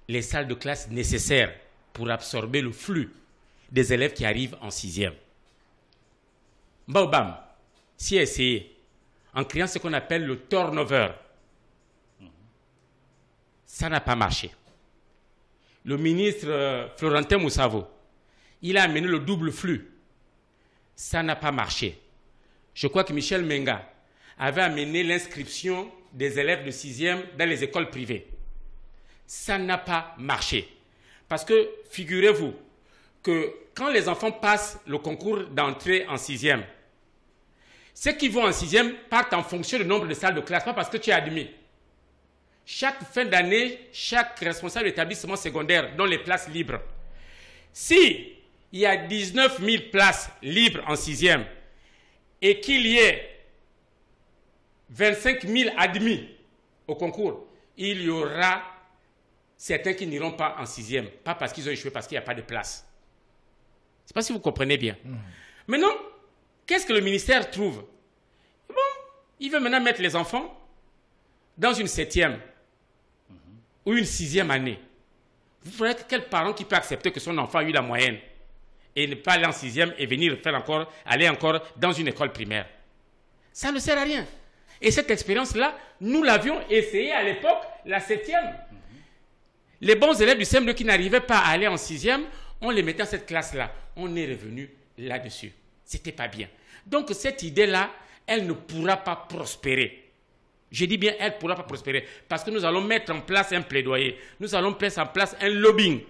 les salles de classe nécessaires pour absorber le flux des élèves qui arrivent en 6e. Baobam s'y a essayé en créant ce qu'on appelle le turnover. Ça n'a pas marché. Le ministre Florentin Moussavo, il a amené le double flux. Ça n'a pas marché. Je crois que Michel Menga avait amené l'inscription des élèves de 6e dans les écoles privées. Ça n'a pas marché. Parce que, figurez-vous, que quand les enfants passent le concours d'entrée en 6e, ceux qui vont en 6e partent en fonction du nombre de salles de classe, pas parce que tu es admis. Chaque fin d'année, chaque responsable d'établissement secondaire donne les places libres. Si il y a 19 000 places libres en 6e, et qu'il y ait 25 000 admis au concours, il y aura certains qui n'iront pas en 6e. Pas parce qu'ils ont échoué, parce qu'il n'y a pas de place. Je ne sais pas si vous comprenez bien. Maintenant, qu'est-ce que le ministère trouve? Bon, il veut maintenant mettre les enfants dans une 7e ou une 6e année. Vous voyez quel parent qui peut accepter que son enfant a eu la moyenne et ne pas aller en 6e et venir aller encore dans une école primaire? Ça ne sert à rien. Et cette expérience-là, nous l'avions essayé à l'époque, la 7e. Les bons élèves du CM2 qui n'arrivaient pas à aller en 6e, on les mettait dans cette classe-là. On est revenu là-dessus. C'était pas bien. Donc cette idée-là, elle ne pourra pas prospérer. Je dis bien, elle ne pourra pas prospérer. Parce que nous allons mettre en place un plaidoyer. Nous allons mettre en place un lobbying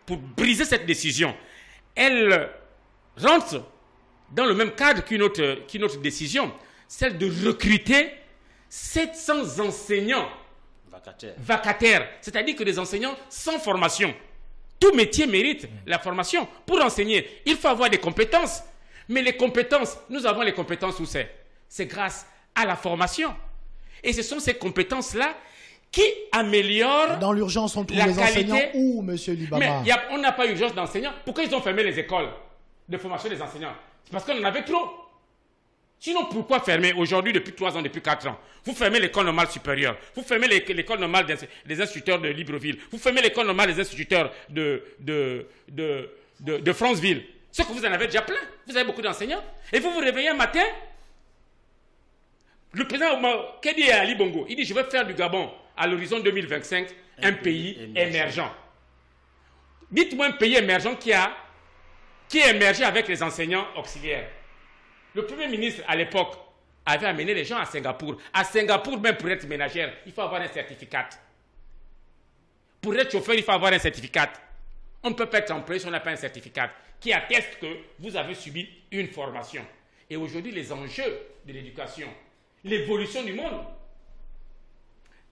pour briser cette décision. Elle rentre dans le même cadre qu'une autre décision, celle de recruter 700 enseignants vacataires, c'est-à-dire que des enseignants sans formation. Tout métier mérite la formation. Pour enseigner, il faut avoir des compétences. Mais les compétences, nous avons les compétences où c'est? C'est grâce à la formation. Et ce sont ces compétences-là qui améliorent dans l'urgence, on trouve la les qualité. enseignants où, M. Libama? Mais on n'a pas urgence d'enseignants. Pourquoi ils ont fermé les écoles de formation des enseignants? C'est parce qu'on en avait trop. Sinon, pourquoi fermer aujourd'hui, depuis 3 ans, depuis 4 ans? Vous fermez l'école normale supérieure. Vous fermez l'école normale des instituteurs de Libreville. Vous fermez l'école normale des instituteurs de Franceville. Ce que vous en avez déjà plein. Vous avez beaucoup d'enseignants. Et vous vous réveillez un matin. Le président Kedi Ali Bongo, il dit: je vais faire du Gabon à l'horizon 2025 un pays émergent. Dites-moi un pays émergent qui est émergé avec les enseignants auxiliaires. Le Premier ministre, à l'époque, avait amené les gens à Singapour. À Singapour, même pour être ménagère, il faut avoir un certificat. Pour être chauffeur, il faut avoir un certificat. On ne peut pas être employé si on n'a pas un certificat qui atteste que vous avez subi une formation. Et aujourd'hui, les enjeux de l'éducation, l'évolution du monde.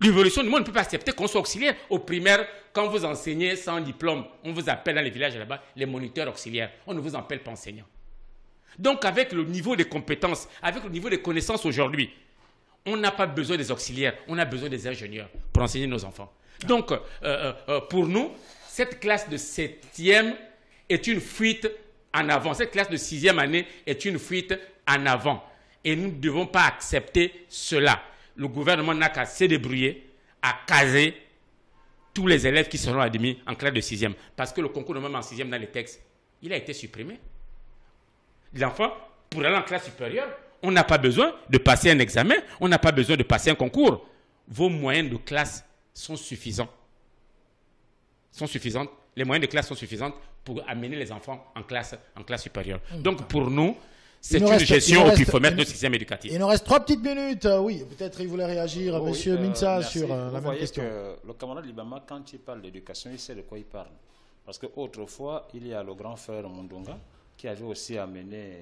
L'évolution du monde ne peut pas accepter qu'on soit auxiliaire. Au primaire, quand vous enseignez sans diplôme, on vous appelle dans les villages là-bas les moniteurs auxiliaires. On ne vous appelle pas enseignant. Donc, avec le niveau de compétences, avec le niveau de connaissances aujourd'hui, on n'a pas besoin des auxiliaires, on a besoin des ingénieurs pour enseigner nos enfants. Donc, pour nous, cette classe de 7e est une fuite en avant. Cette classe de 6e année est une fuite en avant. Et nous ne devons pas accepter cela. Le gouvernement n'a qu'à se débrouiller, à caser tous les élèves qui seront admis en classe de 6e. Parce que le concours de même en 6e dans les textes, il a été supprimé. L'enfant, pour aller en classe supérieure, on n'a pas besoin de passer un examen, on n'a pas besoin de passer un concours. Vos moyens de classe sont suffisants. Les moyens de classe sont suffisants pour amener les enfants en classe supérieure. Donc pour nous, c'est une gestion qu'il faut mettre notre système éducatif. Il nous reste 3 petites minutes. Oui, peut-être il voulait réagir, Monsieur Minsa, sur la même question. Que le camarade Libama, quand il parle d'éducation, il sait de quoi il parle. Parce qu'autrefois, il y a le grand frère Mondonga qui avait aussi amené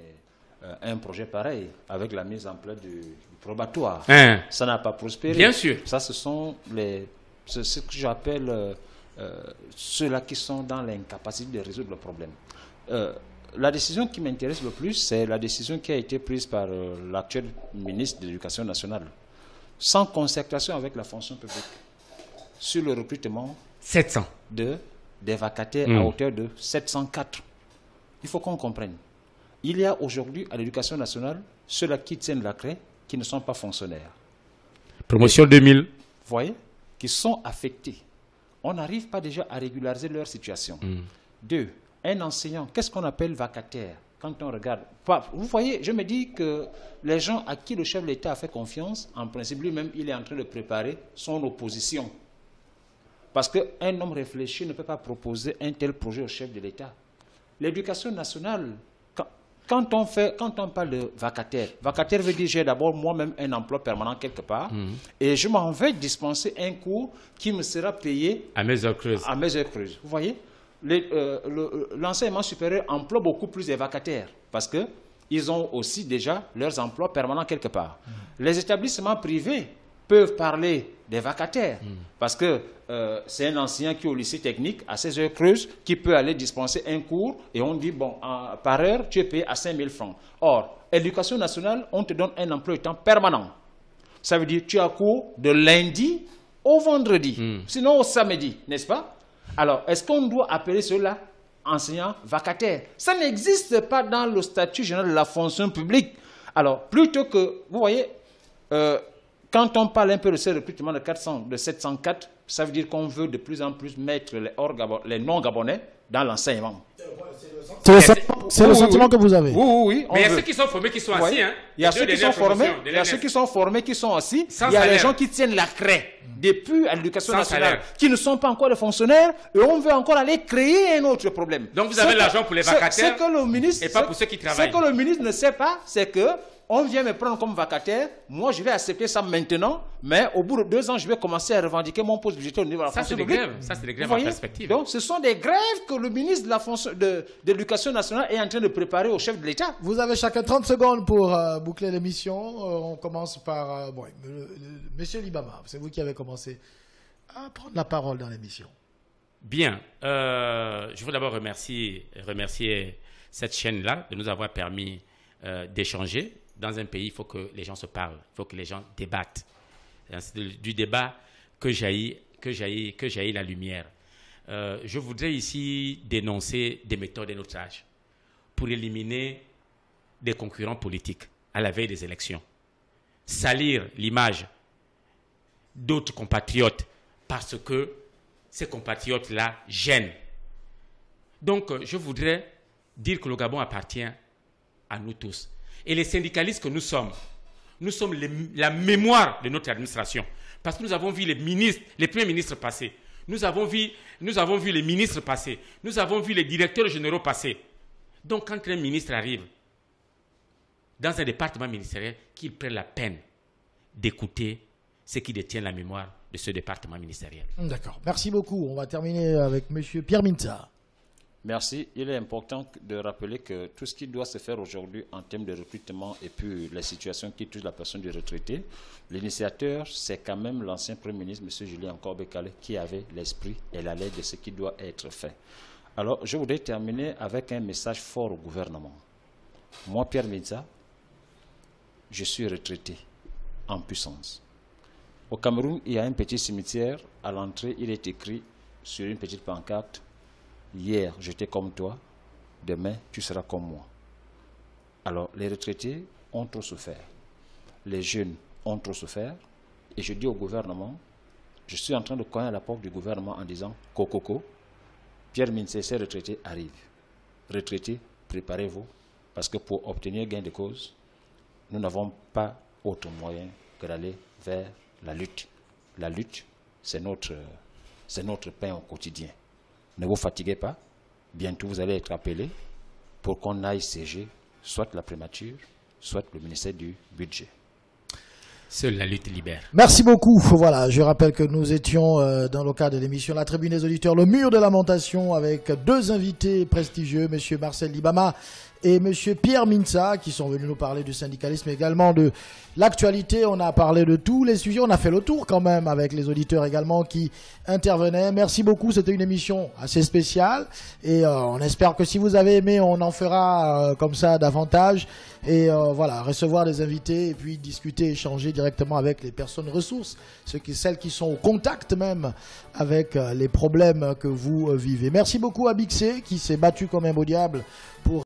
un projet pareil avec la mise en place du probatoire. Ça n'a pas prospéré. Bien sûr. Ça, ce sont ce que j'appelle ceux-là qui sont dans l'incapacité de résoudre le problème. La décision qui m'intéresse le plus, c'est la décision qui a été prise par l'actuel ministre de l'Éducation nationale, sans concertation avec la fonction publique, sur le recrutement 700 des vacataires à hauteur de 704. Il faut qu'on comprenne. Il y a aujourd'hui à l'Éducation nationale ceux-là qui tiennent la craie, qui ne sont pas fonctionnaires. Promotion 2000. Vous voyez, qui sont affectés. On n'arrive pas déjà à régulariser leur situation. 2. Un enseignant, qu'est-ce qu'on appelle vacataire? Quand on regarde, vous voyez, je me dis que les gens à qui le chef de l'État a fait confiance, en principe, lui-même, il est en train de préparer son opposition. Parce qu'un homme réfléchi ne peut pas proposer un tel projet au chef de l'État. L'éducation nationale, quand on parle de vacataire veut dire j'ai d'abord moi-même un emploi permanent quelque part et je m'en vais dispenser un cours qui me sera payé à mes heures creuses. Vous voyez, l'enseignement supérieur emploie beaucoup plus des vacataires parce qu'ils ont aussi déjà leurs emplois permanents quelque part. Les établissements privés peuvent parler des vacataires parce que c'est un enseignant qui est au lycée technique à 16 heures creuses qui peut aller dispenser un cours et on dit bon, par heure tu es payé à 5 000 francs. Or, éducation nationale, on te donne un emploi de temps permanent. Ça veut dire tu as cours de lundi au vendredi, sinon au samedi, n'est-ce pas? Alors, est-ce qu'on doit appeler cela enseignant vacataire? Ça n'existe pas dans le statut général de la fonction publique. Alors, plutôt que, vous voyez, quand on parle un peu de ce recrutement de 704, ça veut dire qu'on veut de plus en plus mettre les non-gabonais dans l'enseignement. C'est le sentiment que vous avez. Oui. Mais il y a ceux qui sont formés qui sont assis. Hein. Il y a ceux qui sont formés, qui sont assis. Il y a les gens qui tiennent la craie depuis à l'éducation nationale, qui ne sont pas encore les fonctionnaires, et on veut encore aller créer un autre problème. Donc vous avez l'argent pour les vacataires et pas pour ceux qui travaillent. Ce que le ministre ne sait pas, c'est que on vient me prendre comme vacataire, moi je vais accepter ça maintenant, mais au bout de 2 ans, je vais commencer à revendiquer mon poste budgétaire au niveau de la fonction publique. Ça, c'est des grèves en perspective. Donc, ce sont des grèves que le ministre de l'Éducation nationale est en train de préparer au chef de l'État. Vous avez chacun 30 secondes pour boucler l'émission. On commence par Monsieur Libama, c'est vous qui avez commencé à prendre la parole dans l'émission. Bien. Je veux d'abord remercier cette chaîne-là de nous avoir permis d'échanger. Dans un pays, il faut que les gens se parlent, il faut que les gens débattent. C'est du débat que jaillit la lumière. Je voudrais ici dénoncer des méthodes de notre âge pour éliminer des concurrents politiques à la veille des élections. Salir l'image d'autres compatriotes parce que ces compatriotes-là gênent. Donc, je voudrais dire que le Gabon appartient à nous tous. Et les syndicalistes que nous sommes la mémoire de notre administration. Parce que nous avons vu les premiers ministres passer. Nous avons vu les ministres passer. Nous avons vu les directeurs généraux passer. Donc, quand un ministre arrive dans un département ministériel, qu'il prenne la peine d'écouter ceux qui détiennent la mémoire de ce département ministériel. D'accord. Merci beaucoup. On va terminer avec M. Pierre Mintza. Merci. Il est important de rappeler que tout ce qui doit se faire aujourd'hui en termes de recrutement et puis les situations qui touchent la personne du retraité, l'initiateur, c'est quand même l'ancien Premier ministre, M. Julien Korbekale, qui avait l'esprit et la lettre de ce qui doit être fait. Alors, je voudrais terminer avec un message fort au gouvernement. Moi, Pierre Mintza, je suis retraité en puissance. Au Cameroun, il y a un petit cimetière. À l'entrée, il est écrit sur une petite pancarte: hier, j'étais comme toi, demain, tu seras comme moi. Alors, les retraités ont trop souffert. Les jeunes ont trop souffert. Et je dis au gouvernement, je suis en train de cogner à la porte du gouvernement en disant: Coco, Pierre Mintza, ces retraités arrivent. Retraités, préparez-vous, parce que pour obtenir gain de cause, nous n'avons pas autre moyen que d'aller vers la lutte. La lutte, c'est notre pain au quotidien. Ne vous fatiguez pas. Bientôt, vous allez être appelés pour qu'on aille siéger soit la primature, soit le ministère du Budget. Seule la lutte libère. Merci beaucoup. Voilà, je rappelle que nous étions dans le cadre de l'émission La Tribune des auditeurs, le mur de lamentation, avec 2 invités prestigieux, M. Marcel Libama et monsieur Pierre Minsa qui sont venus nous parler du syndicalisme, également de l'actualité. On a parlé de tous les sujets, on a fait le tour quand même avec les auditeurs également qui intervenaient. Merci beaucoup, c'était une émission assez spéciale et on espère que si vous avez aimé, on en fera comme ça davantage et voilà, recevoir des invités et puis discuter, échanger directement avec les personnes ressources, celles qui sont au contact même avec les problèmes que vous vivez. Merci beaucoup à Bixé qui s'est battu comme un beau diable pour